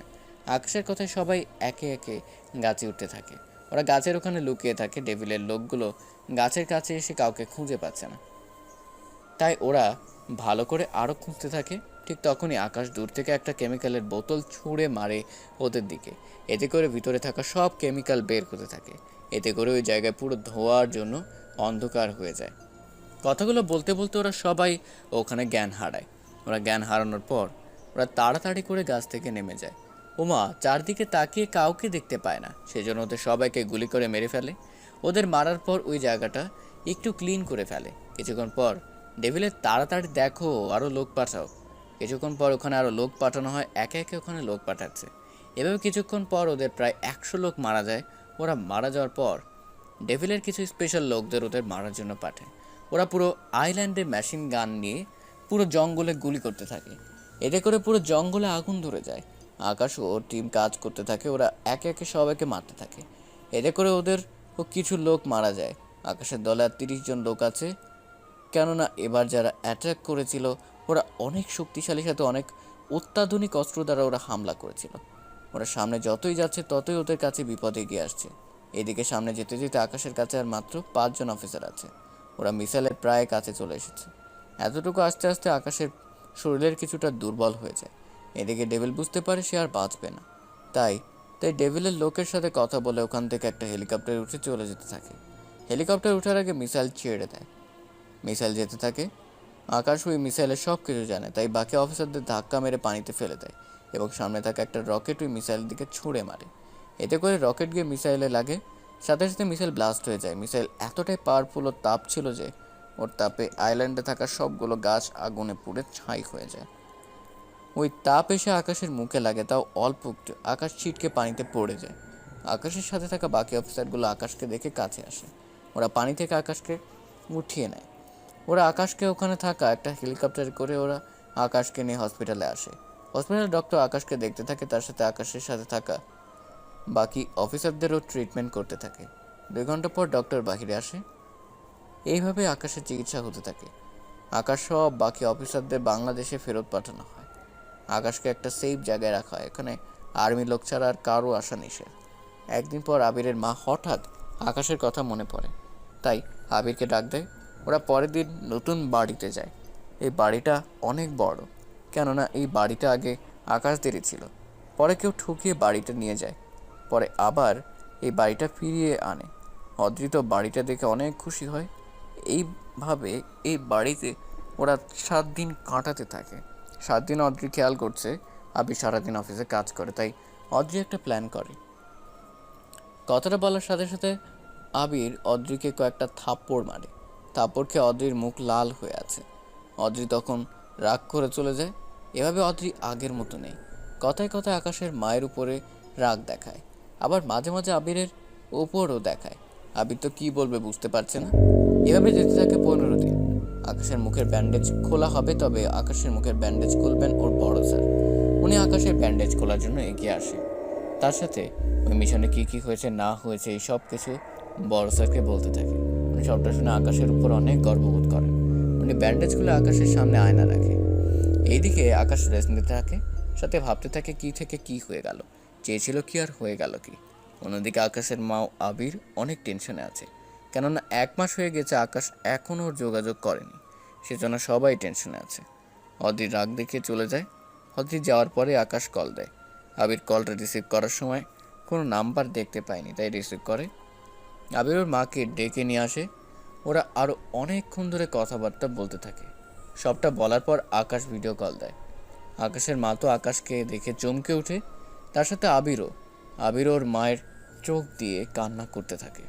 আকাশের কথায় সবাই একে একে গাছে উঠতে থাকে। ওরা গাছের ওখানে লুকিয়ে থাকে। ডেভিলের লোকগুলো গাছের কাছে এসে কাউকে খুঁজে পাচ্ছে না, তাই ওরা ভালো করে আরও খুঁজতে থাকে। ঠিক তখনই আকাশ দূর থেকে একটা কেমিক্যালের বোতল ছুঁড়ে মারে ওদের দিকে। এতে করে ভিতরে থাকা সব কেমিক্যাল বের হতে থাকে। এতে করে ওই জায়গায় পুরো ধোঁয়ার জন্য অন্ধকার হয়ে যায়। কথাগুলো বলতে বলতে ওরা সবাই ওখানে জ্ঞান হারায়। ওরা জ্ঞান হারানোর পর ওরা তাড়াতাড়ি করে গাছ থেকে নেমে যায়। ওমা চারদিকে তাকিয়ে কাউকে দেখতে পায় না, সেজন্য ওদের সবাইকে গুলি করে মেরে ফেলে। ওদের মারার পর ওই জায়গাটা একটু ক্লিন করে ফেলে। কিছুক্ষণ পর ডেভিলের তাড়াতাড়ি দেখো আরও লোক পাঠাও। কিছুক্ষণ পর ওখানে আরও লোক পাঠানো হয়। একে একে ওখানে লোক পাঠাচ্ছে। এভাবে কিছুক্ষণ পর ওদের প্রায় 100 লোক মারা যায়। ওরা মারা যাওয়ার পর ডেভিলের কিছু স্পেশাল লোকদের ওদের মারার জন্য পাঠায়। ওরা পুরো আইল্যান্ডে মেশিন গান নিয়ে পুরো জঙ্গলে গুলি করতে থাকে। এতে করে পুরো জঙ্গলে আগুন ধরে যায়। আকাশ ও টিম কাজ করতে থাকে। ওরা একে একে সবাইকে মারতে থাকে। এতে করে ওদের ও কিছু লোক মারা যায়। আকাশের দলে আর 30 জন লোক আছে, কেননা এবার যারা অ্যাটাক করেছিল ওরা অনেক শক্তিশালী, সাথে অনেক অত্যাধুনিক অস্ত্র দ্বারা ওরা হামলা করেছিল। ওরা সামনে যতই যাচ্ছে ততই ওদের কাছে বিপদ এগিয়ে আসছে। এদিকে সামনে যেতে যেতে আকাশের কাছে আর মাত্র 5 জন অফিসার আছে। ওরা মিসাইলের প্রায় কাছে চলে এসেছে। এতটুকু আস্তে আস্তে আকাশের শরীরের কিছুটা দুর্বল হয়ে যায়। এদিকে ডেভিল বুঝতে পারে সে আর বাঁচবে না। তাই ডেভিলের লোকের সাথে কথা বলে ওখান থেকে একটা হেলিকপ্টারে উঠে চলে যেতে থাকে। হেলিকপ্টার ওঠার আগে মিসাইল ছেড়ে দেয়। মিসাইল যেতে থাকে। আকাশ ওই মিসাইলের সব কিছু জানে, তাই বাকি অফিসারদের ধাক্কা মেরে পানিতে ফেলে দেয় এবং সামনে থাকা একটা রকেট ওই মিসাইলের দিকে ছুঁড়ে মারে। এতে করে রকেট গিয়ে মিসাইলে লাগে, সাথে সাথে মিসাইল ব্লাস্ট হয়ে যায়। মিসাইল এতটাই পাওয়ারফুল ও তাপ ছিল যে ওর তাপে আইল্যান্ডে থাকা সবগুলো গাছ আগুনে পুড়ে ছাই হয়ে যায়। ওই তাপ এসে আকাশের মুখে লাগে, তাও অল্প একটু। আকাশ ছিটকে পানিতে পড়ে যায়। আকাশের সাথে থাকা বাকি অফিসারগুলো আকাশকে দেখে কাছে আসে। ওরা পানি থেকে আকাশকে উঠিয়ে নেয়। ওরা আকাশকে ওখানে থাকা একটা হেলিকপ্টার করে ওরা আকাশকে নিয়ে হসপিটালে আসে। হসপিটালের ডক্টর আকাশকে দেখতে থাকে, তার সাথে আকাশের সাথে থাকা বাকি অফিসারদেরও ট্রিটমেন্ট করতে থাকে। 2 ঘন্টা পর ডক্টর বাহিরে আসে। এইভাবে আকাশের চিকিৎসা হতে থাকে। আকাশ সব বাকি অফিসারদের বাংলাদেশে ফেরত পাঠানো হয়। আকাশকে একটা সেফ জায়গায় রাখা হয়, এখানে আর্মি লোক ছাড়া আর কারো আসা নিষেধ। একদিন পর আবিরের মা হঠাৎ আকাশের কথা মনে পড়ে, তাই আবিরকে ডাক দেয়। ওরা পরের দিন নতুন বাড়িতে যায়। এই বাড়িটা অনেক বড়, কেননা এই বাড়িটা আগে আকাশদেরই ছিল। পরে কেউ ঠকিয়ে বাড়িটা নিয়ে যায়, পরে আবার এই বাড়িটা ফিরিয়ে আনে। অদ্রিত বাড়িটা দেখে অনেক খুশি হয়। এইভাবে এই বাড়িতে ওরা 7 দিন কাটাতে থাকে। 7 দিন অদ্রি খেয়াল করছে আবির সারাদিন অফিসে কাজ করে, তাই অদ্রি একটা প্ল্যান করে। কথাটা বলার সাথে সাথে আবির অদ্রিকে কয়েকটা থাপ্পড় মারে। থাপ্পড় খেয়ে অদ্রির মুখ লাল হয়ে আছে। অদ্রি তখন রাগ করে চলে যায়। এভাবে অদ্রি আগের মতো নেই। কথায় কথায় আকাশের মায়ের উপরে রাগ দেখায়, আবার মাঝে মাঝে আবিরের ওপরও দেখায়। আবির তো কী বলবে বুঝতে পারছে না। এভাবে যেতে থাকে 15 দিন। আকাশের মুখের ব্যান্ডেজ খোলা হবে, তবে আকাশের মুখের ব্যান্ডেজ খুলবেন ওর বড় স্যার। উনি আকাশের ব্যান্ডেজ খোলার জন্য এগিয়ে আসে। তার সাথে ওই মিশনে কী কী হয়েছে না হয়েছে এই সব কিছু বড় স্যারকে বলতে থাকে। উনি সবটা শুনে আকাশের উপর অনেক গর্ববোধ করেন। উনি ব্যান্ডেজ খুলে আকাশের সামনে আয়না রাখে। এইদিকে আকাশ রেস্ট নিতে থাকে, সাথে ভাবতে থাকে কী থেকে কী হয়ে গেল, চেয়েছিল কি আর হয়ে গেল কি। অন্যদিকে আকাশের মাও আবির অনেক টেনশনে আছে, কেননা 1 মাস হয়ে গেছে আকাশ এখনও ওর যোগাযোগ করেনি। সেজন্য সবাই টেনশনে আছে। অদ্রির রাগ দেখে চলে যায়। অদ্রি যাওয়ার পরে আকাশ কল দেয়। আবির কলটা রিসিভ করার সময় কোনো নাম্বার দেখতে পায়নি, তাই রিসিভ করে। আবির ওর মাকে ডেকে নিয়ে আসে। ওরা আরও অনেকক্ষণ ধরে কথাবার্তা বলতে থাকে। সবটা বলার পর আকাশ ভিডিও কল দেয়। আকাশের মা তো আকাশকে দেখে চমকে ওঠে, তার সাথে আবির ওর মায়ের চোখ দিয়ে কান্না করতে থাকে।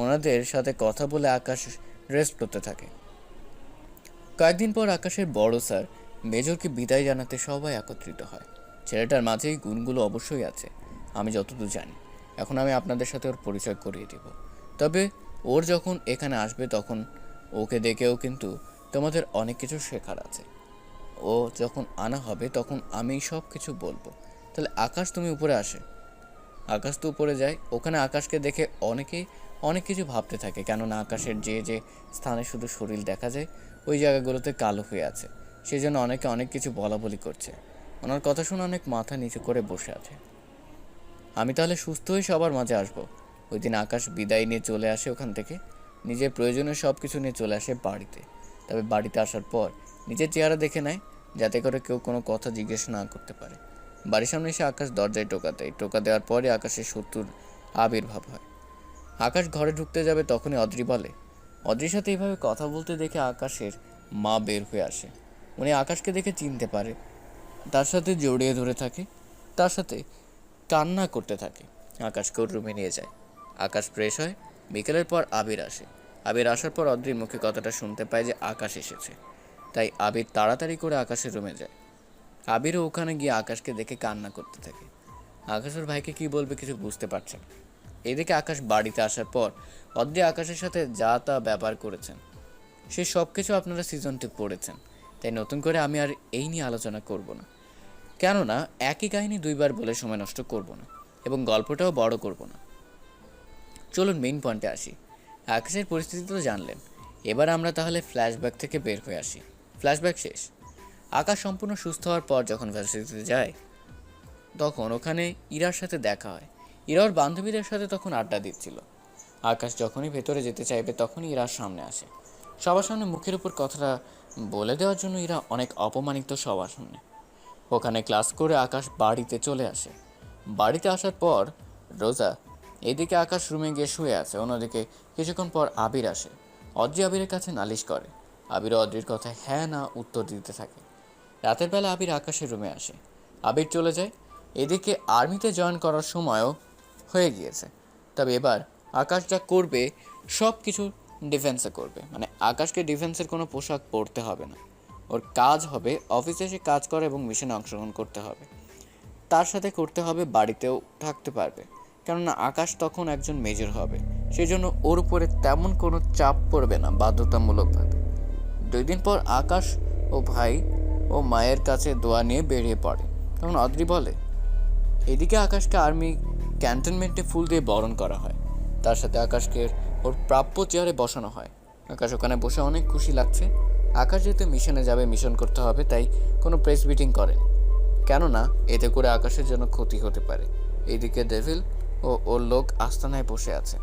ওনাদের সাথে কথা বলে আকাশ রেস্ট করতে থাকে। কয়েকদিন পর আকাশের বড় স্যার মেজরকে বিদায় জানাতে সবাই একত্রিত হয়। ছেলেটার মাঝেই গুণগুলো অবশ্যই আছে, আমি যতদূর জানি। এখন আমি আপনাদের সাথে ওর পরিচয় করিয়ে দেব। তবে ওর যখন এখানে আসবে তখন ওকে দেখেও কিন্তু তোমাদের অনেক কিছু শেখার আছে। ও যখন আনা হবে তখন আমি সব কিছু বলবো। তাহলে আকাশ তুমি উপরে আসে। আকাশ তো উপরে যায়। ওখানে আকাশকে দেখে অনেকেই অনেক কিছু ভাবতে থাকে, কেননা আকাশের যে স্থানে শুধু শরীর দেখা যায় ওই জায়গাগুলোতে কালো হয়ে আছে। সেই জন্য অনেকে অনেক কিছু বলাবলি করছে। ওনার কথা শুনে অনেক মাথা নিচু করে বসে আছে। আমি তাহলে সুস্থ হয়ে সবার মাঝে আসবো। ওই দিন আকাশ বিদায় নিয়ে চলে আসে ওখান থেকে। নিজের প্রয়োজনীয় সব কিছু নিয়ে চলে আসে বাড়িতে। তবে বাড়িতে আসার পর নিজের চেহারা দেখে নেয়, যাতে করে কেউ কোনো কথা জিজ্ঞেস না করতে পারে। বাড়ির সামনে এসে আকাশ দরজায় টোকা দেয়। টোকা দেওয়ার পরে আকাশের শত্রুর আবির্ভাব হয়। আকাশ ঘরে ঢুকতে যাবে তখনই অদ্রি বলে। অদ্রির সাথে এইভাবে কথা বলতে দেখে আকাশের মা বের হয়ে আসে। উনি আকাশকে দেখে চিনতে পারে, তার সাথে জড়িয়ে ধরে থাকে, তার সাথে কান্না করতে থাকে। আকাশকে ওর রুমে নিয়ে যায়। আকাশ ফ্রেশ হয়। বিকেলের পর আবির আসে। আবির আসার পর অদ্রির মুখে কথাটা শুনতে পায় যে আকাশ এসেছে, তাই আবির তাড়াতাড়ি করে আকাশের রুমে যায়। আবিরও ওখানে গিয়ে আকাশকে দেখে কান্না করতে থাকে। আকাশ ওর ভাইকে কী বলবে কিছু বুঝতে পারছে না। এদিকে আকাশ বাড়িতে আসার পর অদ্রি আকাশের সাথে যা তা ব্যাপার করেছেন, সে সব কিছু আপনারা সিজন 2 পড়েছেন, তাই নতুন করে আমি আর এই নিয়ে আলোচনা করব না। কেননা একই কাহিনী দুইবার বলে সময় নষ্ট করব না এবং গল্পটাও বড় করব না। চলুন মেইন পয়েন্টে আসি। আকাশের পরিস্থিতি তো জানলেন, এবার আমরা তাহলে ফ্ল্যাশব্যাক থেকে বের হয়ে আসি। ফ্ল্যাশব্যাক শেষ। আকাশ সম্পূর্ণ সুস্থ হওয়ার পর যখন ভার্সিটিতে যায় তখন ওখানে ইরার সাথে দেখা হয়। ইরা ওর বান্ধবীদের সাথে তখন আড্ডা দিচ্ছিল। আকাশ যখনই ভেতরে যেতে চাইবে তখনই ইরার সামনে আসে। সবার সামনে মুখের উপর কথাটা বলে দেওয়ার জন্য ইরা অনেক অপমানিত সবার সামনে। ওখানে ক্লাস করে আকাশ বাড়িতে চলে আসে। বাড়িতে আসার পর রোজা এদিকে আকাশ রুমে গিয়ে শুয়ে আছে, অন্যদিকে কিছুক্ষণ পর আবির আসে। অদ্রি আবিরের কাছে নালিশ করে। আবির অদ্রির কথায় হ্যাঁ না উত্তর দিতে থাকে। রাতের বেলা আবির আকাশের রুমে আসে। আবির চলে যায়। এদিকে আর্মিতে জয়েন করার সময়ও হয়ে গিয়েছে। তবে এবার আকাশ যা করবে সব কিছু ডিফেন্সে করবে, মানে আকাশকে ডিফেন্সের কোনো পোশাক পরতে হবে না। ওর কাজ হবে অফিসে এসে কাজ করা এবং মিশনে অংশগ্রহণ করতে হবে। তার সাথে করতে হবে বাড়িতেও থাকতে পারবে, কেননা আকাশ তখন একজন মেজর হবে। সেই জন্য ওর উপরে তেমন কোনো চাপ পড়বে না বাধ্যতামূলকভাবে। 2 দিন পর আকাশ ও ভাই ও মায়ের কাছে দোয়া নিয়ে বেরিয়ে পড়ে। তখন অদ্রি বলে, এদিকে আকাশকে আর্মি ক্যান্টনমেন্টে ফুল দিয়ে বরণ করা হয়। তার সাথে আকাশকে ওর প্রাপ্য চেয়ারে বসানো হয়। আকাশ ওখানে বসে অনেক খুশি লাগছে। আকাশ যেহেতু মিশনে যাবে, মিশন করতে হবে, তাই কোনো প্রেস মিটিং করেনি, কেননা এতে করে আকাশের জন্য ক্ষতি হতে পারে। এইদিকে ডেভিল ও ওর লোক আস্তানায় বসে আছে।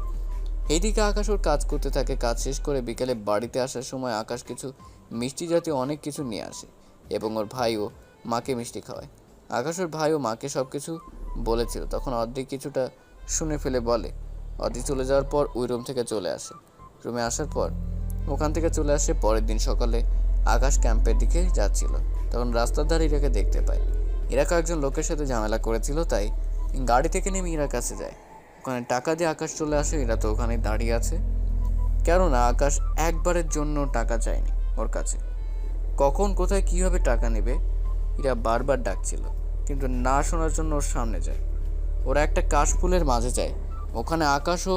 এইদিকে আকাশ ওর কাজ করতে থাকে। কাজ শেষ করে বিকেলে বাড়িতে আসার সময় আকাশ কিছু মিষ্টি জাতীয় অনেক কিছু নিয়ে আসে এবং ওর ভাই ও মাকে মিষ্টি খাওয়ায়। আকাশ ওর ভাই ও মাকে সব কিছু বলেছিল। তখন অদ্রি কিছুটা শুনে ফেলে বলে। অদ্রি চলে যাওয়ার পর ওই রুম থেকে চলে আসে। রুমে আসার পর ওখান থেকে চলে আসে। পরের দিন সকালে আকাশ ক্যাম্পের দিকে যাচ্ছিল, তখন রাস্তার ধারে ইরাকে দেখতে পায়। ইরা কয়েকজন লোকের সাথে ঝামেলা করেছিল, তাই গাড়ি থেকে নেমে ইরার কাছে যায়। ওখানে টাকা দিয়ে আকাশ চলে আসে। ইরা তো ওখানে দাঁড়িয়ে আছে, কেননা আকাশ একবারের জন্য টাকা চায়নি ওর কাছে। কখন কোথায় কীভাবে টাকা নেবে ইরা বারবার ডাকছিল, কিন্তু না শোনার জন্য ওর সামনে যায়। ওরা একটা কাশফুলের মাঝে যায়। ওখানে আকাশ ও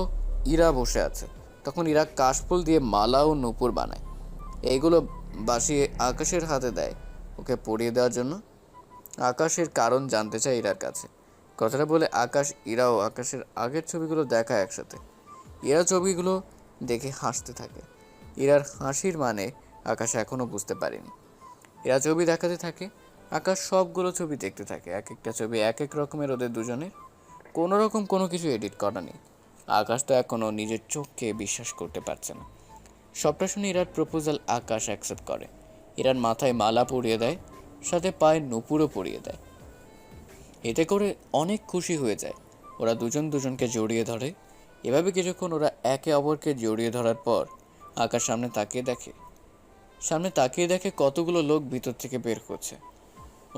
ইরা বসে আছে। তখন ইরা কাশফুল দিয়ে মালা ও নূপুর বানায়। এইগুলো বাসিয়ে আকাশের হাতে দেয় ওকে পরিয়ে দেওয়ার জন্য। আকাশের কারণ জানতে চায় ইরার কাছে। কথাটা বলে আকাশ ইরা ও আকাশের আগের ছবিগুলো দেখায় একসাথে। ইরা ছবিগুলো দেখে হাসতে থাকে। ইরার হাসির মানে আকাশ এখনও বুঝতে পারেনি। এরা ছবি দেখাতে থাকে। আকাশ সবগুলো ছবি দেখতে থাকে। এক একটা ছবি এক এক রকমের ওদের দুজনের। কোনো রকম কোনো কিছু এডিট করা নেই। আকাশ তো এখনও নিজের চোখকে বিশ্বাস করতে পারছে না। সবটা শুনে ইরার প্রপোজাল আকাশ অ্যাকসেপ্ট করে। ইরার মাথায় মালা পরিয়ে দেয়, সাথে পায়ে নূপুরও পরিয়ে দেয়। এতে করে অনেক খুশি হয়ে যায়। ওরা দুজন দুজনকে জড়িয়ে ধরে। এভাবে কিছুক্ষণ ওরা একে অপরকে জড়িয়ে ধরার পর আকাশ সামনে তাকিয়ে দেখে কতগুলো লোক ভিতর থেকে বের করছে।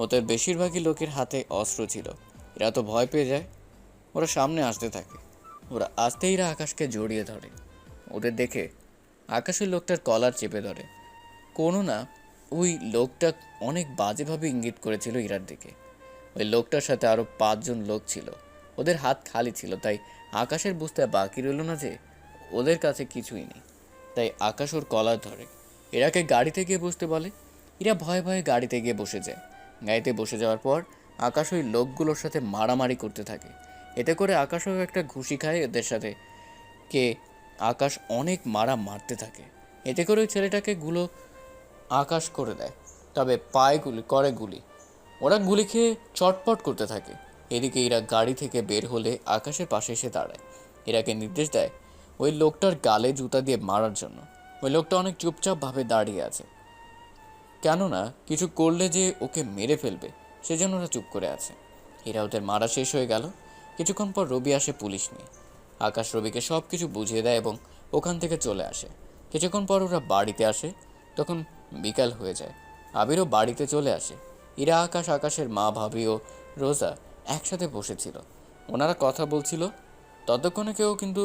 ওদের বেশিরভাগই লোকের হাতে অস্ত্র ছিল। এরা তো ভয় পেয়ে যায়। ওরা সামনে আসতে থাকে। ওরা আসতেই এরা আকাশকে জড়িয়ে ধরে। ওদের দেখে আকাশের লোকটার কলার চেপে ধরে। কোনো না, ওই লোকটা অনেক বাজেভাবে ইঙ্গিত করেছিল ইরার দিকে। ওই লোকটার সাথে আরও 5 জন লোক ছিল। ওদের হাত খালি ছিল, তাই আকাশের বুঝতে বাকি রইল না যে ওদের কাছে কিছুই নেই। তাই আকাশ ওর কলার ধরে। এরাকে গাড়িতে গিয়ে বসতে বলে। এরা ভয়ে ভয়ে গাড়িতে গিয়ে বসে যায়। গাড়িতে বসে যাওয়ার পর আকাশ ওই লোকগুলোর সাথে মারামারি করতে থাকে। এতে করে আকাশও একটা ঘুষি খায় এদের সাথে। আকাশ অনেক মারতে থাকে। এতে করে ওই ছেলেটাকে আকাশ করে দেয়, তবে পায়ে গুলি। ওরা গুলি খেয়ে চটপট করতে থাকে। এদিকে এরা গাড়ি থেকে বের হলে আকাশের পাশে এসে দাঁড়ায়। এরাকে নির্দেশ দেয় ওই লোকটার গালে জুতা দিয়ে মারার জন্য। ওই লোকটা অনেক চুপচাপভাবে দাঁড়িয়ে আছে, কেননা কিছু করলে যে ওকে মেরে ফেলবে সেজন্য ওরা চুপ করে আছে। এরা ওদের মারা শেষ হয়ে গেল। কিছুক্ষণ পর রবি আসে পুলিশ নিয়ে। আকাশ রবিকে সব কিছু বুঝিয়ে দেয় এবং ওখান থেকে চলে আসে। কিছুক্ষণ পর ওরা বাড়িতে আসে। তখন বিকাল হয়ে যায়। আবিরও বাড়িতে চলে আসে। ইরা, আকাশের মা, ভাবি ও রোজা একসাথে বসেছিল। ওনারা কথা বলছিল। ততক্ষণে কেউ কিন্তু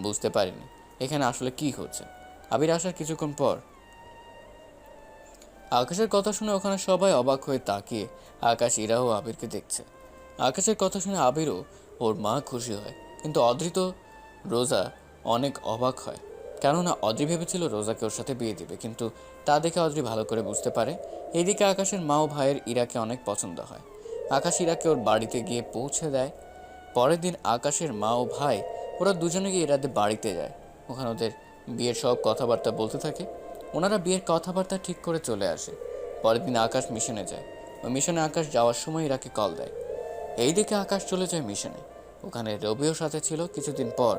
বুঝতে পারেনি এখানে আসলে কি হচ্ছে। আবির আসার কিছুক্ষণ পর আকাশের কথা শুনে ওখানে সবাই অবাক হয়ে তাকিয়ে আকাশ, ইরা ও আবিরকে দেখছে। আকাশের কথা শুনে আবিরও ওর মা খুশি হয়, কিন্তু অদ্রিত রোজা অনেক অবাক হয়, কেননা অদ্রি ভেবেছিল রোজাকে ওর সাথে বিয়ে দিবে, কিন্তু তা দেখে অদ্রি ভালো করে বুঝতে পারে। এইদিকে আকাশের মা ও ভাইয়ের ইরাকে অনেক পছন্দ হয়। আকাশ ইরাকে ওর বাড়িতে গিয়ে পৌঁছে দেয়। পরের দিন আকাশের মা ও ভাই ওরা দুজনে গিয়ে ইরাদের বাড়িতে যায়। ওখানে ওদের বিয়ের সব কথাবার্তা বলতে থাকে। ওনারা বিয়ের কথাবার্তা ঠিক করে চলে আসে। পরের দিন আকাশ মিশনে যায়। ওই মিশনে আকাশ যাওয়ার সময় ইরাকে কল দেয়। এই দিকে আকাশ চলে যায় মিশনে। ওখানে রবিও সাথে ছিল। কিছুদিন পর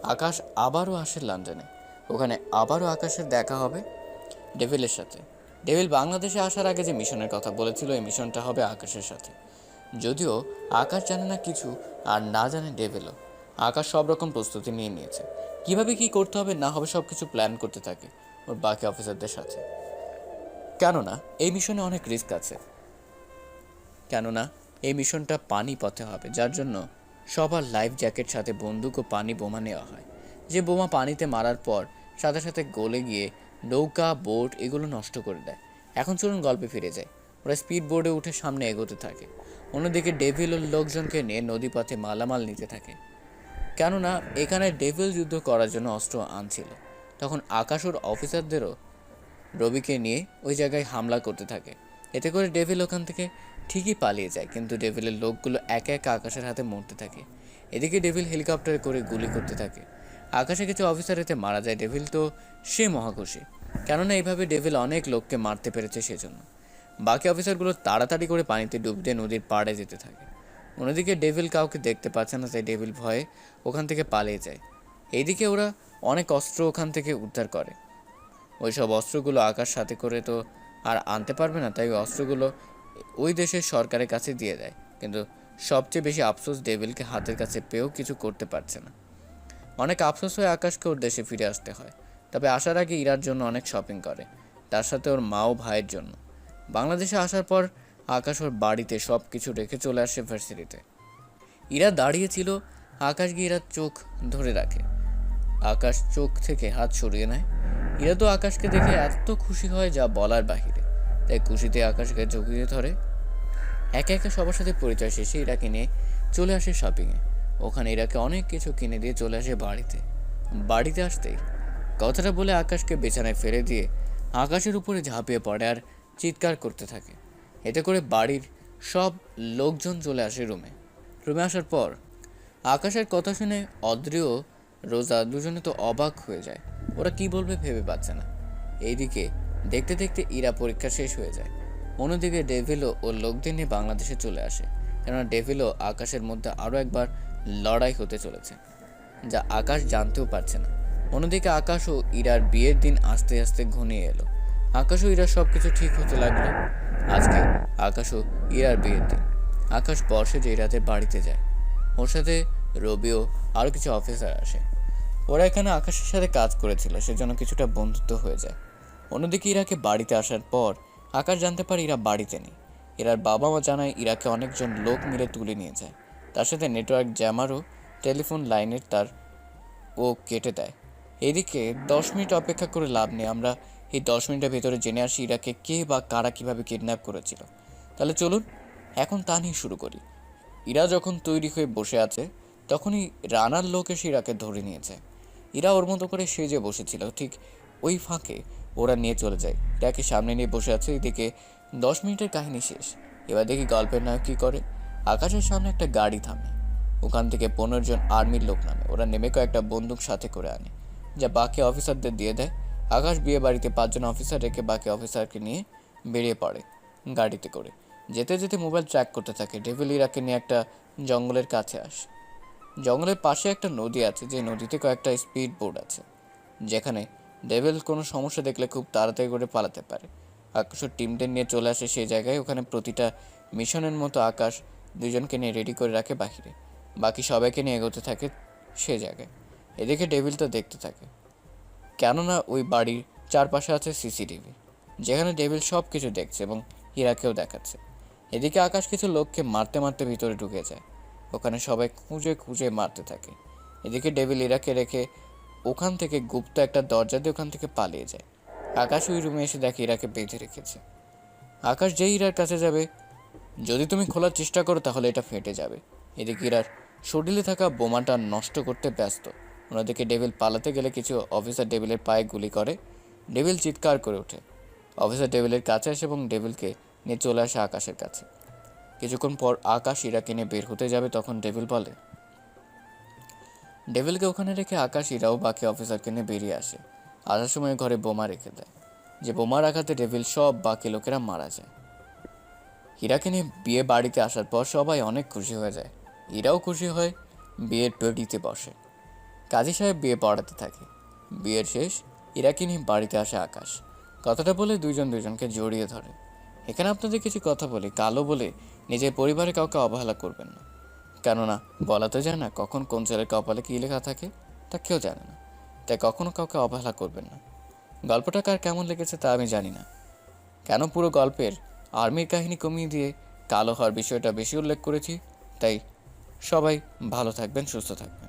আকাশ আবারও আসে লন্ডনে। ওখানে আবারও আকাশের দেখা হবে ডেভিলের সাথে। ডেভিল বাংলাদেশে আসার আগে যে মিশনের কথা বলেছিল, এই মিশনটা হবে আকাশের সাথে। যদিও আকাশ জানে না কিছু, আর না জানে ডেভিলও। আকাশ সব রকম প্রস্তুতি নিয়ে নিয়েছে। কিভাবে কি করতে হবে না হবে সব কিছু প্ল্যান করতে থাকে ওর বাকি অফিসারদের সাথে। কেননা এই মিশনে অনেক রিস্ক আছে। কেননা এই মিশনটা পানি পথে হবে, যার জন্য সবার লাইফ জ্যাকেট সাথে বন্দুক ও পানি বোমা নেওয়া হয়। যে বোমা পানিতে মারার পর সাথে সাথে গলে গিয়ে নৌকা, বোট এগুলো নষ্ট করে দেয়। এখন চলুন গল্পে ফিরে যায়। ওরা স্পিড বোর্ডে উঠে সামনে এগোতে থাকে। অন্যদিকে ডেভিল ও লোকজনকে নিয়ে নদীপথে মালামাল নিতে থাকে। কেননা এখানে ডেভিল যুদ্ধ করার জন্য অস্ত্র আনছিল। তখন আকাশ ওর অফিসারদেরও রবিকে নিয়ে ওই জায়গায় হামলা করতে থাকে। এতে করে ডেভিল ওখান থেকে ঠিকই পালিয়ে যায়, কিন্তু ডেভিলের লোকগুলো একে একে আকাশের হাতে মরতে থাকে। এদিকে ডেভিল হেলিকপ্টারে করে গুলি করতে থাকে। আকাশে কিছু অফিসার এতে মারা যায়। ডেভিল তো সে মহাখুশি, কেননা এইভাবে ডেভিল অনেক লোককে মারতে পেরেছে সেজন্য। বাকি অফিসারগুলো তাড়াতাড়ি করে পানিতে ডুব দিয়ে নদীর পাড়ে যেতে থাকে। অন্যদিকে ডেভিল কাউকে দেখতে পাচ্ছে না, তাই ডেভিল ভয়ে ওখান থেকে পালিয়ে যায়। এইদিকে ওরা অনেক অস্ত্র ওখান থেকে উদ্ধার করে। ওইসব অস্ত্রগুলো আকাশ সাথে করে তো আর আনতে পারবে না, তাই ওই অস্ত্রগুলো ওই দেশের সরকারের কাছে দিয়ে দেয়। কিন্তু সবচেয়ে বেশি আফসোস ডেভিলকে হাতের কাছে পেয়েও কিছু করতে পারছে না। অনেক আফসোস হয়ে আকাশকে ওর দেশে ফিরে আসতে হয়। তবে আসার আগে ইরার জন্য অনেক শপিং করে, তার সাথে ওর মা ও ভাইয়ের জন্য। বাংলাদেশে আসার পর আকাশ ওর বাড়িতে সব কিছু রেখে চলে আসে ভার্সিটিতে। ইরা দাঁড়িয়েছিল, আকাশ গিয়ে ইরার চোখ ধরে রাখে। আকাশ চোখ থেকে হাত সরিয়ে নেয়। ইরা তো আকাশকে দেখে এত খুশি হয় যা বলার বাহিরে, তাই খুশিতে আকাশকে জড়িয়ে ধরে। একে একে সবার সাথে পরিচয় শেষে ইরাকে নিয়ে চলে আসে শপিংয়ে। ওখানে ইরাকে অনেক কিছু কিনে দিয়ে চলে আসে বাড়িতে। বাড়িতে আসতেই কথাটা বলে আকাশকে বিছানায় ফেলে দিয়ে আকাশের উপরে ঝাঁপিয়ে পড়ে আর চিৎকার করতে থাকে। এতে করে বাড়ির সব লোকজন চলে আসে রুমে। আসার পর আকাশের কথা শুনে অদ্রি ও রোজা দুজনে তো অবাক হয়ে যায়। ওরা কি বলবে ভেবে পাচ্ছে না। এইদিকে দেখতে দেখতে ইরা পরীক্ষা শেষ হয়ে যায়। অন্যদিকে ডেভিলও ও লোকদের নিয়ে বাংলাদেশে চলে আসে, কেননা ডেভিলও আকাশের মধ্যে আরও একবার লড়াই হতে চলেছে, যা আকাশ জানতেও পারছে না। অন্যদিকে আকাশ ও ইরার বিয়ের দিন আস্তে আস্তে ঘনিয়ে এলো। আকাশ ও ইরার সব কিছু ঠিক হতে লাগলো। আজকে আকাশ ও ইরার বিয়ের দিন। আকাশ বর্ষে যে ইরাদের বাড়িতে যায়। ওর সাথে রবিও আরও কিছু অফিসার আসে। ওরা এখানে আকাশের সাথে কাজ করেছিল, সেজন্য কিছুটা বন্ধুত্ব হয়ে যায়। অন্যদিকে ইরাকে বাড়িতে আসার পর আকাশ জানতে পারে ইরা বাড়িতে নেই। ইরার বাবা মা জানায় ইরাকে অনেকজন লোক মিলে তুলে নিয়ে যায়। তার সাথে নেটওয়ার্ক জ্যামারও টেলিফোন লাইনের তার ও কেটে দেয়। এদিকে 10 মিনিট অপেক্ষা করে লাভ নেই। আমরা এই 10 মিনিটের ভেতরে জেনে আসি ইরাকে কে বা কারা কীভাবে কিডন্যাপ করেছিল। তাহলে চলুন এখন তা নিয়ে শুরু করি। ইরা যখন তৈরি হয়ে বসে আছে তখনই রানার লোক এসে ইরাকে ধরে নিয়েছে। ইরা ওর মতো করে সেজে বসেছিল, ঠিক ওই ফাঁকে ওরা নিয়ে চলে যায়। ইরাকে সামনে নিয়ে বসে আছে। এদিকে 10 মিনিটের কাহিনী শেষ। এবার দেখি গল্পের নায়ক কী করে। আকাশের সামনে একটা গাড়ি থামে। ওখান থেকে 15 জন আর্মির লোক নামে। ওরা নেমে কয়েকটা বন্দুক সাথে করে আনে, যা বাকি অফিসারদের দিয়ে দেয়। আকাশ বিয়ে বাড়িতে 5 জন অফিসার রেখে বাকি অফিসারকে নিয়ে বেরিয়ে পড়ে গাড়িতে করে। যেতে যেতে মোবাইল ট্র্যাক করতে থাকে। ডেভিল ইরাকে নিয়ে একটা জঙ্গলের কাছে আসে। জঙ্গলের পাশে একটা নদী আছে, যে নদীতে কয়েকটা স্পিড বোট আছে, যেখানে ডেভিল কোনো সমস্যা দেখলে খুব তাড়াতাড়ি করে পালাতে পারে। আকাশের টিমদের নিয়ে চলে আসে সেই জায়গায়। ওখানে প্রতিটা মিশনের মতো আকাশ দুজনকে নিয়ে রেডি করে রাখে বাহিরে। বাকি সবাইকে নিয়ে এগোতে থাকে সে জায়গায়। এদিকে ডেভিল তো দেখতে থাকে, কেননা ওই বাড়ির চারপাশে আছে সিসিটিভি, যেখানে ডেভিল সব কিছু দেখছে এবং ইরাকেও দেখাচ্ছে। এদিকে আকাশ কিছু লোককে মারতে মারতে ভিতরে ঢুকে যায়। ওখানে সবাই খুঁজে খুঁজে মারতে থাকে। এদিকে ডেভিল ইরাকে রেখে ওখান থেকে গুপ্ত একটা দরজা দিয়ে ওখান থেকে পালিয়ে যায়। আকাশ ওই রুমে এসে দেখে ইরাকে বেঁধে রেখেছে। আকাশ যেই ইরার কাছে যাবে, যদি তুমি খোলার চেষ্টা করো তাহলে এটা ফেটে যাবে। এদিকে ইরার শরীরে থাকা বোমাটা নষ্ট করতে ব্যস্ত। অন্যদিকে ডেভিল পালাতে গেলে কিছু অফিসার ডেভিলের পায়ে গুলি করে। ডেভিল চিৎকার করে ওঠে। অফিসার ডেভিলের কাছে আসে এবং ডেভিলকে নিয়ে চলে আসে আকাশের কাছে। কিছুক্ষণ পর আকাশ ইরাকে নিয়ে বের হতে যাবে, তখন ডেভিল বলে। ডেভিলকে ওখানে রেখে আকাশ, ইরাও বাকি অফিসারকে নিয়ে বেরিয়ে আসে। আসার সময় ঘরে বোমা রেখে দেয়, যে বোমার আঘাতে ডেভিল সব বাকি লোকেরা মারা যায়। ইরাকে নিয়ে বিয়ে বাড়িতে আসার পর সবাই অনেক খুশি হয়ে যায়। ইরাও খুশি হয়ে বিয়ের পেটিতে বসে। কাজী সাহেব বিয়ে পড়াতে থাকে। বিয়ের শেষ, ইরাকে নিয়ে বাড়িতে আসে আকাশ। কথাটা বলে দুইজন দুইজনকে জড়িয়ে ধরে। এখানে আপনাদের কিছু কথা বলি, কালো বলে নিজের পরিবারে কাউকে অবহেলা করবেন না, কেননা বলা তো যায় না কখন কোন ছেলের কপালে কী লেখা থাকে, তা কেউ জানে না। তাই কখনো কাউকে অবহেলা করবেন না। গল্পটা কার কেমন লেগেছে তা আমি জানি না, কেন পুরো গল্পের আর্মির কাহিনী কমিয়ে দিয়ে কালো হওয়ার বিষয়টা বেশি উল্লেখ করেছি। তাই সবাই ভালো থাকবেন, সুস্থ থাকবেন।